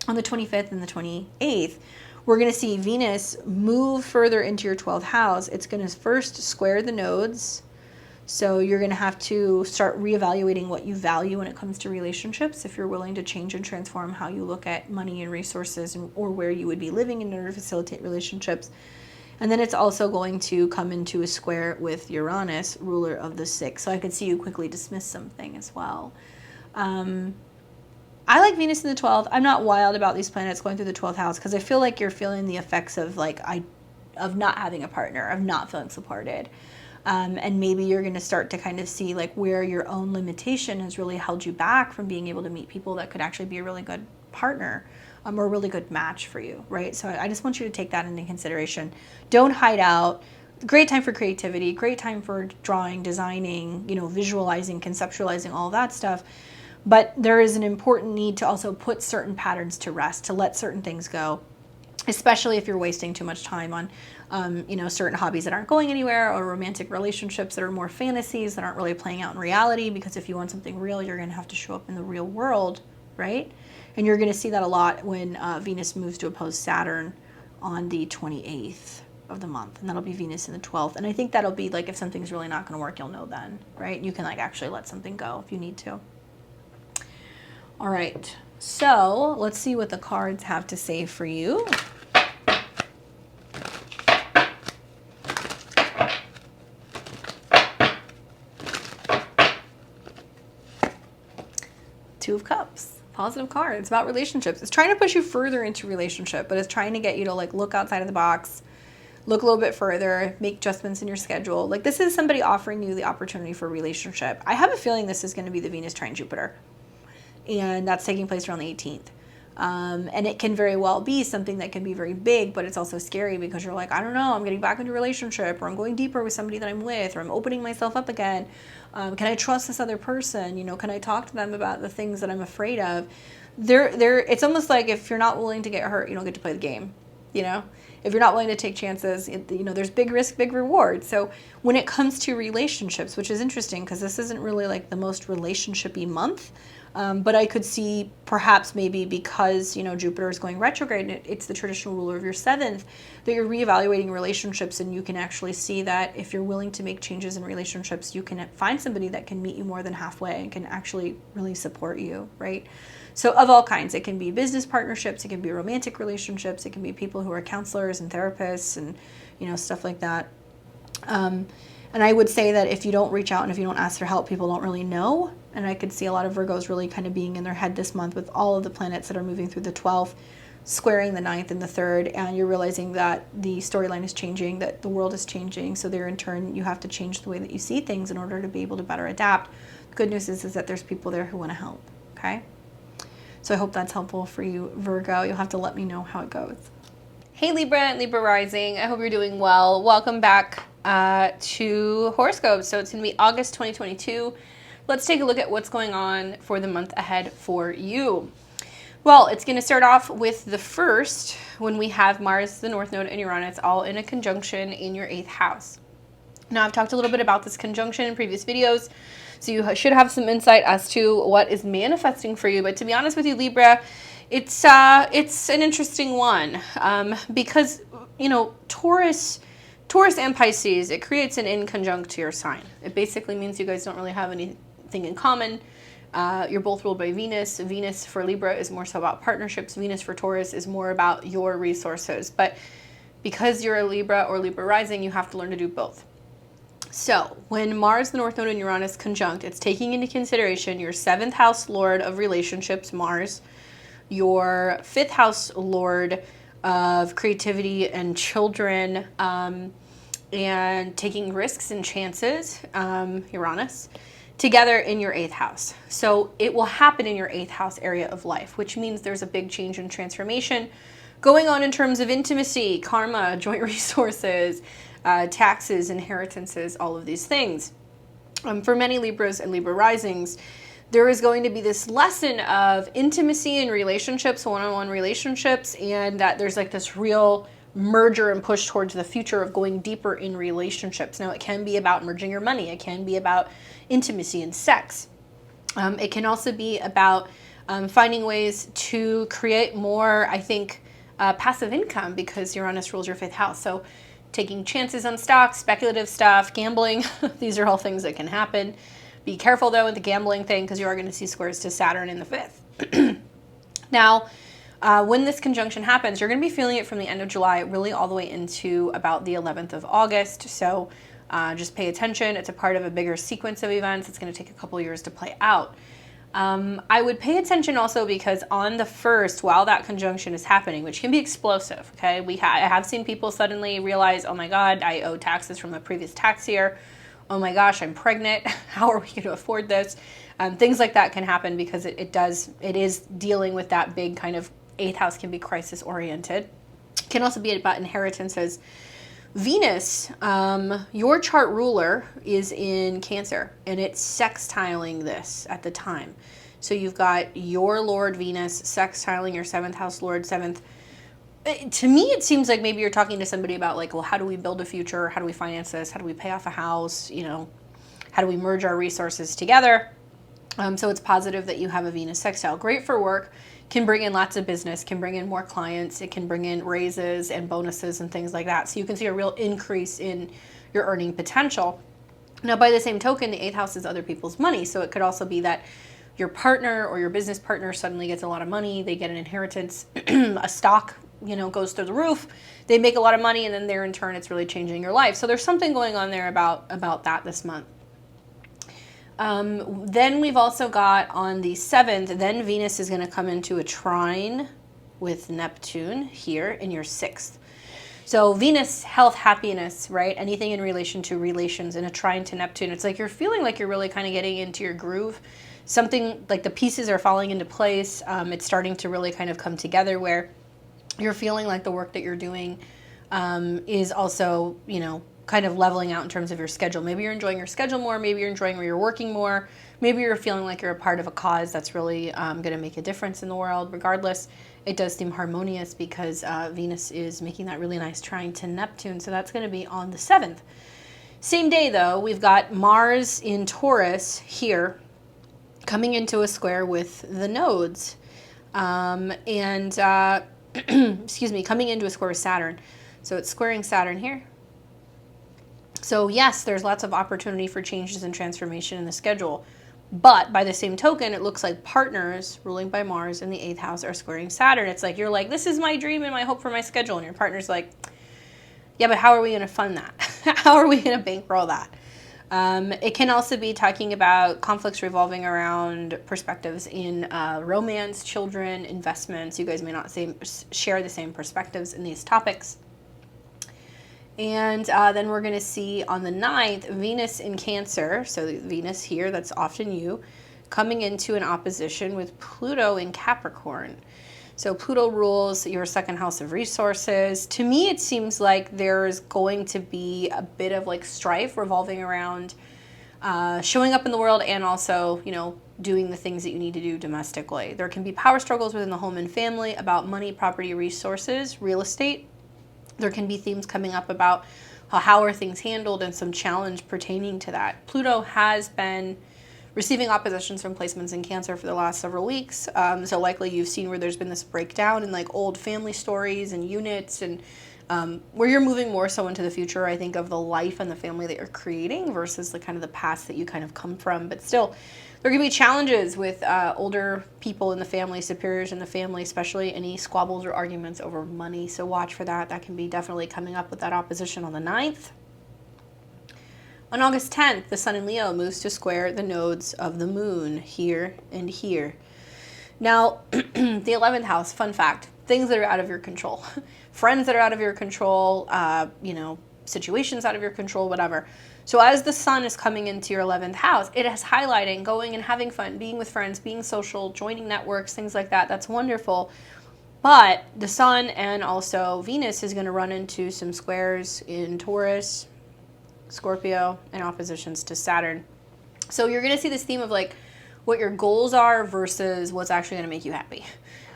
on the 25th and the 28th, we're going to see Venus move further into your 12th house. It's going to first square the nodes. So you're going to have to start reevaluating what you value when it comes to relationships, if you're willing to change and transform how you look at money and resources, or where you would be living in order to facilitate relationships. And then it's also going to come into a square with Uranus, ruler of the 6th. So I could see you quickly dismiss something as well. I like Venus in the 12th. I'm not wild about these planets going through the 12th house, because I feel like you're feeling the effects of of not having a partner, of not feeling supported. And maybe you're going to start to kind of see like where your own limitation has really held you back from being able to meet people that could actually be a really good partner. Or a really good match for you, right? So I just want you to take that into consideration. Don't hide out. Great time for creativity, great time for drawing, designing, you know, visualizing, conceptualizing, all that stuff. But there is an important need to also put certain patterns to rest, to let certain things go, especially if you're wasting too much time on you know, certain hobbies that aren't going anywhere, or romantic relationships that are more fantasies that aren't really playing out in reality, because if you want something real, you're going to have to show up in the real world, right? And you're going to see that a lot when Venus moves to oppose Saturn on the 28th of the month, and that'll be Venus in the 12th. And I think that'll be like, if something's really not going to work, you'll know then, right? You can like actually let something go if you need to. All right, so let's see what the cards have to say for you. Two of Cups. Positive card. It's about relationships. It's trying to push you further into relationship, but it's trying to get you to like look outside of the box, look a little bit further, make adjustments in your schedule. Like this is somebody offering you the opportunity for a relationship. I have a feeling this is going to be the Venus trine Jupiter, and that's taking place around the 18th. And it can very well be something that can be very big, but it's also scary because you're like, I don't know, I'm getting back into a relationship, or I'm going deeper with somebody that I'm with, or I'm opening myself up again. Can I trust this other person? You know, can I talk to them about the things that I'm afraid of? It's almost like if you're not willing to get hurt, you don't get to play the game. You know, if you're not willing to take chances, you know, there's big risk, big reward. So when it comes to relationships, which is interesting because this isn't really like the most relationship-y month, but I could see perhaps maybe because, you know, Jupiter is going retrograde and it's the traditional ruler of your 7th, that you're reevaluating relationships, and you can actually see that if you're willing to make changes in relationships, you can find somebody that can meet you more than halfway and can actually really support you, right? So of all kinds, it can be business partnerships, it can be romantic relationships, it can be people who are counselors and therapists and, you know, stuff like that. And I would say that if you don't reach out and if you don't ask for help, people don't really know. And I could see a lot of Virgos really kind of being in their head this month with all of the planets that are moving through the 12th, squaring the 9th and the 3rd, and you're realizing that the storyline is changing, that the world is changing, so there in turn you have to change the way that you see things in order to be able to better adapt. The good news is that there's people there who want to help, okay? So I hope that's helpful for you, Virgo. You'll have to let me know how it goes. Hey Libra and Libra rising, I hope you're doing well. Welcome back to Horoscopes. So it's going to be August 2022. Let's take a look at what's going on for the month ahead for you. Well, it's going to start off with the 1st, when we have Mars, the North Node, and Uranus all in a conjunction in your 8th house. Now, I've talked a little bit about this conjunction in previous videos, so you should have some insight as to what is manifesting for you. But to be honest with you, Libra, it's an interesting one because, you know, Taurus and Pisces, it creates an in conjunct to your sign. It basically means you guys don't really have anything in common. You're both ruled by Venus. Venus for Libra is more so about partnerships. Venus for Taurus is more about your resources. But because you're a Libra or Libra rising, you have to learn to do both. So when Mars, the North Node, and Uranus conjunct, it's taking into consideration your 7th house Lord of relationships, Mars, your 5th house Lord of creativity and children, and taking risks and chances, Uranus, together in your 8th house. So it will happen in your 8th house area of life, which means there's a big change and transformation going on in terms of intimacy, karma, joint resources, taxes, inheritances, all of these things. For many Libras and Libra risings, there is going to be this lesson of intimacy in relationships, one-on-one relationships, and that there's like this real merger and push towards the future of going deeper in relationships. Now, it can be about merging your money. It can be about intimacy and sex. It can also be about finding ways to create more, I think, passive income, because Uranus rules your 5th house. So taking chances on stocks, speculative stuff, gambling, these are all things that can happen. Be careful, though, with the gambling thing, because you are going to see squares to Saturn in the 5th. Now, when this conjunction happens, you're going to be feeling it from the end of July really all the way into about the 11th of August. So just pay attention. It's a part of a bigger sequence of events. It's going to take a couple years to play out. I would pay attention also because on the 1st, while that conjunction is happening, which can be explosive, okay? I have seen people suddenly realize, oh my God, I owe taxes from the previous tax year. Oh my gosh, I'm pregnant. How are we going to afford this? Things like that can happen because it is dealing with that big kind of 8th house, can be crisis oriented. Can also be about inheritances. Venus, your chart ruler, is in Cancer, and it's sextiling this at the time. So you've got your Lord Venus sextiling your 7th house Lord, 7th To me, it seems like maybe you're talking to somebody about like, well, how do we build a future? How do we finance this? How do we pay off a house? You know, how do we merge our resources together? So it's positive that you have a Venus sextile. Great for work, can bring in lots of business, can bring in more clients. It can bring in raises and bonuses and things like that. So you can see a real increase in your earning potential. Now, by the same token, the 8th house is other people's money. So it could also be that your partner or your business partner suddenly gets a lot of money. They get an inheritance, a stock, you know, goes through the roof. They make a lot of money, and then there in turn, it's really changing your life. So there's something going on there about that this month. Then we've also got on the 7th, then Venus is going to come into a trine with Neptune here in your 6th. So Venus, health, happiness, right? Anything in relation to relations in a trine to Neptune. It's like you're feeling like you're really kind of getting into your groove. Something like the pieces are falling into place. It's starting to really kind of come together where you're feeling like the work that you're doing is also, you know, kind of leveling out in terms of your schedule. Maybe you're enjoying your schedule more. Maybe you're enjoying where you're working more. Maybe you're feeling like you're a part of a cause that's really going to make a difference in the world. Regardless, it does seem harmonious because Venus is making that really nice trine to Neptune. So that's going to be on the 7th. Same day, though, we've got Mars in Taurus here coming into a square with the nodes. Excuse me, coming into a square with Saturn. So it's squaring Saturn here. So yes, there's lots of opportunity for changes and transformation in the schedule. But by the same token, it looks like partners ruling by Mars in the 8th house are squaring Saturn. It's like, you're like, this is my dream and my hope for my schedule. And your partner's like, yeah, but how are we going to fund that? How are we going to bankroll that? It can also be talking about conflicts revolving around perspectives in romance, children, investments. You guys may not share the same perspectives in these topics. And then we're going to see on the 9th, Venus in Cancer, so Venus here, that's often you, coming into an opposition with Pluto in Capricorn. So Pluto rules your 2nd house of resources. To me, it seems like there's going to be a bit of like strife revolving around showing up in the world and also, you know, doing the things that you need to do domestically. There can be power struggles within the home and family about money, property, resources, real estate. There can be themes coming up about how are things handled and some challenge pertaining to that. Pluto has been receiving oppositions from placements in Cancer for the last several weeks. So likely you've seen where there's been this breakdown in like old family stories and units and where you're moving more so into the future, I think, of the life and the family that you're creating versus the kind of the past that you kind of come from. But still, there can be challenges with older people in the family, superiors in the family, especially any squabbles or arguments over money. So watch for that. That can be definitely coming up with that opposition on the 9th. On August 10th, the Sun in Leo moves to square the nodes of the Moon here and here. Now, the 11th house, fun fact, things that are out of your control. Friends that are out of your control, you know, situations out of your control, whatever. So as the Sun is coming into your 11th house, it is highlighting going and having fun, being with friends, being social, joining networks, things like that. That's wonderful. But the Sun and also Venus is going to run into some squares in Taurus, Scorpio, and oppositions to Saturn. So you're going to see this theme of like what your goals are versus what's actually going to make you happy.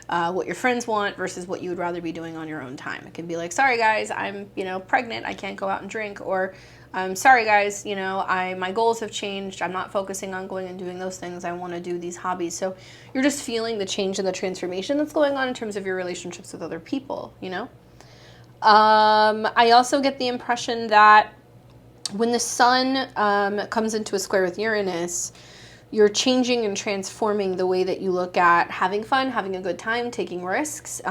What your friends want versus what you would rather be doing on your own time. It can be like, sorry guys, I'm, you know, pregnant. I can't go out and drink. Or I'm sorry guys, you know, my goals have changed. I'm not focusing on going and doing those things. I want to do these hobbies. So you're just feeling the change and the transformation that's going on in terms of your relationships with other people, you know? I also get the impression that when the Sun comes into a square with Uranus, you're changing and transforming the way that you look at having fun, having a good time, taking risks.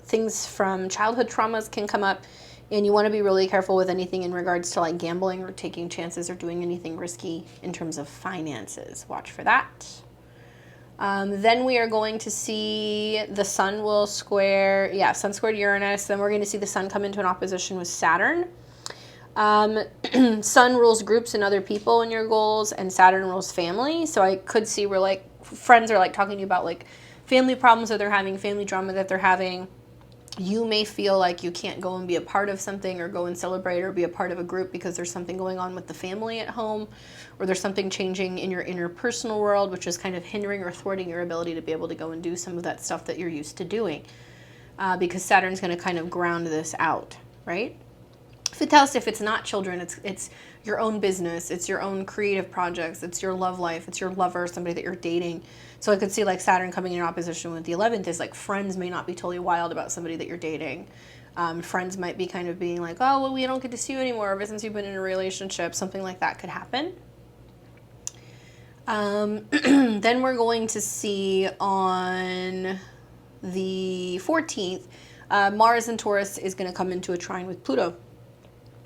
Things from childhood traumas can come up, and you want to be really careful with anything in regards to like gambling or taking chances or doing anything risky in terms of finances. Watch for that. Then we are going to see the Sun will square, Sun squared Uranus. Then we're going to see the Sun come into an opposition with Saturn. Sun rules groups and other people in your goals, and Saturn rules family. So I could see where like friends are like talking to you about like family problems that they're having, family drama that they're having. You may feel like you can't go and be a part of something or go and celebrate or be a part of a group because there's something going on with the family at home, or there's something changing in your interpersonal world, which is kind of hindering or thwarting your ability to be able to go and do some of that stuff that you're used to doing. because Saturn's going to kind of ground this out, right? Fifth house, if it's not children, it's your own business, it's your own creative projects, it's your love life, it's your lover, somebody that you're dating. So I could see like Saturn coming in opposition with the 11th is like friends may not be totally wild about somebody that you're dating. Friends might be kind of being like, oh, well, we don't get to see you anymore ever since you've been in a relationship. Something like that could happen. Then we're going to see on the 14th, Mars in Taurus is going to come into a trine with Pluto.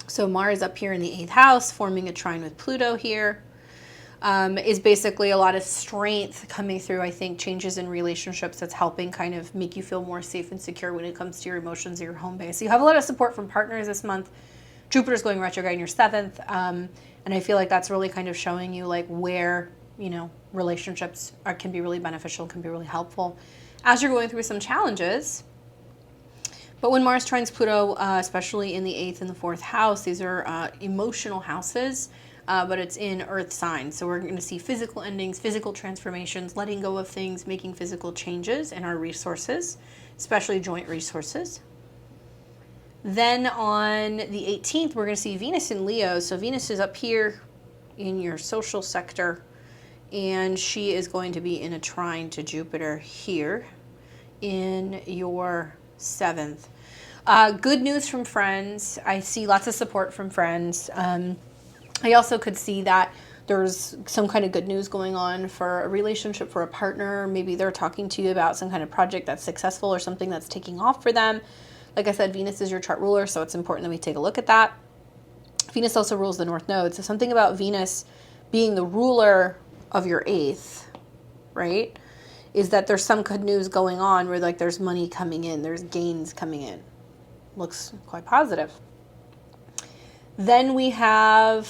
So Mars up here in the 8th house, forming a trine with Pluto here, is basically a lot of strength coming through, I think, changes in relationships that's helping kind of make you feel more safe and secure when it comes to your emotions or your home base. So you have a lot of support from partners this month. Jupiter's going retrograde in your 7th, and I feel like that's really kind of showing you like where, you know, relationships can be really beneficial, can be really helpful as you're going through some challenges. But when Mars trines Pluto, especially in the 8th and the 4th house, these are emotional houses, but it's in earth signs. So we're going to see physical endings, physical transformations, letting go of things, making physical changes in our resources, especially joint resources. Then on the 18th, we're going to see Venus in Leo. So Venus is up here in your social sector, and she is going to be in a trine to Jupiter here in your 7th. Good news from friends. I see lots of support from friends. I also could see that there's some kind of good news going on for a relationship, for a partner. Maybe they're talking to you about some kind of project that's successful or something that's taking off for them. Like I said, Venus is your chart ruler, so it's important that we take a look at that. Venus also rules the North Node. So something about Venus being the ruler of your 8th, right, is that there's some good news going on where like there's money coming in, there's gains coming in. Looks quite positive. Then we have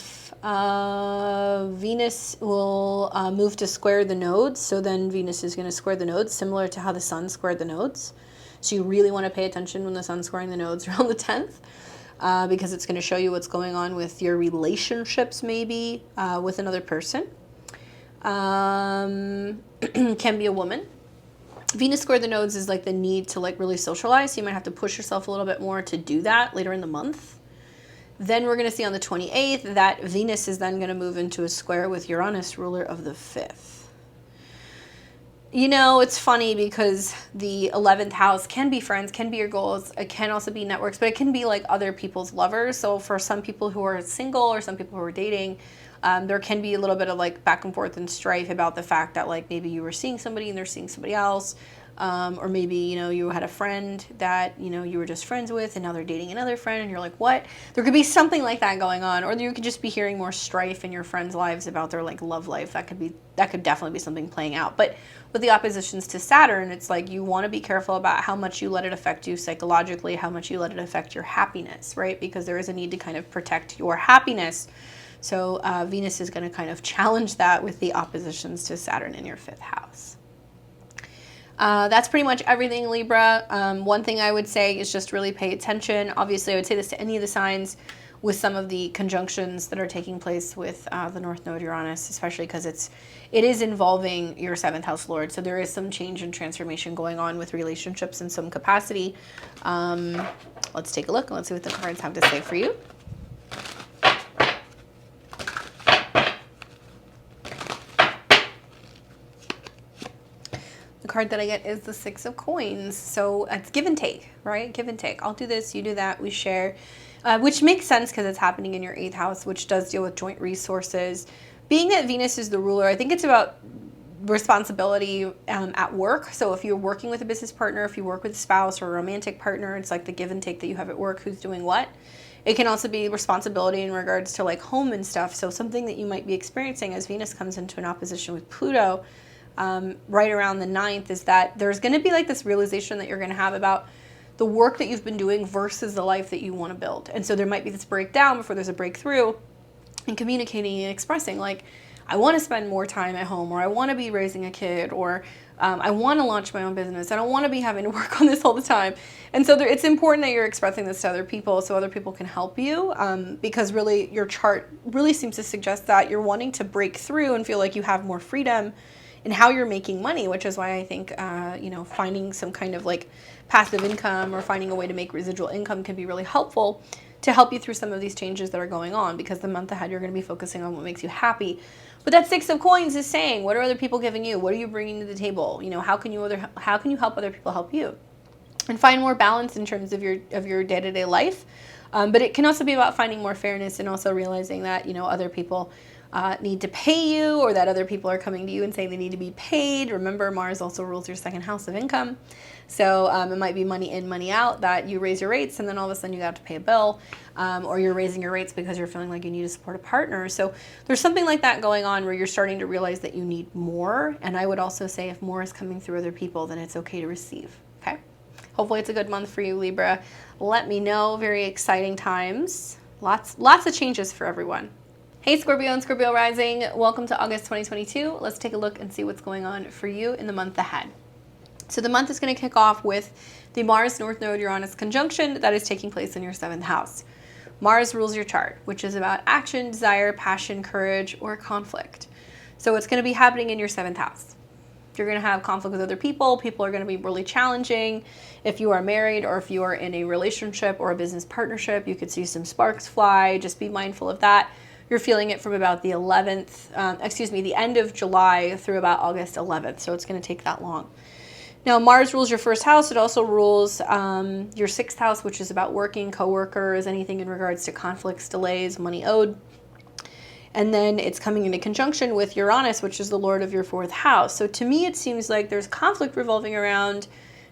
Venus will move to square the nodes. So then Venus is going to square the nodes, similar to how the sun squared the nodes. So you really want to pay attention when the sun's squaring the nodes around the 10th, because it's going to show you what's going on with your relationships, maybe with another person. Can be a woman. Venus square the nodes is like the need to like really socialize. So you might have to push yourself a little bit more to do that later in the month. Then we're going to see on the 28th that Venus is then going to move into a square with Uranus, ruler of the 5th. You know, it's funny because the 11th house can be friends, can be your goals. It can also be networks, but it can be like other people's lovers. So for some people who are single or some people who are dating, there can be a little bit of like back and forth and strife about the fact that like maybe you were seeing somebody and they're seeing somebody else. Or maybe, you know, you had a friend that, you know, you were just friends with and now they're dating another friend and you're like, what? There could be something like that going on. Or you could just be hearing more strife in your friends' lives about their like love life. That could definitely be something playing out. But with the oppositions to Saturn, it's like you want to be careful about how much you let it affect you psychologically, how much you let it affect your happiness, right? Because there is a need to kind of protect your happiness. So Venus is going to kind of challenge that with the oppositions to Saturn in your 5th house. That's pretty much everything, Libra. One thing I would say is just really pay attention. Obviously, I would say this to any of the signs with some of the conjunctions that are taking place with the North Node Uranus, especially because it is involving your 7th house Lord. So there is some change and transformation going on with relationships in some capacity. Let's take a look and let's see what the cards have to say for you. Card that I get is the 6 of Coins. So it's give and take, right? Give and take. I'll do this, you do that, we share, which makes sense because it's happening in your 8th house, which does deal with joint resources. Being that Venus is the ruler, I think it's about responsibility at work. So if you're working with a business partner, if you work with a spouse or a romantic partner, it's like the give and take that you have at work, who's doing what. It can also be responsibility in regards to like home and stuff. So something that you might be experiencing as Venus comes into an opposition with Pluto, right around the 9th, is that there's going to be like this realization that you're going to have about the work that you've been doing versus the life that you want to build. And so there might be this breakdown before there's a breakthrough in communicating and expressing like, I want to spend more time at home, or I want to be raising a kid, or I want to launch my own business. I don't want to be having to work on this all the time. And so it's important that you're expressing this to other people so other people can help you, because really your chart really seems to suggest that you're wanting to break through and feel like you have more freedom in how you're making money, which is why I think, you know, finding some kind of like passive income or finding a way to make residual income can be really helpful to help you through some of these changes that are going on, because the month ahead you're going to be focusing on what makes you happy. But that Six of Coins is saying, what are other people giving you? What are you bringing to the table? You know, how can you help other people help you? And find more balance in terms of your day-to-day life. But it can also be about finding more fairness and also realizing that, you know, other people need to pay you, or that other people are coming to you and saying they need to be paid. Remember, Mars also rules your second house of income. So it might be money in, money out, that you raise your rates and then all of a sudden you have to pay a bill, or you're raising your rates because you're feeling like you need to support a partner. So there's something like that going on where you're starting to realize that you need more. And I would also say if more is coming through other people, then it's okay to receive. Okay. Hopefully it's a good month for you, Libra. Let me know. Very exciting times. Lots of changes for everyone. Hey, Scorpio and Scorpio rising. Welcome to August 2022. Let's take a look and see what's going on for you in the month ahead. So the month is going to kick off with the Mars North Node Uranus conjunction that is taking place in your 7th house. Mars rules your chart, which is about action, desire, passion, courage, or conflict. So it's going to be happening in your 7th house. You're going to have conflict with other people. People are going to be really challenging. If you are married or if you are in a relationship or a business partnership, you could see some sparks fly. Just be mindful of that. You're feeling it from about the the end of July through about August 11th. So it's going to take that long. Now, Mars rules your 1st house. It also rules your 6th house, which is about working, coworkers, anything in regards to conflicts, delays, money owed. And then it's coming into conjunction with Uranus, which is the Lord of your 4th house. So to me, it seems like there's conflict revolving around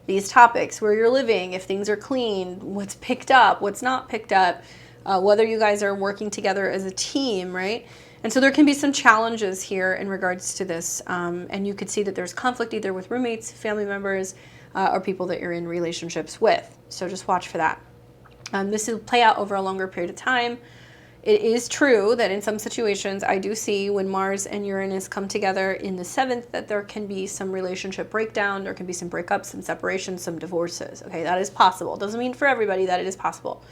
these topics: where you're living, if things are clean, what's picked up, what's not picked up, whether you guys are working together as a team, right? And so there can be some challenges here in regards to this. And you could see that there's conflict either with roommates, family members, or people that you're in relationships with. So just watch for that. This will play out over a longer period of time. It is true that in some situations, I do see when Mars and Uranus come together in the 7th, that there can be some relationship breakdown, there can be some breakups, some separations, some divorces. Okay, that is possible. Doesn't mean for everybody that it is possible.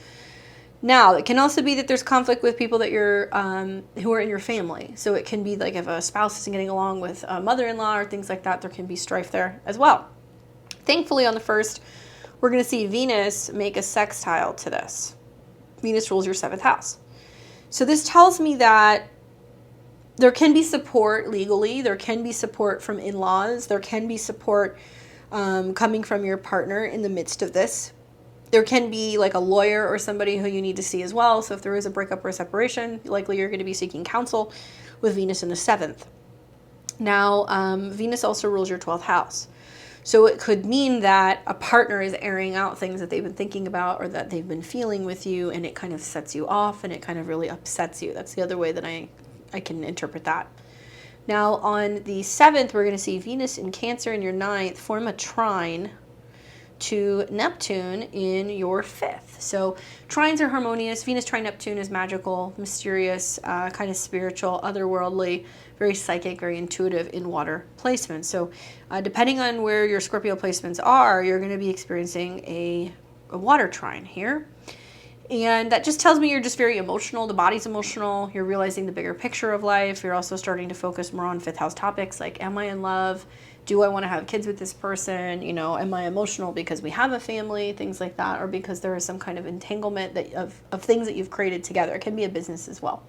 Now, it can also be that there's conflict with people that you're who are in your family. So it can be like if a spouse isn't getting along with a mother-in-law or things like that, there can be strife there as well. Thankfully, on the 1st, we're going to see Venus make a sextile to this. Venus rules your 7th house. So this tells me that there can be support legally, there can be support from in-laws, there can be support coming from your partner in the midst of this. There can be like a lawyer or somebody who you need to see as well. So if there is a breakup or a separation, likely you're going to be seeking counsel with Venus in the 7th. Now, Venus also rules your 12th house. So it could mean that a partner is airing out things that they've been thinking about or that they've been feeling with you, and it kind of sets you off and it kind of really upsets you. That's the other way that I can interpret that. Now, on the 7th, we're going to see Venus in Cancer in your 9th form a trine to Neptune in your 5th. So trines are harmonious. Venus trine Neptune is magical, mysterious, kind of spiritual, otherworldly, very psychic, very intuitive in water placements. So depending on where your Scorpio placements are, you're going to be experiencing a water trine here. And that just tells me you're just very emotional. The body's emotional. You're realizing the bigger picture of life. You're also starting to focus more on 5th house topics like, am I in love? Do I want to have kids with this person? You know, am I emotional because we have a family? Things like that, or because there is some kind of entanglement that of things that you've created together. It can be a business as well.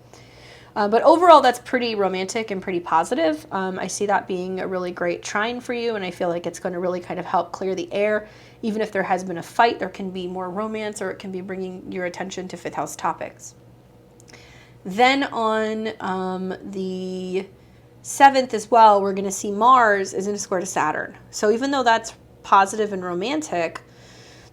But overall, that's pretty romantic and pretty positive. I see that being a really great trine for you, and I feel like it's going to really kind of help clear the air. Even if there has been a fight, there can be more romance, or it can be bringing your attention to 5th house topics. Then on the 7th as well, we're going to see Mars is in a square to Saturn. So even though that's positive and romantic,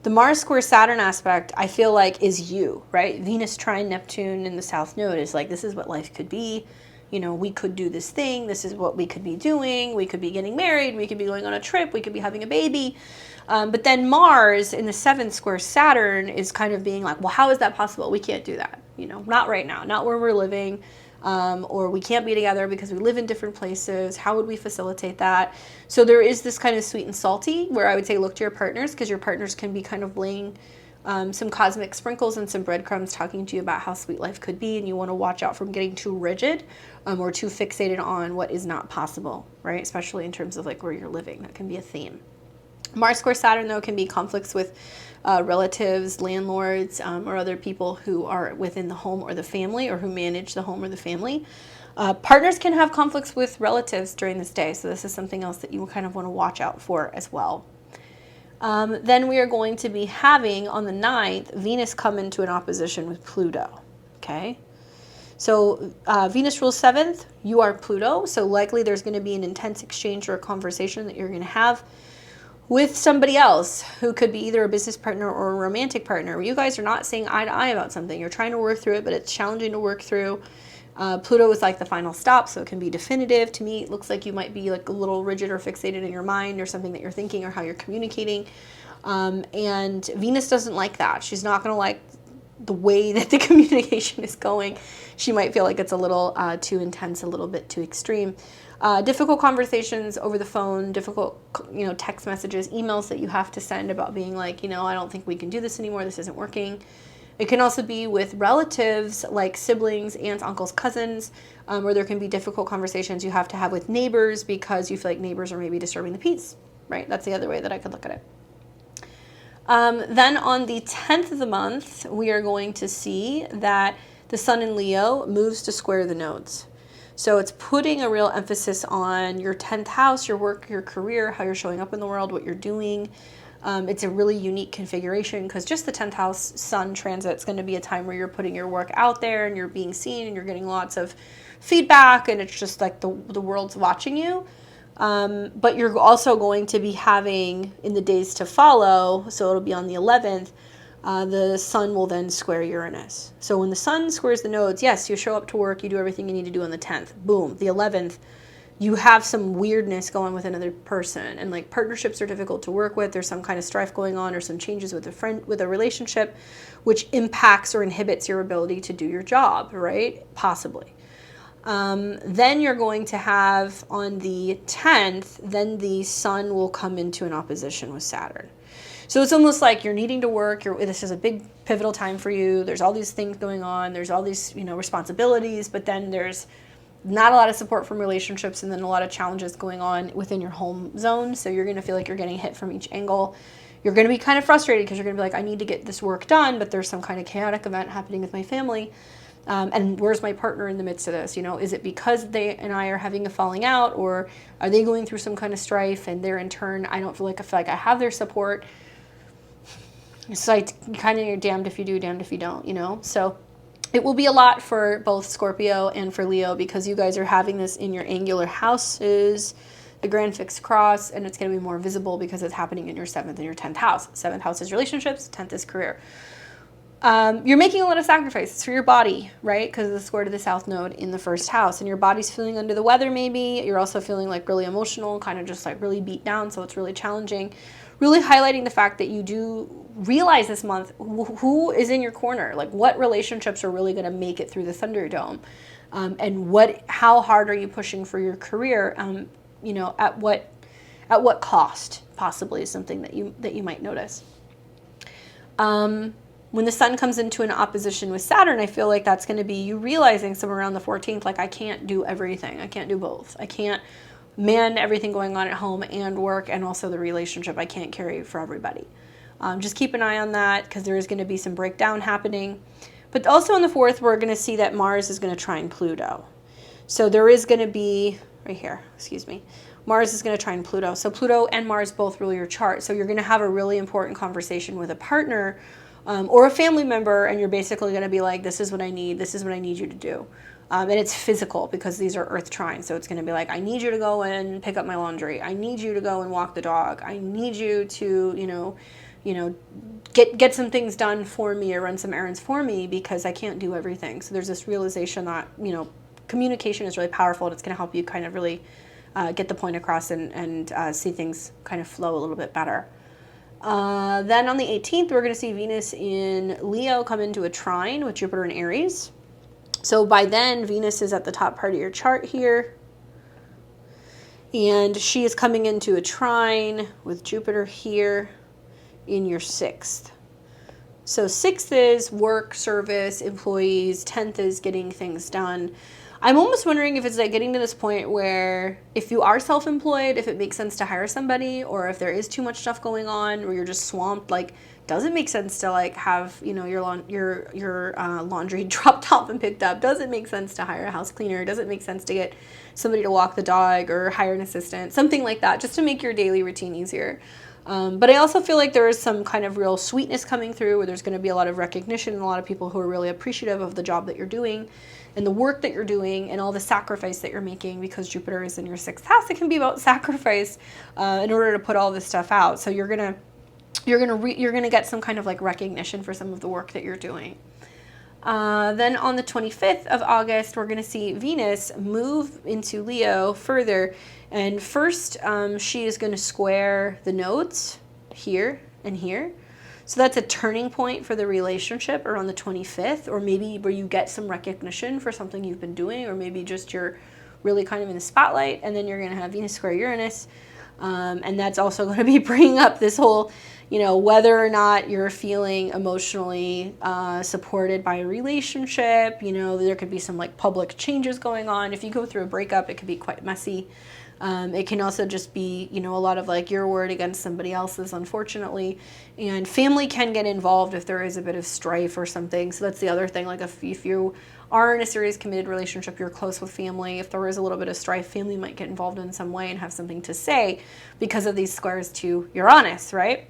the Mars square Saturn aspect, I feel like, is you, right? Venus trine Neptune in the South Node is like, this is what life could be. You know, we could do this thing. This is what we could be doing. We could be getting married. We could be going on a trip. We could be having a baby. But then Mars in the 7th square Saturn is kind of being like, well, how is that possible? We can't do that. You know, not right now, not where we're living. Or we can't be together because we live in different places. How would we facilitate that? So there is this kind of sweet and salty where I would say look to your partners, because your partners can be kind of laying some cosmic sprinkles and some breadcrumbs talking to you about how sweet life could be, and you want to watch out from getting too rigid or too fixated on what is not possible, right? Especially in terms of like where you're living. That can be a theme. Mars square Saturn, though, can be conflicts with relatives, landlords, or other people who are within the home or the family, or who manage the home or the family. Partners can have conflicts with relatives during this day, so this is something else that you kind of want to watch out for as well. Then we are going to be having, on the 9th, Venus come into an opposition with Pluto, okay? So Venus rules 7th, you are Pluto, so likely there's going to be an intense exchange or a conversation that you're going to have with somebody else who could be either a business partner or a romantic partner. You guys are not seeing eye to eye about something. You're trying to work through it, but it's challenging to work through. Pluto is like the final stop, so it can be definitive. To me, it looks like you might be like a little rigid or fixated in your mind or something that you're thinking or how you're communicating. And Venus doesn't like that. She's not going to like the way that the communication is going. She might feel like it's a little too intense, a little bit too extreme. Difficult conversations over the phone, difficult, text messages, emails that you have to send about being like, I don't think we can do this anymore. This isn't working. It can also be with relatives like siblings, aunts, uncles, cousins, where there can be difficult conversations you have to have with neighbors because you feel like neighbors are maybe disturbing the peace, right? That's the other way that I could look at it. Then on the 10th of the month, we are going to see that the Sun in Leo moves to square the nodes. So it's putting a real emphasis on your 10th house, your work, your career, how you're showing up in the world, what you're doing. It's a really unique configuration because just the 10th house Sun transit is going to be a time where you're putting your work out there and you're being seen and you're getting lots of feedback, and it's just like the world's watching you. But you're also going to be having in the days to follow, so it'll be on the 11th, the Sun will then square Uranus. So when the Sun squares the nodes, yes, you show up to work, you do everything you need to do on the 10th. Boom, the 11th, you have some weirdness going with another person, and like partnerships are difficult to work with. There's some kind of strife going on or some changes with a friend, with a relationship, which impacts or inhibits your ability to do your job, right? Possibly. Then you're going to have on the 10th, then the Sun will come into an opposition with Saturn. So it's almost like you're needing to work. This is a big pivotal time for you. There's all these things going on. There's all these, responsibilities, but then there's not a lot of support from relationships, and then a lot of challenges going on within your home zone. So you're going to feel like you're getting hit from each angle. You're going to be kind of frustrated because you're going to be like, I need to get this work done, but there's some kind of chaotic event happening with my family. And where's my partner in the midst of this? Is it because they and I are having a falling out, or are they going through some kind of strife and they're in turn, I feel like I have their support. It's like kind of you're damned if you do, damned if you don't, So it will be a lot for both Scorpio and for Leo because you guys are having this in your angular houses, the grand fixed cross, and it's going to be more visible because it's happening in your 7th and your 10th house. 7th house is relationships, 10th is career. You're making a lot of sacrifices for your body, right? Because of the square to the south node in the 1st house, and your body's feeling under the weather maybe. You're also feeling like really emotional, kind of just like really beat down, so it's really challenging. Really highlighting the fact that you do realize this month who is in your corner, like what relationships are really going to make it through the Thunderdome, and how hard are you pushing for your career, at what cost possibly is something that you might notice. When the Sun comes into an opposition with Saturn, I feel like that's going to be you realizing somewhere around the 14th, like I can't do everything. I can't do both. I can't man everything going on at home and work, and also the relationship I can't carry for everybody. Just keep an eye on that because there is going to be some breakdown happening. But also on the 4th, we're going to see that Mars is going to trine Pluto. So there is going to be, right here, Mars is going to trine Pluto. So Pluto and Mars both rule your chart. So you're going to have a really important conversation with a partner or a family member, and you're basically going to be like, this is what I need. This is what I need you to do. And it's physical because these are earth trines. So it's going to be like, I need you to go and pick up my laundry. I need you to go and walk the dog. I need you to, get some things done for me or run some errands for me because I can't do everything. So there's this realization that, communication is really powerful, and it's going to help you kind of really get the point across and see things kind of flow a little bit better. Then on the 18th, we're going to see Venus in Leo come into a trine with Jupiter in Aries. So by then, Venus is at the top part of your chart here. And she is coming into a trine with Jupiter here in your 6th. So 6th is work, service, employees. 10th is getting things done. I'm almost wondering if it's like getting to this point where if you are self-employed, if it makes sense to hire somebody, or if there is too much stuff going on or you're just swamped, like, does it make sense to like have, you know, your laundry dropped off and picked up? Does it make sense to hire a house cleaner? Does it make sense to get somebody to walk the dog or hire an assistant? Something like that, just to make your daily routine easier. But I also feel like there is some kind of real sweetness coming through where there's going to be a lot of recognition and a lot of people who are really appreciative of the job that you're doing and the work that you're doing and all the sacrifice that you're making, because Jupiter is in your 6th house. It can be about sacrifice in order to put all this stuff out. So you're gonna get some kind of like recognition for some of the work that you're doing. Then on the 25th of August, we're going to see Venus move into Leo further. And first, she is going to square the nodes here and here. So that's a turning point for the relationship around the 25th, or maybe where you get some recognition for something you've been doing, or maybe just you're really kind of in the spotlight. And then you're going to have Venus square Uranus. And that's also going to be bringing up this whole, you know, whether or not you're feeling emotionally supported by a relationship. You know, there could be some like public changes going on. If you go through a breakup, it could be quite messy. It can also just be, you know, a lot of like your word against somebody else's, unfortunately. And family can get involved if there is a bit of strife or something. So that's the other thing. Like if you are in a serious committed relationship, you're close with family, if there is a little bit of strife, family might get involved in some way and have something to say because of these squares to Uranus, right?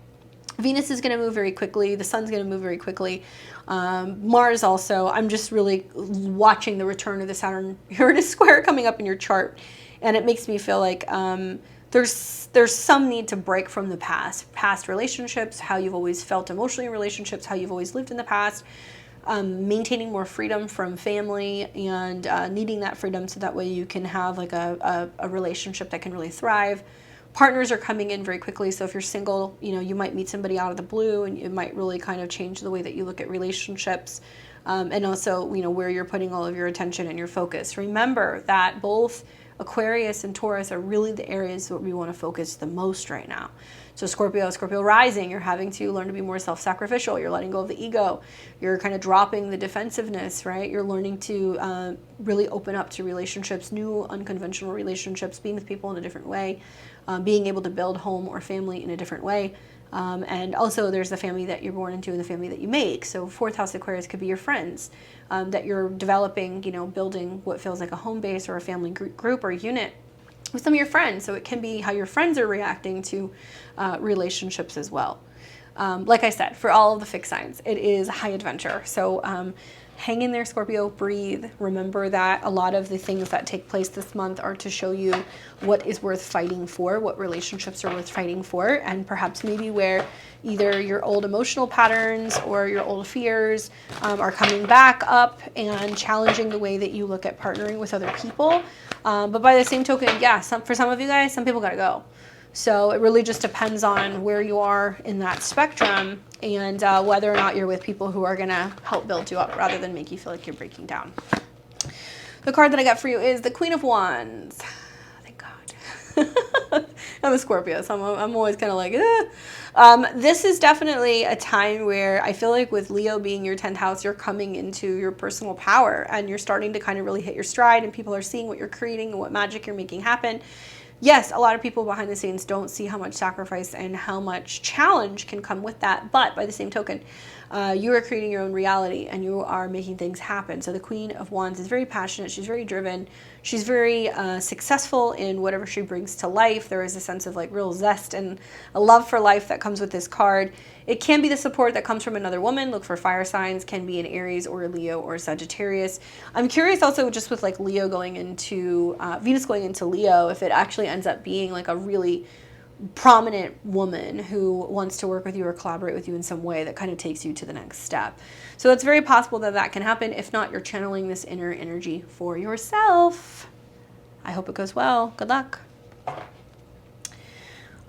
Venus is going to move very quickly. The sun's going to move very quickly. Mars also. I'm just really watching the return of the Saturn-Uranus square coming up in your chart. And it makes me feel like there's some need to break from the past relationships, how you've always felt emotionally in relationships, how you've always lived in the past, maintaining more freedom from family and needing that freedom so that way you can have like a relationship that can really thrive. Partners are coming in very quickly. So if you're single, you know, you might meet somebody out of the blue and it might really kind of change the way that you look at relationships. And also, you know, where you're putting all of your attention and your focus. Remember that both Aquarius and Taurus are really the areas where we want to focus the most right now. So Scorpio rising, you're having to learn to be more self-sacrificial. You're letting go of the ego. You're kind of dropping the defensiveness, right? You're learning to really open up to relationships, new unconventional relationships, being with people in a different way, being able to build home or family in a different way. And also there's the family that you're born into and the family that you make. So 4th house Aquarius could be your friends that you're developing, you know, building what feels like a home base or a family group or unit with some of your friends. So it can be how your friends are reacting to relationships as well. Like I said, for all of the fixed signs, it is high adventure. So hang in there, Scorpio, breathe. Remember that a lot of the things that take place this month are to show you what is worth fighting for, what relationships are worth fighting for, and perhaps maybe where either your old emotional patterns or your old fears are coming back up and challenging the way that you look at partnering with other people. But by the same token, yeah, for some of you guys, some people gotta go. So it really just depends on where you are in that spectrum and whether or not you're with people who are going to help build you up rather than make you feel like you're breaking down. The card that I got for you is the Queen of Wands. Thank God. I'm a Scorpio, so I'm always kind of like, eh. This is definitely a time where I feel like with Leo being your 10th house, you're coming into your personal power and you're starting to kind of really hit your stride and people are seeing what you're creating and what magic you're making happen. Yes, a lot of people behind the scenes don't see how much sacrifice and how much challenge can come with that. But by the same token, you are creating your own reality and you are making things happen. So the Queen of Wands is very passionate. She's very driven. She's very successful in whatever she brings to life. There is a sense of like real zest and a love for life that comes with this card. It can be the support that comes from another woman. Look for fire signs, can be an Aries or a Leo or Sagittarius. I'm curious also just with like Leo going into, Venus going into Leo, if it actually ends up being like a really prominent woman who wants to work with you or collaborate with you in some way that kind of takes you to the next step. So it's very possible that that can happen. If not, you're channeling this inner energy for yourself. I hope it goes well. Good luck.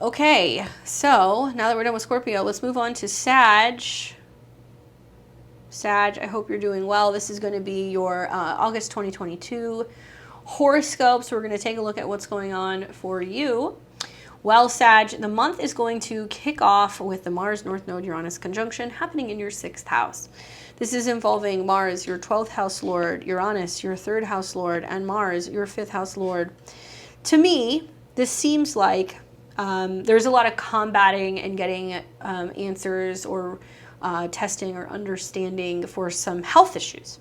Okay, so now that we're done with Scorpio, let's move on to Sag. Sag, I hope you're doing well. This is going to be your August 2022 horoscopes. We're going to take a look at what's going on for you. Well, Sag, the month is going to kick off with the Mars North Node Uranus conjunction happening in your 6th house. This is involving Mars, your 12th house lord, Uranus, your 3rd house lord, and Mars, your 5th house lord. To me, this seems like there's a lot of combating and getting answers or testing or understanding for some health issues.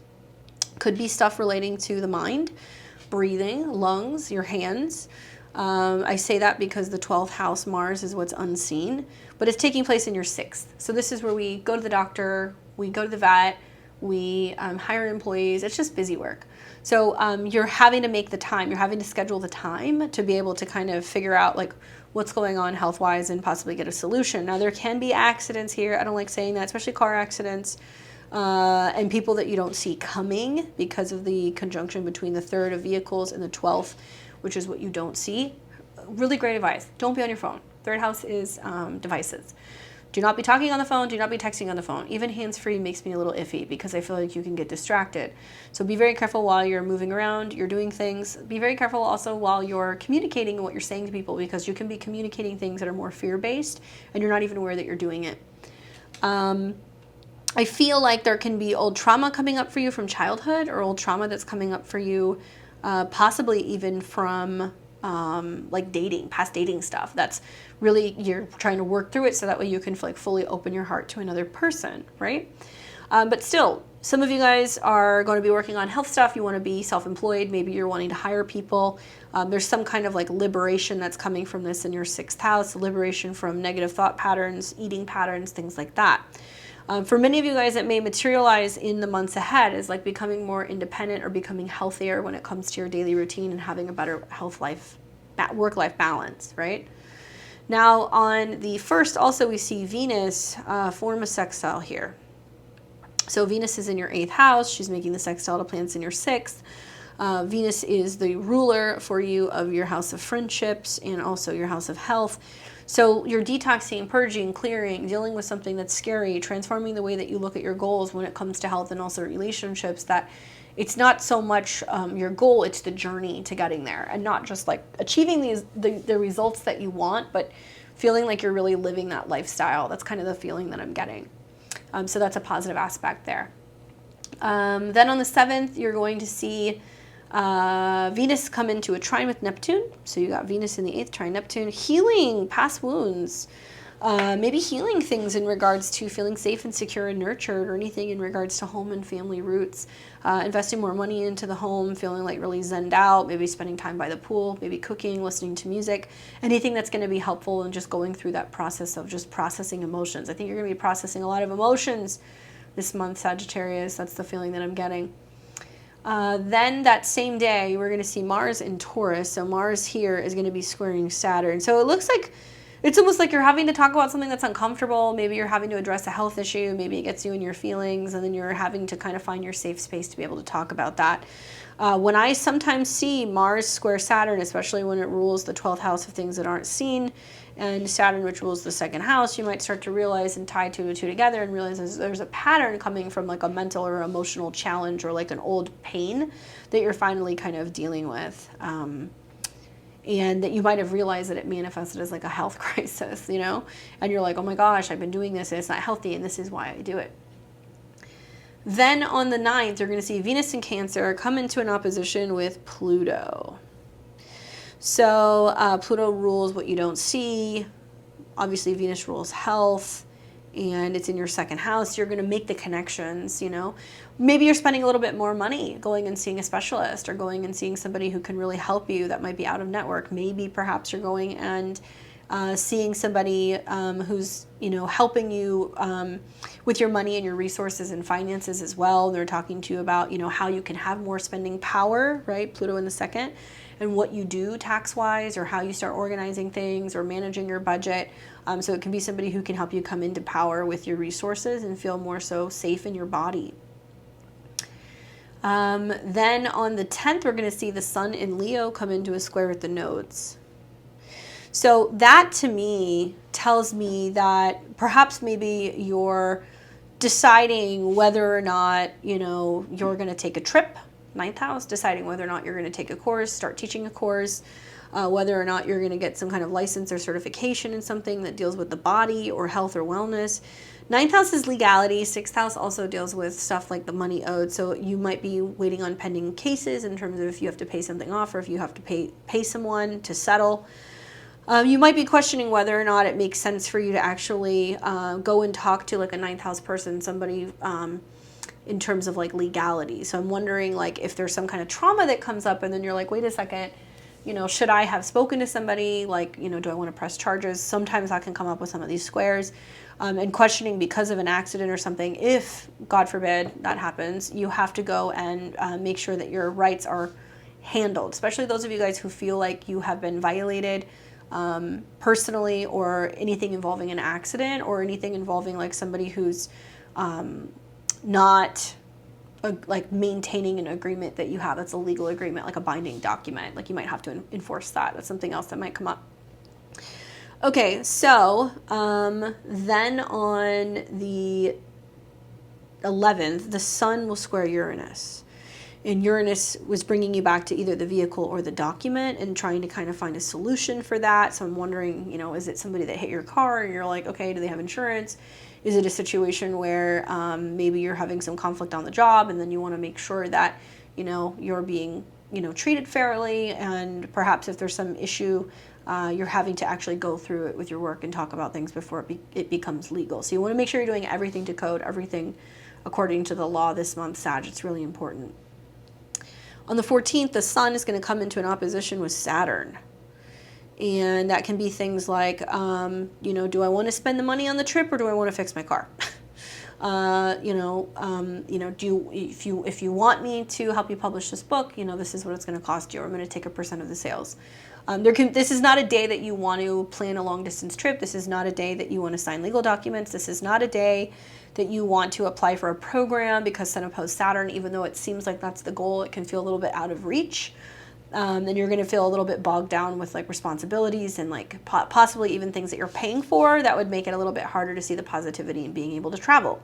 Could be stuff relating to the mind, breathing, lungs, your hands. I say that because the 12th house Mars is what's unseen, but it's taking place in your 6th. So this is where we go to the doctor, we go to the vet, we hire employees. It's just busy work. So you're having to make the time, you're having to schedule the time to be able to kind of figure out like what's going on health-wise and possibly get a solution. Now there can be accidents here. I don't like saying that, especially car accidents. And people that you don't see coming because of the conjunction between the 3rd of vehicles and the 12th, which is what you don't see. Really great advice. Don't be on your phone. 3rd house is devices. Do not be talking on the phone. Do not be texting on the phone. Even hands-free makes me a little iffy because I feel like you can get distracted. So be very careful while you're moving around, you're doing things. Be very careful also while you're communicating what you're saying to people, because you can be communicating things that are more fear-based and you're not even aware that you're doing it. I feel like there can be old trauma coming up for you from childhood, or old trauma that's coming up for you possibly even from like dating, past dating stuff. That's really, you're trying to work through it so that way you can like fully open your heart to another person, right? But still, some of you guys are going to be working on health stuff. You want to be self-employed. Maybe you're wanting to hire people. There's some kind of like liberation that's coming from this in your 6th house, liberation from negative thought patterns, eating patterns, things like that. For many of you guys, it may materialize in the months ahead as like becoming more independent or becoming healthier when it comes to your daily routine and having a better work-life balance, right? Now on the 1st, also we see Venus form a sextile here. So Venus is in your 8th house. She's making the sextile to planets in your 6th. Venus is the ruler for you of your house of friendships and also your house of health. So you're detoxing, purging, clearing, dealing with something that's scary, transforming the way that you look at your goals when it comes to health and also relationships, that it's not so much your goal, it's the journey to getting there, and not just like achieving the results that you want, but feeling like you're really living that lifestyle. That's kind of the feeling that I'm getting. So that's a positive aspect there. Then on the 7th, you're going to see Venus come into a trine with Neptune. So you got Venus in the 8th, trine Neptune, healing past wounds, maybe healing things in regards to feeling safe and secure and nurtured, or anything in regards to home and family roots, investing more money into the home, feeling like really zenned out, maybe spending time by the pool, maybe cooking, listening to music, anything that's going to be helpful and just going through that process of just processing emotions. I think you're going to be processing a lot of emotions this month, Sagittarius. That's the feeling that I'm getting. Then that same day, we're going to see Mars in Taurus. So Mars here is going to be squaring Saturn. So it looks like it's almost like you're having to talk about something that's uncomfortable. Maybe you're having to address a health issue. Maybe it gets you in your feelings, and then you're having to kind of find your safe space to be able to talk about that. When I sometimes see Mars square Saturn, especially when it rules the 12th house of things that aren't seen, and Saturn, which rules the 2nd house, you might start to realize and tie 2 and 2 together and realize there's a pattern coming from like a mental or emotional challenge or like an old pain that you're finally kind of dealing with. And that you might have realized that it manifested as like a health crisis, you know? And you're like, oh my gosh, I've been doing this and it's not healthy and this is why I do it. Then on the 9th, you're going to see Venus in Cancer come into an opposition with Pluto. So Pluto rules what you don't see. Obviously, Venus rules health, and it's in your 2nd house. You're going to make the connections, you know. Maybe you're spending a little bit more money going and seeing a specialist, or going and seeing somebody who can really help you that might be out of network. Maybe perhaps you're going and seeing somebody who's, you know, helping you with your money and your resources and finances as well. They're talking to you about, you know, how you can have more spending power, right? Pluto in the 2nd. And what you do tax-wise, or how you start organizing things or managing your budget. So it can be somebody who can help you come into power with your resources and feel more so safe in your body. Then on the 10th, we're going to see the Sun in Leo come into a square with the nodes. So that to me tells me that perhaps maybe you're deciding whether or not, you know, you're going to take a trip. 9th house, deciding whether or not you're going to take a course, start teaching a course. whether or not you're going to get some kind of license or certification in something that deals with the body or health or wellness. Ninth house is legality. Sixth house also deals with stuff like the money owed. So you might be waiting on pending cases in terms of if you have to pay something off or if you have to pay someone to settle. You might be questioning whether or not it makes sense for you to actually go and talk to like a ninth house person, somebody in terms of like legality. So I'm wondering like if there's some kind of trauma that comes up and then you're like, wait a second, should I have spoken to somebody? Like, do I want to press charges? Sometimes that can come up with some of these squares. And questioning because of an accident or something, if, God forbid, that happens, you have to go and make sure that your rights are handled, especially those of you guys who feel like you have been violated personally, or anything involving an accident, or anything involving like somebody who's not like maintaining an agreement that you have. That's a legal agreement, like a binding document. Like you might have to enforce that. That's something else that might come up. Okay, so then on the 11th, the sun will square Uranus. And Uranus was bringing you back to either the vehicle or the document and trying to kind of find a solution for that. So I'm wondering, is it somebody that hit your car and you're like, okay, do they have insurance? Is it a situation where maybe you're having some conflict on the job and then you want to make sure that, you're being, treated fairly, and perhaps if there's some issue, you're having to actually go through it with your work and talk about things before it becomes legal. So you want to make sure you're doing everything to code, everything according to the law this month, Sag. It's really important. On the 14th, the sun is going to come into an opposition with Saturn. And that can be things like, do I want to spend the money on the trip or do I want to fix my car? If you want me to help you publish this book, this is what it's going to cost you. Or I'm going to take a % of the sales. This is not a day that you want to plan a long distance trip. This is not a day that you want to sign legal documents. This is not a day that you want to apply for a program because Sun opposed Saturn, even though it seems like that's the goal, it can feel a little bit out of reach. Then you're going to feel a little bit bogged down with like responsibilities and like possibly even things that you're paying for that would make it a little bit harder to see the positivity in being able to travel.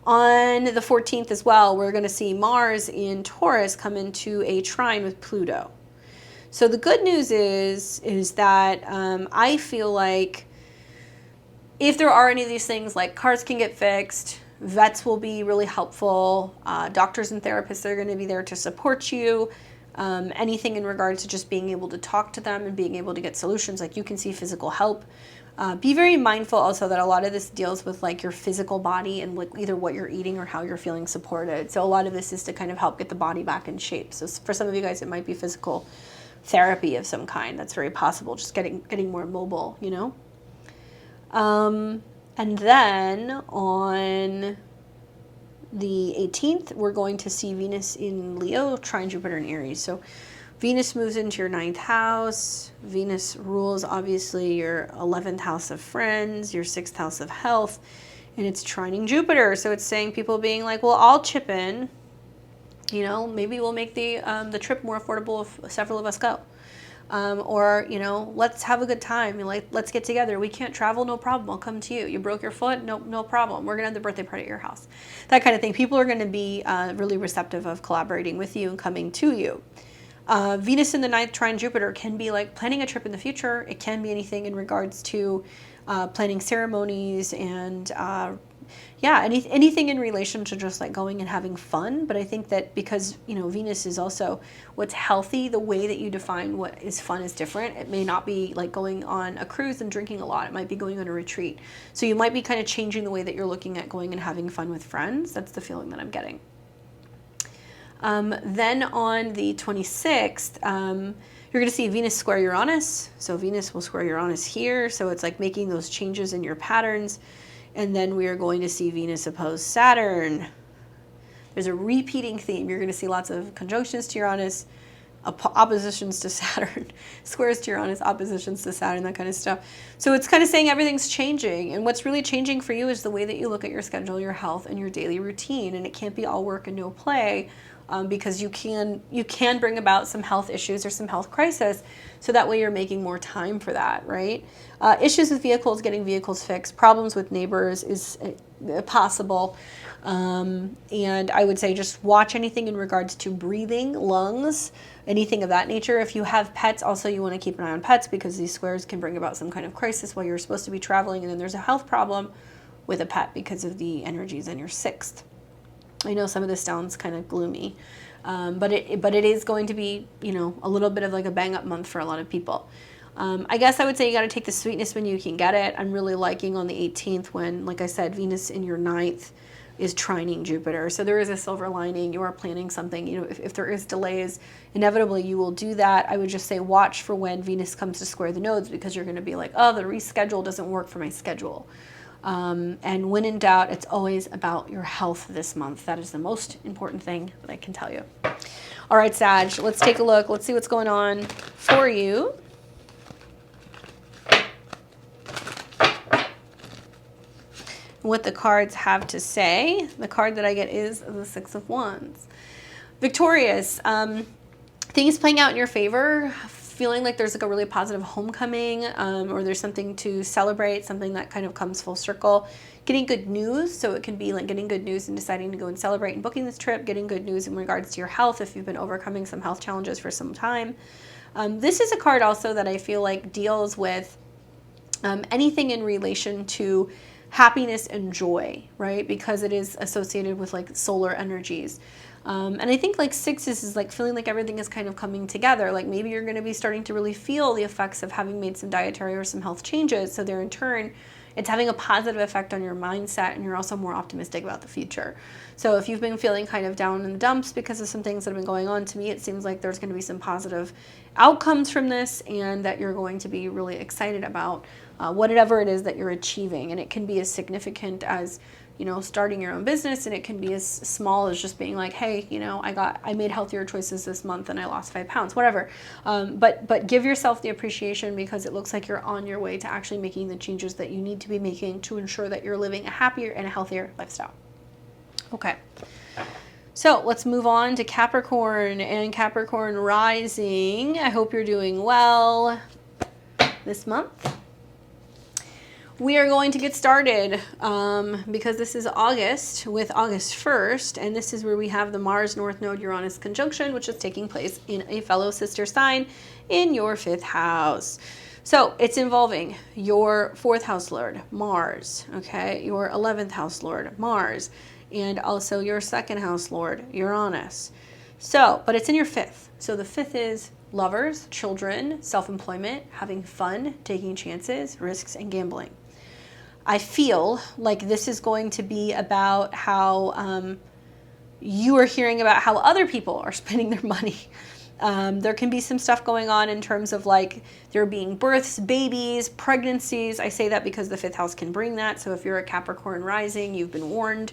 On the 14th as well, we're going to see Mars in Taurus come into a trine with Pluto. So the good news is that I feel like if there are any of these things, like cars can get fixed, vets will be really helpful, doctors and therapists are going to be there to support you, anything in regards to just being able to talk to them and being able to get solutions, like you can see physical help. Be very mindful also that a lot of this deals with like your physical body and like either what you're eating or how you're feeling supported. So a lot of this is to kind of help get the body back in shape. So for some of you guys, it might be physical therapy of some kind. That's very possible, just getting more mobile, And then on the 18th, we're going to see Venus in Leo, trine Jupiter in Aries. So Venus moves into your 9th house. Venus rules, obviously, your 11th house of friends, your 6th house of health, and it's trining Jupiter. So it's saying people being like, well, I'll chip in. Maybe we'll make the trip more affordable if several of us go. Or let's have a good time. Let's get together. We can't travel, no problem. I'll come to you. You broke your foot? No problem. We're going to have the birthday party at your house. That kind of thing. People are going to be really receptive of collaborating with you and coming to you. Venus in the 9th trine Jupiter can be like planning a trip in the future. It can be anything in regards to planning ceremonies and anything in relation to just like going and having fun. But I think that because, Venus is also what's healthy, the way that you define what is fun is different. It may not be like going on a cruise and drinking a lot. It might be going on a retreat. So you might be kind of changing the way that you're looking at going and having fun with friends. That's the feeling that I'm getting. Then on the 26th, you're going to see Venus square Uranus. So Venus will square Uranus here. So it's like making those changes in your patterns. And then we are going to see Venus oppose Saturn. There's a repeating theme. You're going to see lots of conjunctions to Uranus, oppositions to Saturn, squares to Uranus, oppositions to Saturn, that kind of stuff. So it's kind of saying everything's changing. And what's really changing for you is the way that you look at your schedule, your health, and your daily routine. And it can't be all work and no play. Because you can bring about some health issues or some health crisis, so that way you're making more time for that, right? Issues with vehicles, getting vehicles fixed, problems with neighbors is possible. And I would say just watch anything in regards to breathing, lungs, anything of that nature. If you have pets, also you want to keep an eye on pets, because these squares can bring about some kind of crisis while you're supposed to be traveling, and then there's a health problem with a pet because of the energies in your 6th. I know some of this sounds kind of gloomy, but it is going to be, you know, a little bit of like a bang up month for a lot of people. I guess I would say you got to take the sweetness when you can get it. I'm really liking on the 18th when, like I said, Venus in your 9th is trining Jupiter. So there is a silver lining. You are planning something. You know, if there is delays, inevitably you will do that. I would just say watch for when Venus comes to square the nodes, because you're going to be like, oh, the reschedule doesn't work for my schedule. And when in doubt, it's always about your health this month. That is the most important thing that I can tell you. All right, Sag, let's take a look. Let's see what's going on for you. What the cards have to say. The card that I get is the 6 of Wands. Victorious. Things playing out in your favor. Feeling like there's like a really positive homecoming, or there's something to celebrate, something that kind of comes full circle. Getting good news, so it can be like getting good news and deciding to go and celebrate and booking this trip. Getting good news in regards to your health if you've been overcoming some health challenges for some time. This is a card also that I feel like deals with anything in relation to happiness and joy, right? Because it is associated with like solar energies. And I think like 6s is like feeling like everything is kind of coming together. Like maybe you're going to be starting to really feel the effects of having made some dietary or some health changes. So there in turn, it's having a positive effect on your mindset, and you're also more optimistic about the future. So if you've been feeling kind of down in the dumps because of some things that have been going on, to me, it seems like there's going to be some positive outcomes from this, and that you're going to be really excited about whatever it is that you're achieving. And it can be as significant as, you know, starting your own business, and it can be as small as just being like, hey, you know, I made healthier choices this month and I lost 5 pounds, whatever. But give yourself the appreciation, because it looks like you're on your way to actually making the changes that you need to be making to ensure that you're living a happier and a healthier lifestyle. Okay. So let's move on to Capricorn and Capricorn rising. I hope you're doing well this month. We are going to get started because this is August with August 1st, and this is where we have the Mars North Node Uranus conjunction, which is taking place in a fellow sister sign in your 5th house. So it's involving your 4th house lord, Mars, okay, your 11th house lord, Mars, and also your 2nd house lord, Uranus. So, but it's in your 5th. So the 5th is lovers, children, self-employment, having fun, taking chances, risks, and gambling. I feel like this is going to be about how you are hearing about how other people are spending their money. There can be some stuff going on in terms of like there being births, babies, pregnancies. I say that because the 5th house can bring that. So if you're a Capricorn rising, you've been warned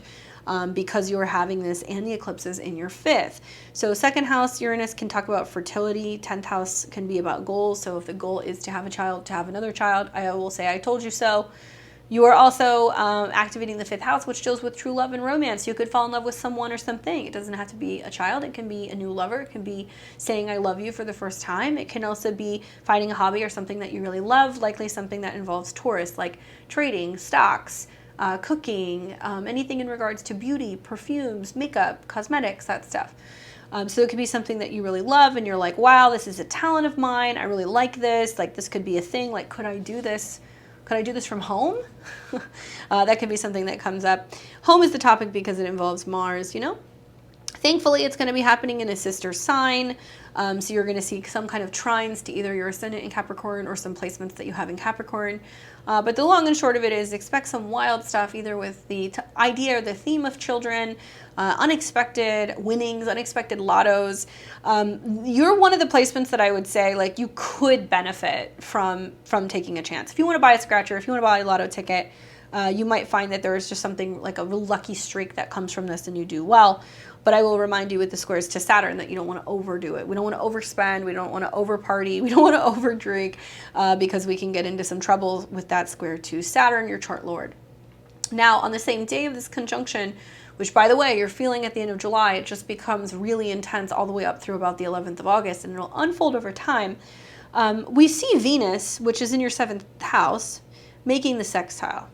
because you're having this and the eclipses in your 5th. So 2nd house Uranus can talk about fertility. 10th house can be about goals. So if the goal is to have a child, to have another child, I will say I told you so. You are also activating the 5th house, which deals with true love and romance. You could fall in love with someone or something. It doesn't have to be a child. It can be a new lover. It can be saying I love you for the first time. It can also be finding a hobby or something that you really love, likely something that involves Taurus, like trading, stocks, cooking, anything in regards to beauty, perfumes, makeup, cosmetics, that stuff. So it could be something that you really love and you're like, wow, this is a talent of mine. I really like this. Like this could be a thing. Like, could I do this? Could I do this from home? That could be something that comes up. Home is the topic because it involves Mars, you know? Thankfully, it's going to be happening in a sister sign. So you're going to see some kind of trines to either your ascendant in Capricorn or some placements that you have in Capricorn. But the long and short of it is expect some wild stuff, either with the idea or the theme of children, unexpected winnings, unexpected lottos. You're one of the placements that I would say like you could benefit from taking a chance. If you want to buy a scratcher, if you want to buy a lotto ticket, you might find that there is just something like a real lucky streak that comes from this and you do well. But I will remind you with the squares to Saturn that you don't want to overdo it. We don't want to overspend. We don't want to overparty. We don't want to overdrink because we can get into some trouble with that square to Saturn, your chart lord. Now, on the same day of this conjunction, which, by the way, you're feeling at the end of July, it just becomes really intense all the way up through about the 11th of August, and it'll unfold over time. We see Venus, which is in your 7th house, making the sextile.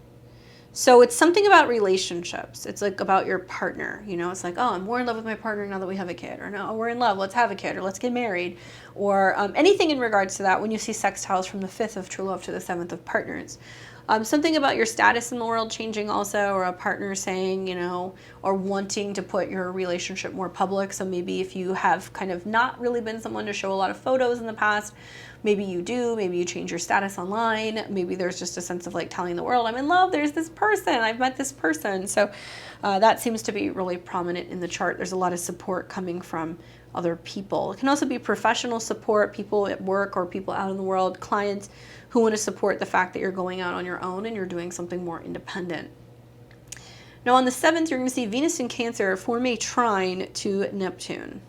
So it's something about relationships. It's like about your partner, you know, it's like, oh, I'm more in love with my partner now that we have a kid, or no, we're in love, let's have a kid, or let's get married, or anything in regards to that. When you see sextiles from the 5th of true love to the 7th of partners, something about your status in the world changing also, or a partner saying, you know, or wanting to put your relationship more public. So maybe if you have kind of not really been someone to show a lot of photos in the past, maybe you do, maybe you change your status online, maybe there's just a sense of like telling the world, I'm in love, there's this person, I've met this person. So that seems to be really prominent in the chart. There's a lot of support coming from other people. It can also be professional support, people at work or people out in the world, clients who want to support the fact that you're going out on your own and you're doing something more independent. Now on the 7th, you're going to see Venus in Cancer form a trine to Neptune.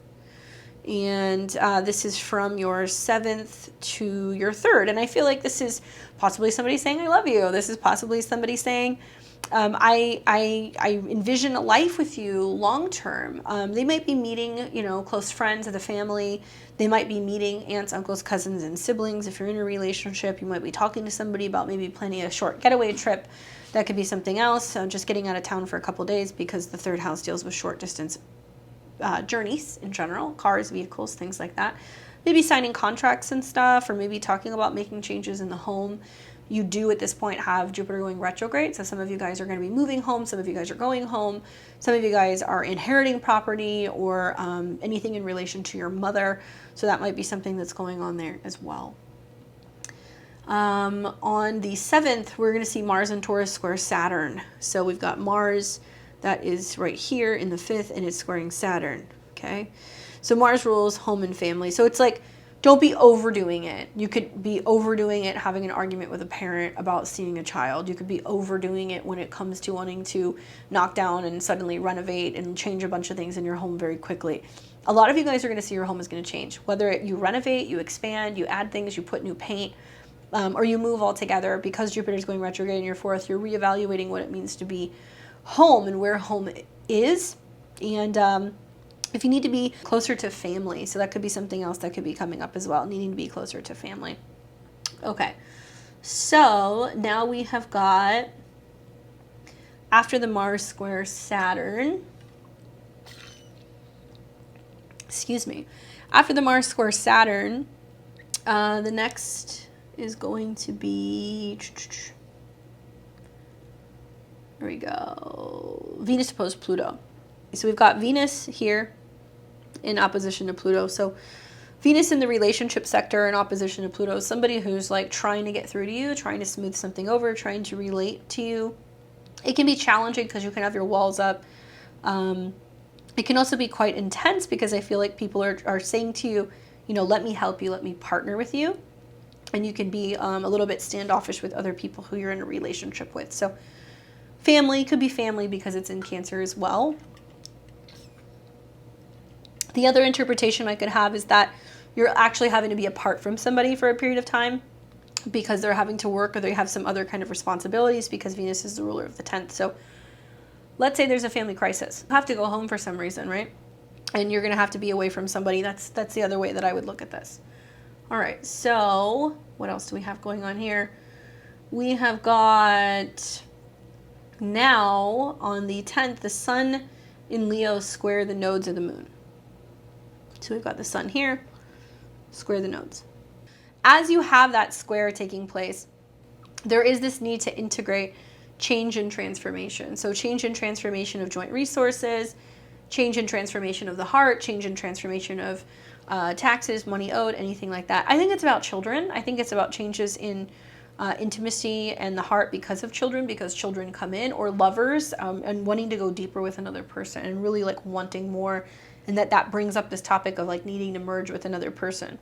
And this is from your 7th to your 3rd. And I feel like this is possibly somebody saying, I love you. This is possibly somebody saying, I envision a life with you long term. They might be meeting, you know, close friends of the family. They might be meeting aunts, uncles, cousins, and siblings. If you're in a relationship, you might be talking to somebody about maybe planning a short getaway trip. That could be something else. Just getting out of town for a couple days, because the 3rd house deals with short distance journeys in general, cars, vehicles, things like that. Maybe signing contracts and stuff, or maybe talking about making changes in the home. You do at this point have Jupiter going retrograde, so some of you guys are going to be moving home, some of you guys are going home, some of you guys are inheriting property, or anything in relation to your mother, so that might be something that's going on there as well. On the 7th, we're going to see Mars in Taurus square Saturn. So we've got Mars that is right here in the 5th, and it's squaring Saturn, okay? So Mars rules home and family. So it's like, don't be overdoing it. You could be overdoing it having an argument with a parent about seeing a child. You could be overdoing it when it comes to wanting to knock down and suddenly renovate and change a bunch of things in your home very quickly. A lot of you guys are going to see your home is going to change. Whether you renovate, you expand, you add things, you put new paint, or you move altogether. Because Jupiter is going retrograde in your 4th, you're reevaluating what it means to be home and where home is. And if you need to be closer to family, so that could be something else that could be coming up as well, needing to be closer to family. Okay, so now we have got, after the Mars square Saturn, after the Mars square Saturn, the next is going to be, there we go, Venus opposed Pluto. So we've got Venus here in opposition to Pluto. So Venus in the relationship sector in opposition to Pluto is somebody who's like trying to get through to you, trying to smooth something over, trying to relate to you. It can be challenging because you can have your walls up. It can also be quite intense because I feel like people are saying to you, you know, let me help you, let me partner with you. And you can be a little bit standoffish with other people who you're in a relationship with. So family could be family because it's in Cancer as well. The other interpretation I could have is that you're actually having to be apart from somebody for a period of time because they're having to work or they have some other kind of responsibilities, because Venus is the ruler of the 10th. So let's say there's a family crisis. You have to go home for some reason, right? And you're going to have to be away from somebody. That's the other way that I would look at this. All right, so what else do we have going on here? We have got now on the 10th, the Sun in Leo square the nodes of the moon. So we've got the Sun here, square the nodes. As you have that square taking place, there is this need to integrate change and transformation. So change and transformation of joint resources, change and transformation of the heart, change and transformation of taxes, money owed, anything like that. I think it's about children. I think it's about changes in intimacy and the heart because of children, because children come in, or lovers and wanting to go deeper with another person and really like wanting more. And that brings up this topic of like needing to merge with another person.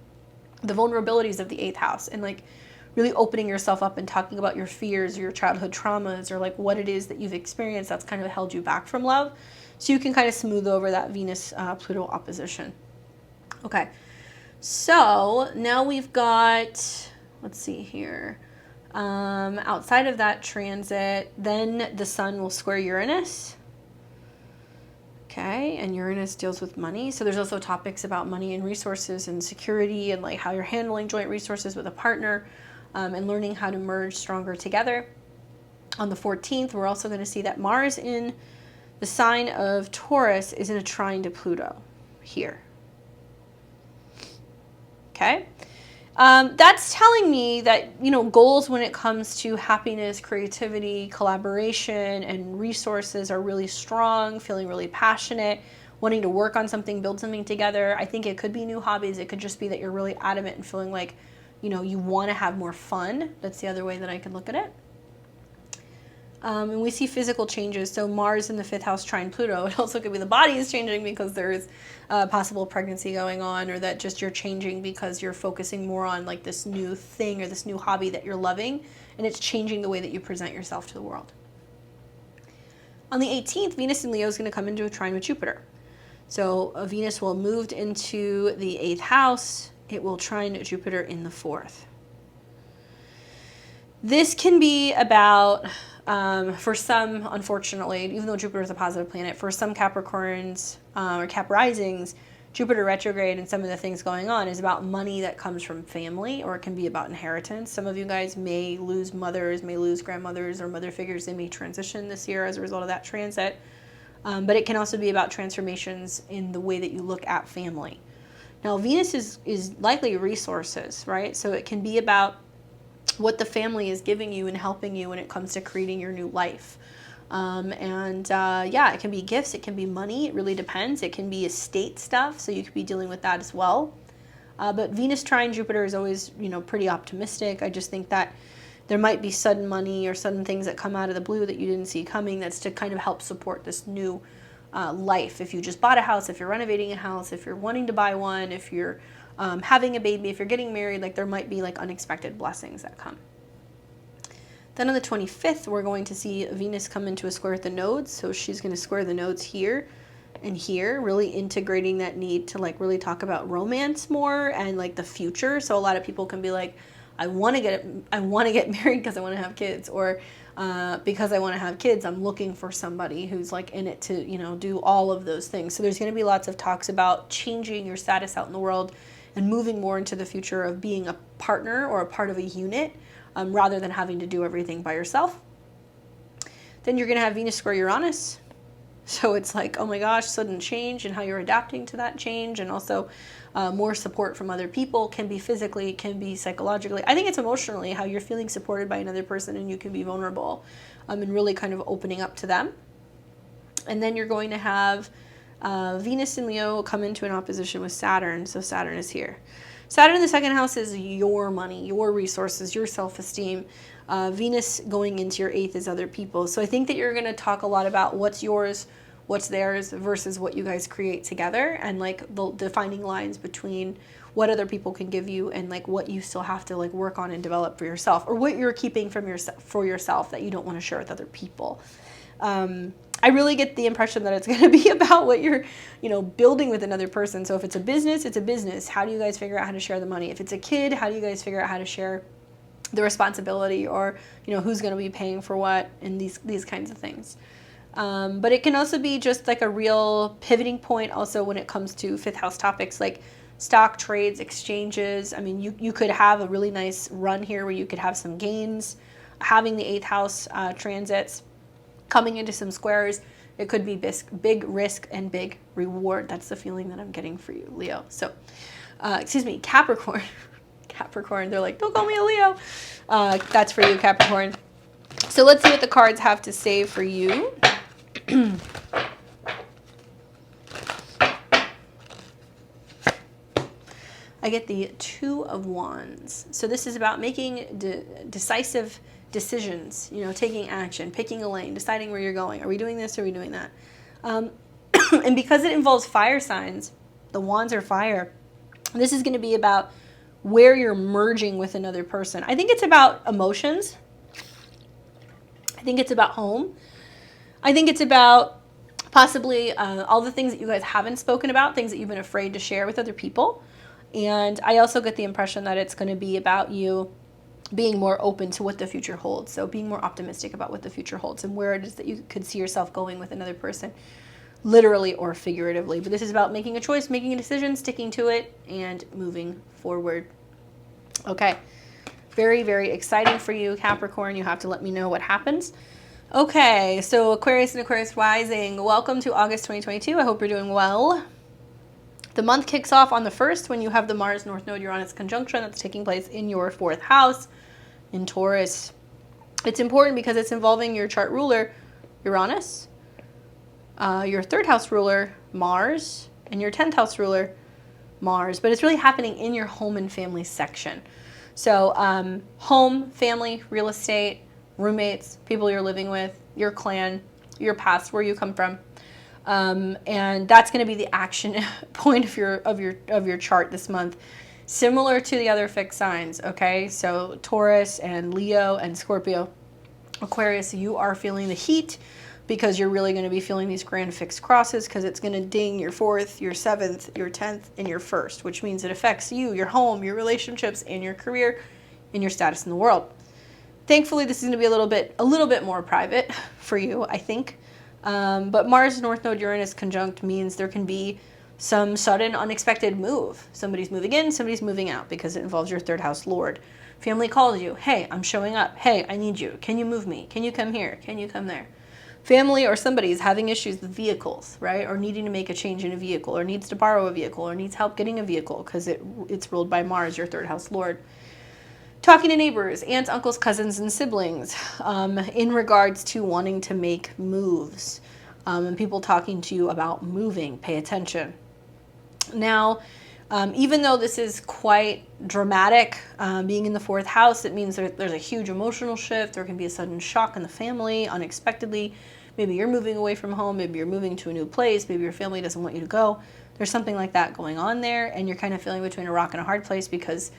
The vulnerabilities of the 8th house and like really opening yourself up and talking about your fears or your childhood traumas or like what it is that you've experienced that's kind of held you back from love. So you can kind of smooth over that Venus-Pluto opposition. Okay, so now we've got, let's see here. Outside of that transit, then the Sun will square Uranus. Okay, and Uranus deals with money. So there's also topics about money and resources and security and like how you're handling joint resources with a partner and learning how to merge stronger together. On the 14th, we're also going to see that Mars in the sign of Taurus is in a trine to Pluto here. Okay? That's telling me that, you know, goals when it comes to happiness, creativity, collaboration, and resources are really strong, feeling really passionate, wanting to work on something, build something together. I think it could be new hobbies. It could just be that you're really adamant and feeling like, you know, you want to have more fun. That's the other way that I could look at it. And we see physical changes. So Mars in the 5th house trine Pluto. It also could be the body is changing because there's possible pregnancy going on, or that just you're changing because you're focusing more on like this new thing or this new hobby that you're loving, and it's changing the way that you present yourself to the world. On the 18th, Venus in Leo is going to come into a trine with Jupiter. So Venus will have moved into the 8th house. It will trine Jupiter in the 4th. This can be about, for some, unfortunately, even though Jupiter is a positive planet, for some Capricorns or Cap risings, Jupiter retrograde and some of the things going on is about money that comes from family, or it can be about inheritance. Some of you guys may lose mothers, may lose grandmothers or mother figures. They may transition this year as a result of that transit. But it can also be about transformations in the way that you look at family. Now, Venus is likely resources, right? So it can be about what the family is giving you and helping you when it comes to creating your new life. Yeah, it can be gifts, it can be money, it really depends. It can be estate stuff, so you could be dealing with that as well. But Venus trine Jupiter is always, you know, pretty optimistic. I just think that there might be sudden money or sudden things that come out of the blue that you didn't see coming, that's to kind of help support this new life. If you just bought a house, if you're renovating a house, if you're wanting to buy one, if you're having a baby, if you're getting married, like there might be like unexpected blessings that come. Then on the 25th, we're going to see Venus come into a square with the nodes. So she's going to square the nodes here and here, really integrating that need to like really talk about romance more and like the future. So a lot of people can be like, I want to get married because I want to have kids, or because I want to have kids, I'm looking for somebody who's like in it to, you know, do all of those things. So there's going to be lots of talks about changing your status out in the world and moving more into the future of being a partner or a part of a unit, rather than having to do everything by yourself. Then you're going to have Venus square Uranus. So it's like, oh my gosh, sudden change and how you're adapting to that change, and also more support from other people. Can be physically, can be psychologically. I think it's emotionally, how you're feeling supported by another person and you can be vulnerable and really kind of opening up to them. And then you're going to have Venus in Leo come into an opposition with Saturn. So Saturn is here. Saturn in the 2nd house is your money, your resources, your self-esteem. Venus going into your 8th is other people. So I think that you're going to talk a lot about what's yours, what's theirs versus what you guys create together, and like the defining lines between what other people can give you and like what you still have to like work on and develop for yourself, or what you're keeping from yourself for yourself that you don't want to share with other people. I really get the impression that it's going to be about what you're, you know, building with another person. So if it's a business, it's a business. How do you guys figure out how to share the money? If it's a kid, how do you guys figure out how to share the responsibility, or, you know, who's going to be paying for what, and these kinds of things. But it can also be just like a real pivoting point also when it comes to 5th house topics like stock trades, exchanges. I mean, you could have a really nice run here where you could have some gains, having the 8th house transits, coming into some squares. It could be big risk and big reward. That's the feeling that I'm getting for you, Leo. So, Capricorn. Capricorn, they're like, don't call me a Leo. That's for you, Capricorn. So let's see what the cards have to say for you. I get the 2 of Wands. So this is about making decisive decisions, you know, taking action, picking a lane, deciding where you're going. Are we doing this or are we doing that? And because it involves fire signs, the Wands are fire, this is going to be about where you're merging with another person. I think it's about emotions. I think it's about home. I think it's about possibly all the things that you guys haven't spoken about, things that you've been afraid to share with other people. And I also get the impression that it's going to be about you being more open to what the future holds. So being more optimistic about what the future holds and where it is that you could see yourself going with another person, literally or figuratively. But this is about making a choice, making a decision, sticking to it, and moving forward. Okay. Very, very exciting for you, Capricorn. You have to let me know what happens. Okay, so Aquarius and Aquarius rising, welcome to August 2022. I hope you're doing well. The month kicks off on the 1st when you have the Mars North Node Uranus conjunction that's taking place in your 4th house in Taurus. It's important because it's involving your chart ruler, Uranus, your 3rd house ruler, Mars, and your 10th house ruler, Mars. But it's really happening in your home and family section. So home, family, real estate, roommates, people you're living with, your clan, your past, where you come from. And that's going to be the action point of your chart this month, similar to the other fixed signs. Okay, so Taurus and Leo and Scorpio. Aquarius, you are feeling the heat because you're really going to be feeling these grand fixed crosses because it's going to ding your 4th, your 7th, your 10th, and your 1st, which means it affects you, your home, your relationships, and your career, and your status in the world. Thankfully, this is going to be a little bit more private for you, I think. But Mars North Node Uranus conjunct means there can be some sudden unexpected move. Somebody's moving in, somebody's moving out because it involves your 3rd house lord. Family calls you, hey, I'm showing up. Hey, I need you. Can you move me? Can you come here? Can you come there? Family or somebody is having issues with vehicles, right? Or needing to make a change in a vehicle, or needs to borrow a vehicle, or needs help getting a vehicle because it's ruled by Mars, your 3rd house lord. Talking to neighbors, aunts, uncles, cousins, and siblings in regards to wanting to make moves, and people talking to you about moving. Pay attention. Now, even though this is quite dramatic, being in the 4th house, it means there's a huge emotional shift. There can be a sudden shock in the family, unexpectedly. Maybe you're moving away from home. Maybe you're moving to a new place. Maybe your family doesn't want you to go. There's something like that going on there, and you're kind of feeling between a rock and a hard place because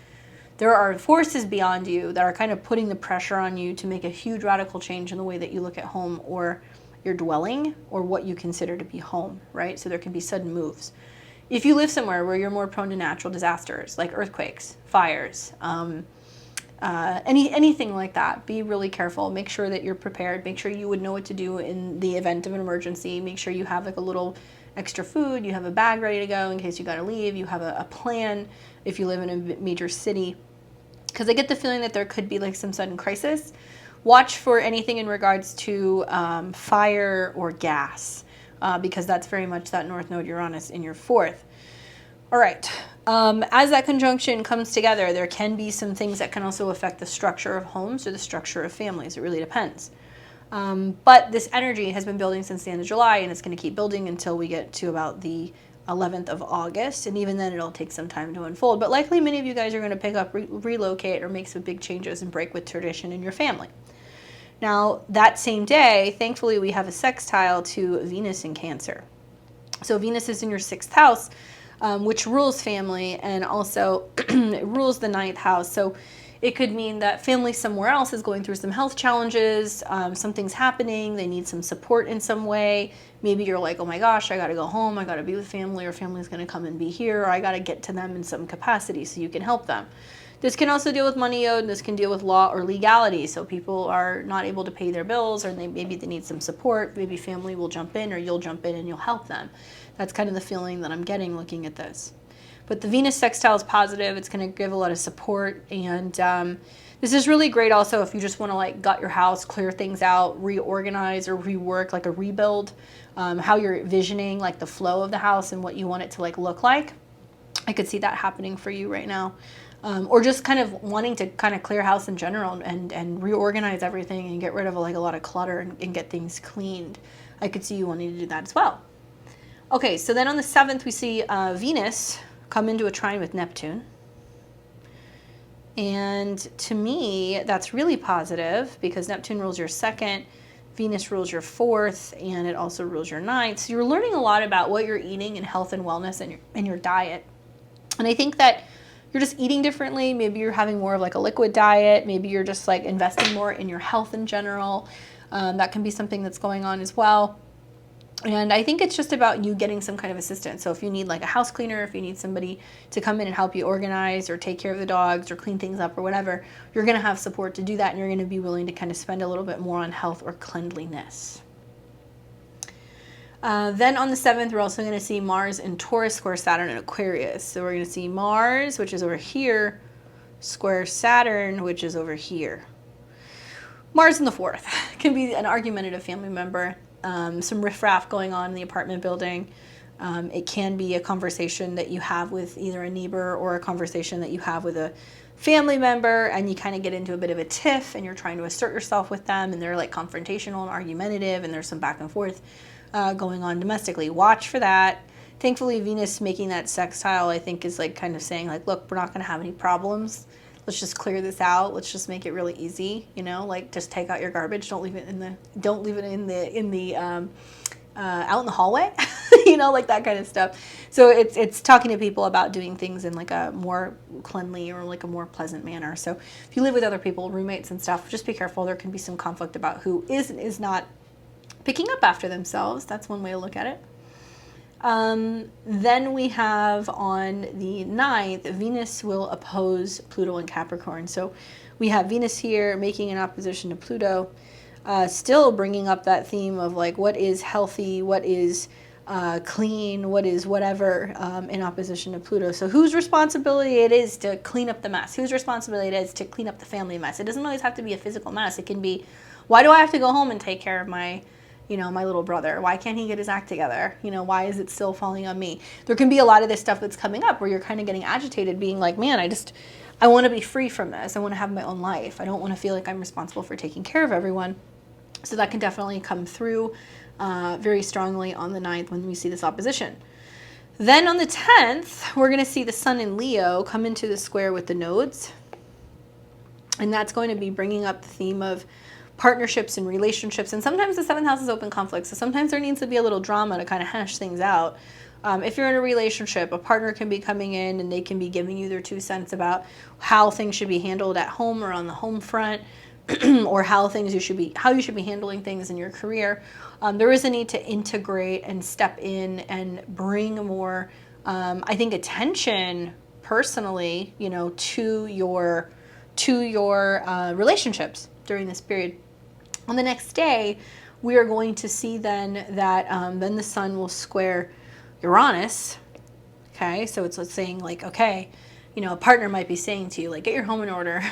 there are forces beyond you that are kind of putting the pressure on you to make a huge radical change in the way that you look at home or your dwelling or what you consider to be home, right? So there can be sudden moves. If you live somewhere where you're more prone to natural disasters like earthquakes, fires, anything like that, be really careful. Make sure that you're prepared. Make sure you would know what to do in the event of an emergency. Make sure you have like a little extra food. You have a bag ready to go in case you got to leave. You have a plan if you live in a major city. Because I get the feeling that there could be like some sudden crisis. Watch for anything in regards to fire or gas, because that's very much that North Node Uranus in your 4th. All right. As that conjunction comes together, there can be some things that can also affect the structure of homes or the structure of families. It really depends. But this energy has been building since the end of July, and it's going to keep building until we get to about the 11th of August, and even then it'll take some time to unfold. But likely many of you guys are going to pick up, relocate, or make some big changes and break with tradition in your family. Now, that same day, thankfully, we have a sextile to Venus in Cancer. So Venus is in your 6th house, which rules family, and also it rules the 9th house. So it could mean that family somewhere else is going through some health challenges, something's happening, they need some support in some way. Maybe you're like, oh my gosh, I gotta go home, I gotta be with family, or family's gonna come and be here, or I gotta get to them in some capacity so you can help them. This can also deal with money owed, and this can deal with law or legality. So people are not able to pay their bills, or maybe they need some support. Maybe family will jump in, or you'll jump in and you'll help them. That's kind of the feeling that I'm getting looking at this. But the Venus sextile is positive. It's going to give a lot of support. And this is really great also if you just want to like gut your house, clear things out, reorganize or rework, like a rebuild, how you're visioning like the flow of the house and what you want it to like look like. I could see that happening for you right now. Or just kind of wanting to kind of clear house in general and reorganize everything and get rid of like a lot of clutter and get things cleaned. I could see you wanting to do that as well. Okay, so then on the 7th, we see Venus come into a trine with Neptune. And to me, that's really positive because Neptune rules your 2nd, Venus rules your 4th, and it also rules your 9th. So you're learning a lot about what you're eating and health and wellness and your diet. And I think that you're just eating differently. Maybe you're having more of like a liquid diet. Maybe you're just like investing more in your health in general. That can be something that's going on as well. And I think it's just about you getting some kind of assistance. So if you need like a house cleaner, if you need somebody to come in and help you organize or take care of the dogs or clean things up or whatever, you're going to have support to do that, and you're going to be willing to kind of spend a little bit more on health or cleanliness. Then on the 7th, we're also going to see Mars in Taurus square Saturn in Aquarius. So we're going to see Mars, which is over here, square Saturn, which is over here. Mars in the 4th can be an argumentative family member, some riffraff going on in the apartment building. It can be a conversation that you have with either a neighbor or a conversation that you have with a family member, and you kind of get into a bit of a tiff and you're trying to assert yourself with them, and they're like confrontational and argumentative, and there's some back and forth going on domestically. Watch for that. Thankfully, Venus making that sextile, I think, is like kind of saying like, look, we're not going to have any problems. Let's just clear this out. Let's just make it really easy. You know, like just take out your garbage. Don't leave it in the out in the hallway. You know, like that kind of stuff. So it's talking to people about doing things in like a more cleanly or like a more pleasant manner. So if you live with other people, roommates and stuff, just be careful. There can be some conflict about who is and is not picking up after themselves. That's one way to look at it. Then we have on the 9th, Venus will oppose Pluto in Capricorn. So we have Venus here making an opposition to Pluto, still bringing up that theme of like what is healthy, what is clean, what is whatever, in opposition to Pluto. So whose responsibility it is to clean up the mess, whose responsibility it is to clean up the family mess. It doesn't always have to be a physical mess. It can be, why do I have to go home and take care of my little brother? Why can't he get his act together? You know, why is it still falling on me? There can be a lot of this stuff that's coming up where you're kind of getting agitated, being like, man, I want to be free from this. I want to have my own life. I don't want to feel like I'm responsible for taking care of everyone. So that can definitely come through very strongly on the 9th when we see this opposition. Then on the 10th, we're going to see the Sun in Leo come into the square with the nodes. And that's going to be bringing up the theme of partnerships and relationships. And sometimes the 7th house is open conflict. So sometimes there needs to be a little drama to kind of hash things out. If you're in a relationship, a partner can be coming in and they can be giving you their 2 cents about how things should be handled at home or on the home front, or how you should be handling things in your career. There is a need to integrate and step in and bring more, I think, attention personally, you know, to your relationships during this period. On the next day, we are going to see then that then the Sun will square Uranus. Okay, so it's saying like, okay, you know, a partner might be saying to you like, get your home in order,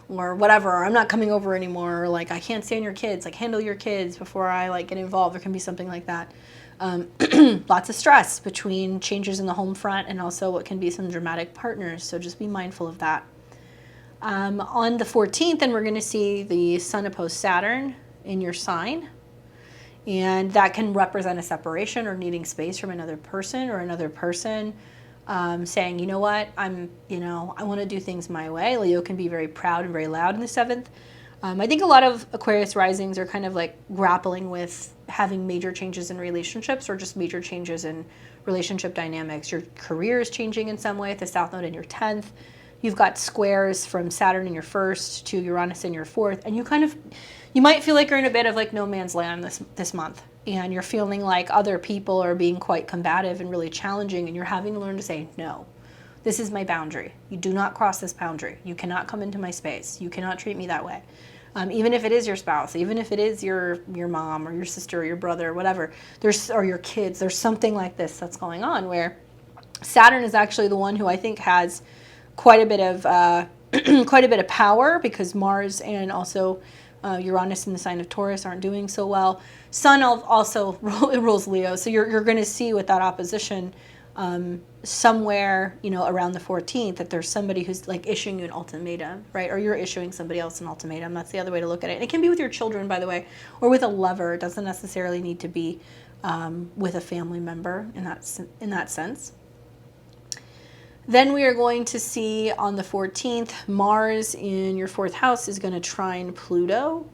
or whatever, or I'm not coming over anymore, or like I can't stand your kids, like handle your kids before I like get involved. There can be something like that. Lots of stress between changes in the home front and also what can be some dramatic partners. So just be mindful of that. On the 14th, then we're going to see the Sun oppose Saturn in your sign. And that can represent a separation or needing space from another person, or another person saying, you know what, I want to do things my way. Leo can be very proud and very loud in the 7th. I think a lot of Aquarius risings are kind of like grappling with having major changes in relationships, or just major changes in relationship dynamics. Your career is changing in some way at the South Node in your 10th. You've got squares from Saturn in your 1st to Uranus in your 4th, and you might feel like you're in a bit of like no man's land this month, and you're feeling like other people are being quite combative and really challenging, and you're having to learn to say, no, this is my boundary. You do not cross this boundary. You cannot come into my space. You cannot treat me that way. Even if it is your spouse, even if it is your mom or your sister or your brother or whatever, or your kids, there's something like this that's going on where Saturn is actually the one who I think has quite a bit of power, because Mars and also Uranus in the sign of Taurus aren't doing so well. Sun also rules Leo, so you're going to see with that opposition somewhere, around the 14th, that there's somebody who's like issuing you an ultimatum, right? Or you're issuing somebody else an ultimatum. That's the other way to look at it. And it can be with your children, by the way, or with a lover. It doesn't necessarily need to be with a family member in that sense. Then we are going to see on the 14th, Mars in your 4th house is going to trine Pluto.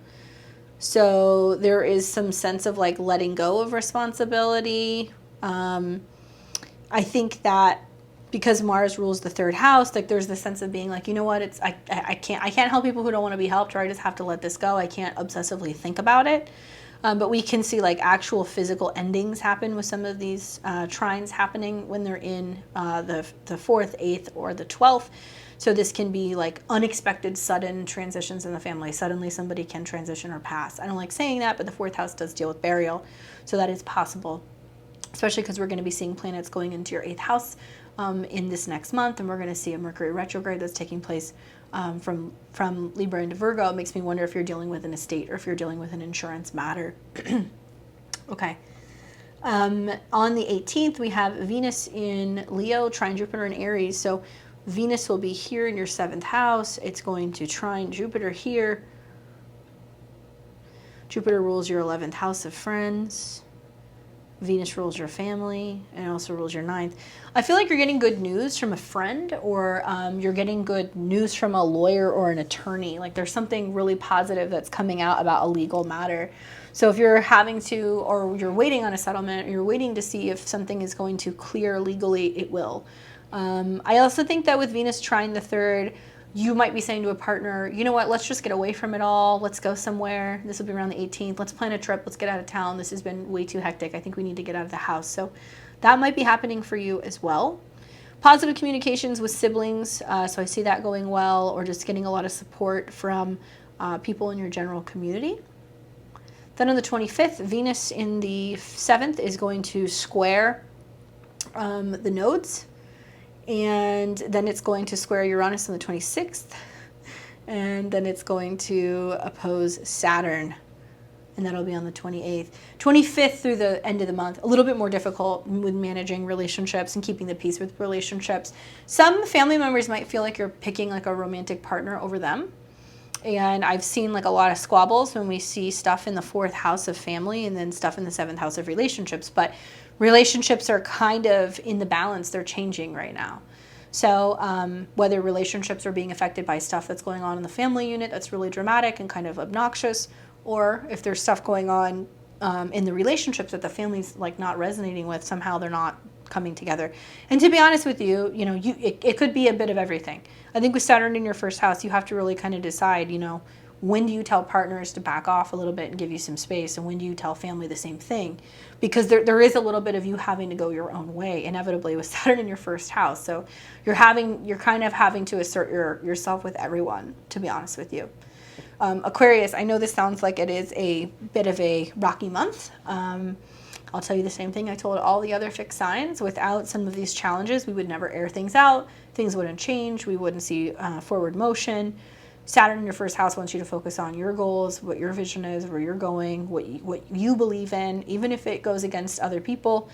So there is some sense of like letting go of responsibility. I think that because Mars rules the 3rd house, like there's this sense of being like, you know what, I can't help people who don't want to be helped, or I just have to let this go. I can't obsessively think about it. But we can see like actual physical endings happen with some of these trines happening when they're in the 4th, 8th, or the 12th. So this can be like unexpected, sudden transitions in the family. Suddenly somebody can transition or pass. I don't like saying that, but the 4th house does deal with burial. So that is possible, especially because we're going to be seeing planets going into your 8th house in this next month. And we're going to see a Mercury retrograde that's taking place from Libra into Virgo. It makes me wonder if you're dealing with an estate or if you're dealing with an insurance matter. Okay. On the 18th, we have Venus in Leo, trine Jupiter in Aries. So Venus will be here in your 7th house. It's going to trine Jupiter here. Jupiter rules your 11th house of friends. Venus rules your family and also rules your 9th. I feel like you're getting good news from a friend, or you're getting good news from a lawyer or an attorney. Like there's something really positive that's coming out about a legal matter. So if you're having to, or you're waiting on a settlement, or you're waiting to see if something is going to clear legally, it will. I also think that with Venus trine the 3rd, you might be saying to a partner, you know what, let's just get away from it all. Let's go somewhere. This will be around the 18th. Let's plan a trip. Let's get out of town. This has been way too hectic. I think we need to get out of the house. So that might be happening for you as well. Positive communications with siblings. So I see that going well, or just getting a lot of support from people in your general community. Then on the 25th, Venus in the 7th is going to square the nodes. And then it's going to square Uranus on the 26th. And then it's going to oppose Saturn. And that'll be on the 28th. 25th through the end of the month. A little bit more difficult with managing relationships and keeping the peace with relationships. Some family members might feel like you're picking like a romantic partner over them. And I've seen like a lot of squabbles when we see stuff in the 4th house of family and then stuff in the 7th house of relationships. But relationships are kind of in the balance. They're changing right now. So whether relationships are being affected by stuff that's going on in the family unit that's really dramatic and kind of obnoxious, or if there's stuff going on in the relationships that the family's like not resonating with, somehow they're not coming together. And to be honest with you, you know, it could be a bit of everything. I think with Saturn in your 1st house, you have to really kind of decide, you know, when do you tell partners to back off a little bit and give you some space, and when do you tell family the same thing? Because there is a little bit of you having to go your own way, inevitably, with Saturn in your 1st house. So you're kind of having to assert yourself with everyone, to be honest with you. Aquarius, I know this sounds like it is a bit of a rocky month. I'll tell you the same thing I told all the other fixed signs. Without some of these challenges, we would never air things out. Things wouldn't change. We wouldn't see forward motion. Saturn in your 1st house wants you to focus on your goals, what your vision is, where you're going, what you believe in, even if it goes against other people.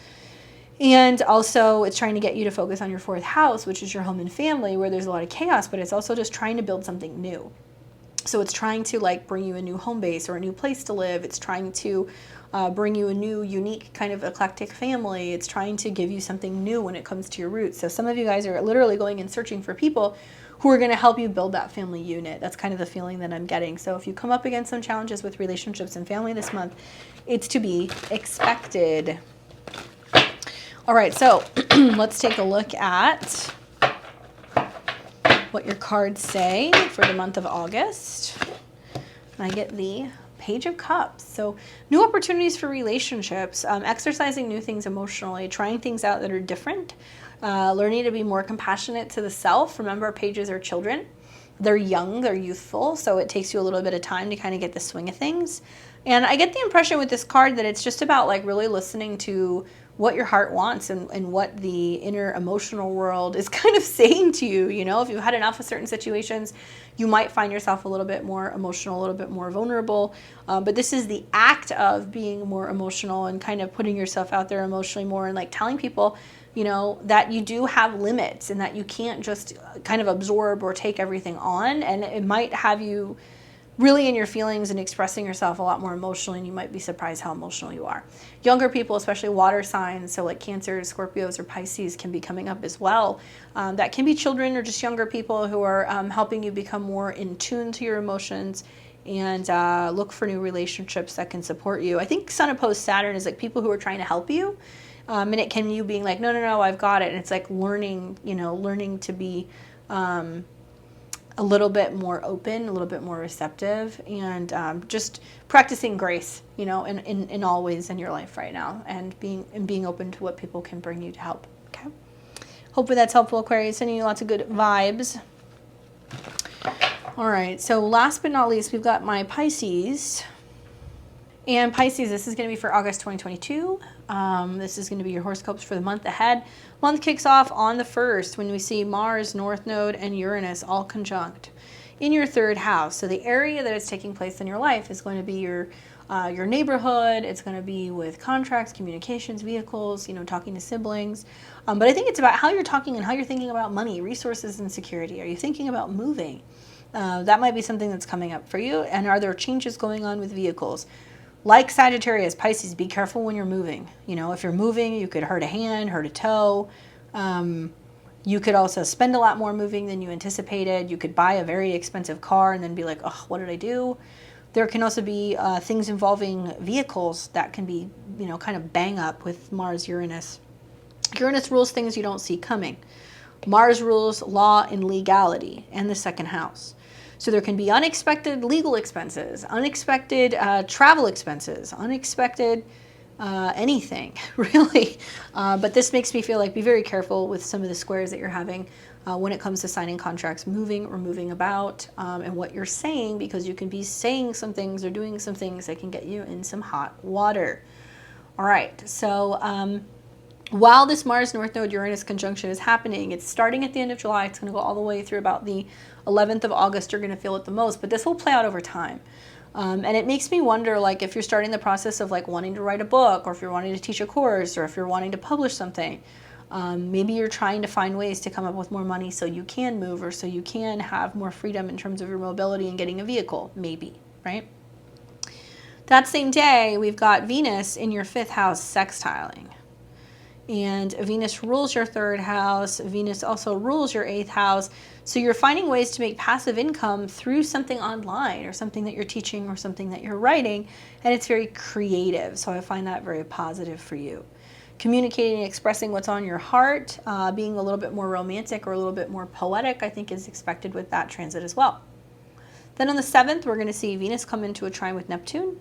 And also it's trying to get you to focus on your 4th house, which is your home and family, where there's a lot of chaos, but it's also just trying to build something new. So it's trying to like bring you a new home base or a new place to live. It's trying to bring you a new, unique kind of eclectic family. It's trying to give you something new when it comes to your roots. So some of you guys are literally going and searching for people who are going to help you build that family unit. That's kind of the feeling that I'm getting. So if you come up against some challenges with relationships and family this month, it's to be expected. All right, so let's take a look at what your cards say for the month of August. And I get the Page of Cups. So new opportunities for relationships, exercising new things emotionally, trying things out that are different, learning to be more compassionate to the self. Remember, pages are children. They're young, they're youthful, so it takes you a little bit of time to kind of get the swing of things. And I get the impression with this card that it's just about like really listening to what your heart wants and what the inner emotional world is kind of saying to you. You know, if you've had enough of certain situations, you might find yourself a little bit more emotional, a little bit more vulnerable. But this is the act of being more emotional and kind of putting yourself out there emotionally more and like telling people, you know, that you do have limits and that you can't just kind of absorb or take everything on. And it might have you really in your feelings and expressing yourself a lot more emotionally, and you might be surprised how emotional you are. Younger people, especially water signs, so like Cancers, Scorpios, or Pisces, can be coming up as well. That can be children or just younger people who are helping you become more in tune to your emotions and look for new relationships that can support you. I think Sun opposed Saturn is like people who are trying to help you. And it can you being like, no, I've got it. And it's like learning to be a little bit more open, a little bit more receptive, and just practicing grace, you know, in all ways in your life right now, and being open to what people can bring you to help. Okay. Hopefully that's helpful, Aquarius. Sending you lots of good vibes. All right. So last but not least, we've got my Pisces. And Pisces, this is going to be for August 2022. This is going to be your horoscopes for the month ahead. Month kicks off on the 1st when we see Mars, North Node, and Uranus all conjunct. in your third house. So the area that is taking place in your life is going to be your neighborhood. It's going to be with contracts, communications, vehicles, talking to siblings. But I think it's about how you're talking and how you're thinking about money, resources, and security. Are you thinking about moving? That might be something that's coming up for you. And are there changes going on with vehicles? Like Sagittarius, Pisces, be careful when you're moving. If you're moving, you could hurt a hand, hurt a toe. You could also spend a lot more moving than you anticipated. You could buy a very expensive car and then be like, oh, what did I do? There can also be things involving vehicles that can be, kind of bang up with Mars, Uranus. Uranus rules things you don't see coming. Mars rules law and legality and the second house. So there can be unexpected legal expenses, unexpected travel expenses, unexpected anything, really. But this makes me feel like be very careful with some of the squares that you're having when it comes to signing contracts, moving or moving about, and what you're saying, because you can be saying some things or doing some things that can get you in some hot water. All right, so while this Mars North Node Uranus conjunction is happening, it's starting at the end of July. It's going to go all the way through about the 11th of August. You're going to feel it the most, but this will play out over time. And it makes me wonder, like, if you're starting the process of like wanting to write a book, or if you're wanting to teach a course, or if you're wanting to publish something, maybe you're trying to find ways to come up with more money so you can move, or so you can have more freedom in terms of your mobility and getting a vehicle, maybe, right? That same day, we've got Venus in your 5th house sextiling. And Venus rules your 3rd house. Venus also rules your 8th house. So you're finding ways to make passive income through something online, or something that you're teaching, or something that you're writing. And it's very creative. So I find that very positive for you. Communicating and expressing what's on your heart, being a little bit more romantic or a little bit more poetic, I think is expected with that transit as well. Then on the 7th, we're going to see Venus come into a trine with Neptune.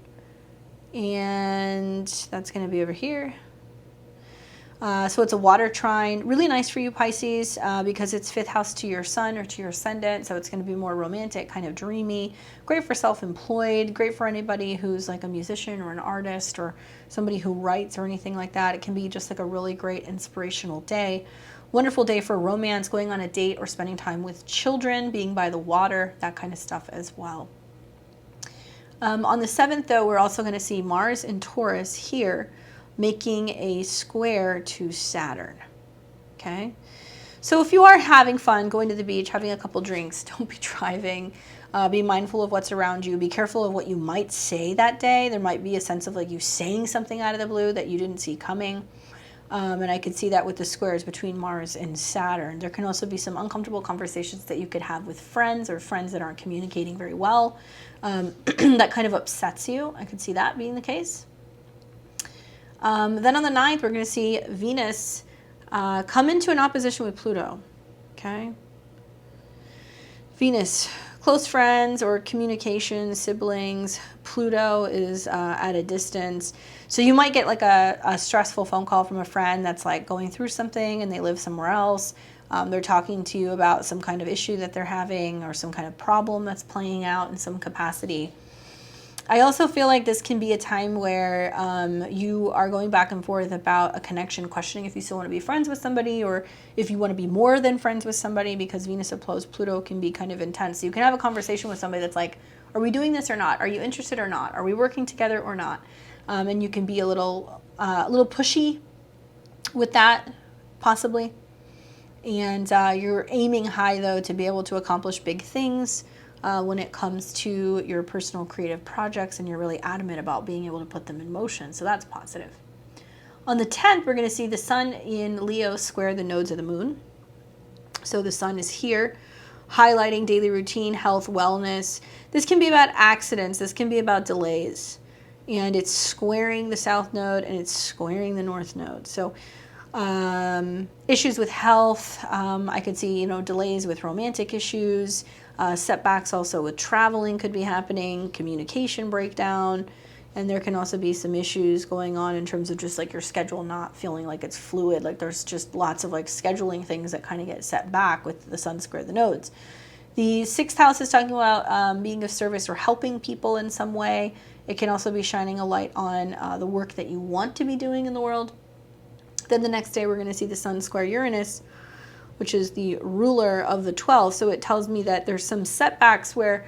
And that's going to be over here. So it's a water trine, really nice for you Pisces, because it's 5th house to your sun or to your ascendant. So it's going to be more romantic, kind of dreamy, great for self-employed, great for anybody who's like a musician or an artist or somebody who writes or anything like that. It can be just like a really great inspirational day. Wonderful day for romance, going on a date, or spending time with children, being by the water, that kind of stuff as well. On the 7th, though, we're also going to see Mars in Taurus here, making a square to Saturn. Okay, so if you are having fun, going to the beach, having a couple drinks, don't be driving. Be mindful of what's around you. Be careful of what you might say that day. There might be a sense of like you saying something out of the blue that you didn't see coming. And I could see that with the squares between Mars and Saturn. There can also be some uncomfortable conversations that you could have with friends, or friends that aren't communicating very well. That kind of upsets you. I could see that being the case. Then on the 9th, we're going to see Venus come into an opposition with Pluto. Okay, Venus, close friends or communication, siblings. Pluto is at a distance. So you might get like a stressful phone call from a friend that's like going through something and they live somewhere else. They're talking to you about some kind of issue that they're having, or some kind of problem that's playing out in some capacity. I also feel like this can be a time where you are going back and forth about a connection, questioning if you still want to be friends with somebody, or if you want to be more than friends with somebody, because Venus opposed Pluto can be kind of intense. So you can have a conversation with somebody that's like, are we doing this or not? Are you interested or not? Are we working together or not? And you can be a little pushy with that, possibly. And you're aiming high, though, to be able to accomplish big things when it comes to your personal creative projects, and you're really adamant about being able to put them in motion. So that's positive. On the 10th, we're going to see the sun in Leo square the nodes of the moon. So the sun is here, highlighting daily routine, health, wellness. This can be about accidents. This can be about delays. And it's squaring the south node, and it's squaring the north node. So issues with health, I could see, delays with romantic issues, setbacks also with traveling could be happening, communication breakdown, and there can also be some issues going on in terms of just like your schedule not feeling like it's fluid. Like there's just lots of like scheduling things that kind of get set back with the sun square the nodes. The 6th house is talking about being of service or helping people in some way. It can also be shining a light on the work that you want to be doing in the world. Then the next day we're going to see the sun square Uranus, which is the ruler of the 12th. So it tells me that there's some setbacks where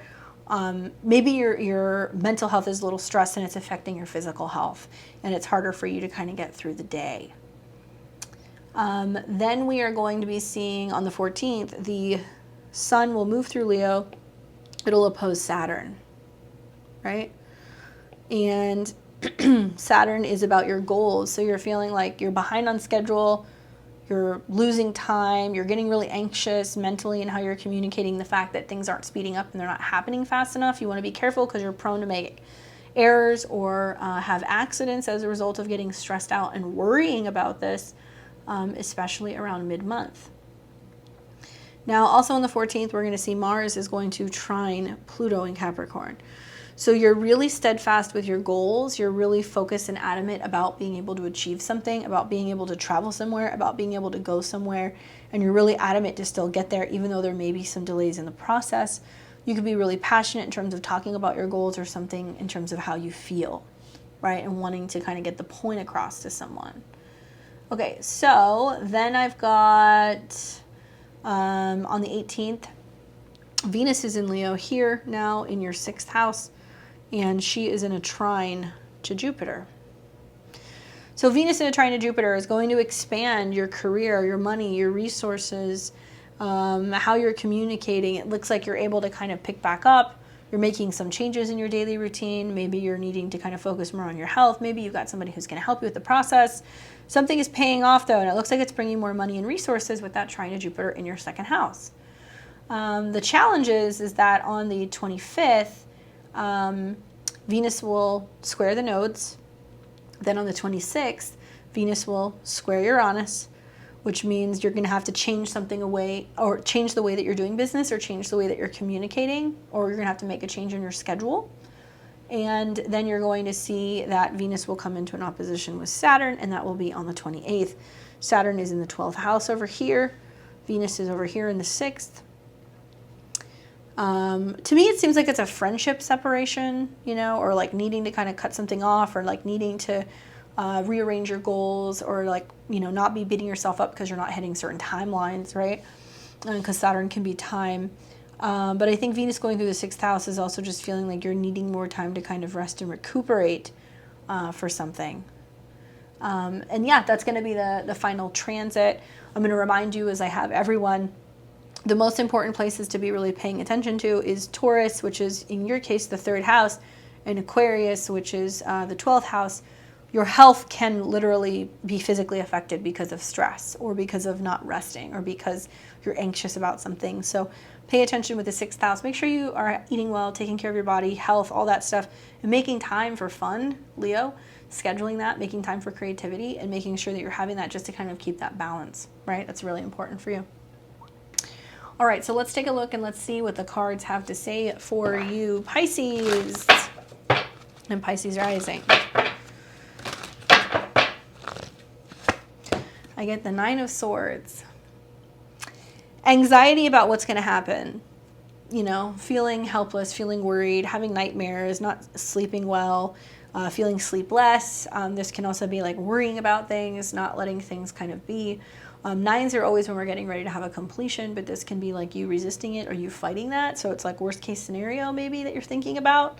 maybe your mental health is a little stressed and it's affecting your physical health, and it's harder for you to kind of get through the day. Then we are going to be seeing on the 14th, the sun will move through Leo. It'll oppose Saturn, right? And Saturn is about your goals. So you're feeling like you're behind on schedule, you're losing time, you're getting really anxious mentally in how you're communicating the fact that things aren't speeding up and they're not happening fast enough. You want to be careful because you're prone to make errors or have accidents as a result of getting stressed out and worrying about this, especially around mid-month. Now, also on the 14th, we're going to see Mars is going to trine Pluto in Capricorn. So you're really steadfast with your goals. You're really focused and adamant about being able to achieve something, about being able to travel somewhere, about being able to go somewhere. And you're really adamant to still get there, even though there may be some delays in the process. You could be really passionate in terms of talking about your goals or something in terms of how you feel, right? And wanting to kind of get the point across to someone. Okay, so then I've got on the 18th, Venus is in Leo here now in your 6th house, and she is in a trine to Jupiter. So Venus in a trine to Jupiter is going to expand your career, your money, your resources, how you're communicating. It looks like you're able to kind of pick back up. You're making some changes in your daily routine. Maybe you're needing to kind of focus more on your health. Maybe you've got somebody who's going to help you with the process. Something is paying off though, and it looks like it's bringing more money and resources with that trine to Jupiter in your 2nd house. The challenge is that on the 25th, Venus will square the nodes. Then on the 26th, Venus will square Uranus, which means you're going to have to change something away, or change the way that you're doing business, or change the way that you're communicating, or you're going to have to make a change in your schedule. And then you're going to see that Venus will come into an opposition with Saturn, and that will be on the 28th. Saturn is in the 12th house over here. Venus is over here in the 6th. To me, it seems like it's a friendship separation, you know, or like needing to kind of cut something off, or like needing to rearrange your goals, or like, you know, not be beating yourself up because you're not hitting certain timelines, right? Because Saturn can be time. But I think Venus going through the 6th house is also just feeling like you're needing more time to kind of rest and recuperate for something. And yeah, that's going to be the final transit. I'm going to remind you, as I have everyone, the most important places to be really paying attention to is Taurus, which is in your case the 3rd house, and Aquarius, which is the 12th house. Your health can literally be physically affected because of stress, or because of not resting, or because you're anxious about something. So pay attention with the 6th house. Make sure you are eating well, taking care of your body, health, all that stuff, and making time for fun, Leo, scheduling that, making time for creativity, and making sure that you're having that just to kind of keep that balance, right? That's really important for you. All right, so let's take a look and let's see what the cards have to say for you, Pisces and Pisces rising. I get the 9 of Swords. Anxiety about what's going to happen. You know, feeling helpless, feeling worried, having nightmares, not sleeping well, feeling sleepless. This can also be like worrying about things, not letting things kind of be. 9s are always when we're getting ready to have a completion, but this can be like you resisting it or you fighting that. So it's like worst case scenario maybe that you're thinking about.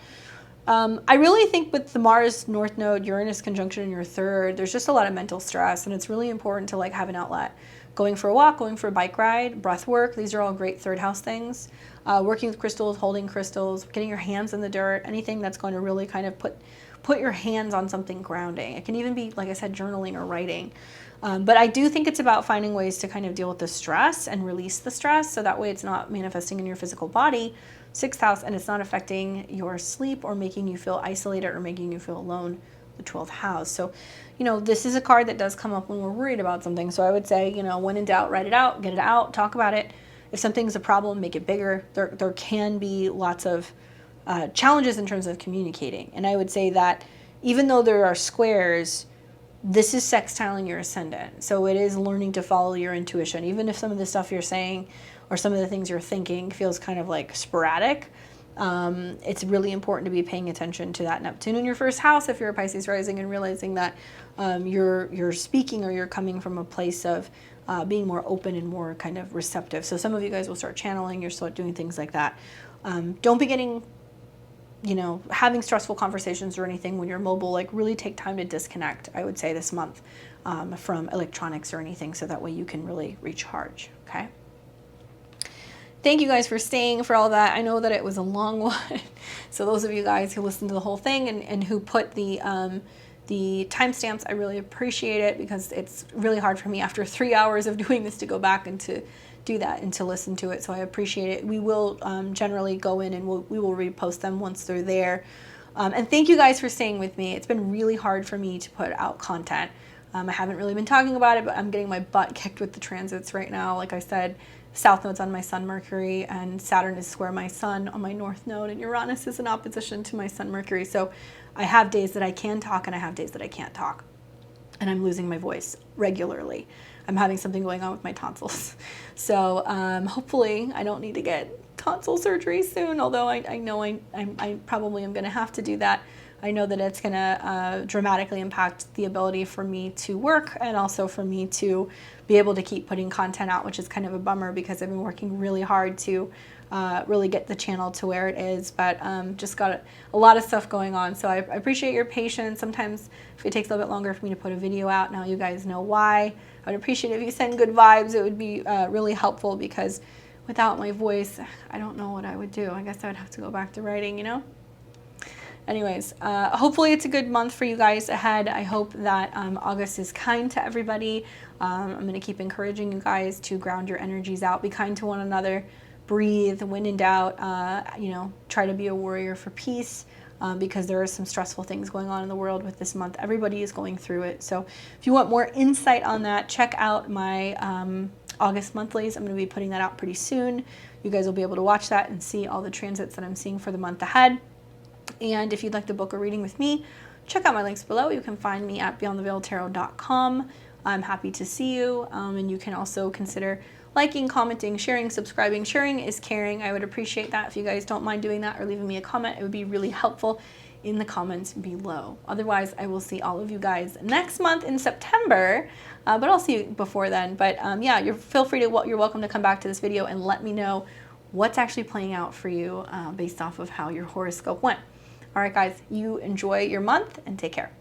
I really think with the Mars North Node, Uranus conjunction in your 3rd, there's just a lot of mental stress, and it's really important to like have an outlet. Going for a walk, going for a bike ride, breath work, these are all great 3rd house things. Working with crystals, holding crystals, getting your hands in the dirt, anything that's going to really kind of put your hands on something grounding. It can even be, like I said, journaling or writing. But I do think it's about finding ways to kind of deal with the stress and release the stress, so that way it's not manifesting in your physical body, 6th house, and it's not affecting your sleep or making you feel isolated or making you feel alone, the 12th house. So, you know, this is a card that does come up when we're worried about something. So I would say, you know, when in doubt, write it out, get it out, talk about it. If something's a problem, make it bigger. There can be lots of challenges in terms of communicating. And I would say that even though there are squares, this is sextiling your ascendant. So it is learning to follow your intuition. Even if some of the stuff you're saying or some of the things you're thinking feels kind of like sporadic, it's really important to be paying attention to that Neptune in your 1st house if you're a Pisces rising, and realizing that you're speaking or you're coming from a place of being more open and more kind of receptive. So some of you guys will start channeling, you'll start doing things like that. Don't be getting, having stressful conversations or anything when you're mobile. Like, really take time to disconnect, I would say, this month from electronics or anything, so that way you can really recharge, okay? Thank you guys for staying for all that. I know that it was a long one. So those of you guys who listened to the whole thing and who put the timestamps, I really appreciate it, because it's really hard for me after 3 hours of doing this to go back and to do that and to listen to it. So I appreciate it. We will generally go in and we will repost them once they're there. And thank you guys for staying with me. It's been really hard for me to put out content. I haven't really been talking about it, but I'm getting my butt kicked with the transits right now. Like I said, South Node's on my Sun Mercury, and Saturn is square my Sun on my North Node, and Uranus is in opposition to my Sun Mercury. So I have days that I can talk and I have days that I can't talk. And I'm losing my voice regularly. I'm having something going on with my tonsils. So hopefully I don't need to get tonsil surgery soon, although I know I probably am going to have to do that. I know that it's going to dramatically impact the ability for me to work, and also for me to be able to keep putting content out, which is kind of a bummer, because I've been working really hard to really get the channel to where it is, but just got a lot of stuff going on. So I appreciate your patience. Sometimes if it takes a little bit longer for me to put a video out, now you guys know why. I would appreciate it if you send good vibes. It would be really helpful, because without my voice, I don't know what I would do. I guess I would have to go back to writing, Anyways, hopefully it's a good month for you guys ahead. I hope that August is kind to everybody. I'm going to keep encouraging you guys to ground your energies out, be kind to one another, breathe, when in doubt, try to be a warrior for peace, because there are some stressful things going on in the world with this month. Everybody is going through it. So if you want more insight on that, check out my August monthlies. I'm going to be putting that out pretty soon. You guys will be able to watch that and see all the transits that I'm seeing for the month ahead. And if you'd like to book a reading with me, check out my links below. You can find me at beyondtheveiltarot.com. I'm happy to see you. And you can also consider liking, commenting, sharing, subscribing. Sharing is caring. I would appreciate that if you guys don't mind doing that, or leaving me a comment. It would be really helpful in the comments below. Otherwise, I will see all of you guys next month in September, but I'll see you before then. But yeah, you're welcome to come back to this video and let me know what's actually playing out for you based off of how your horoscope went. All right, guys, you enjoy your month and take care.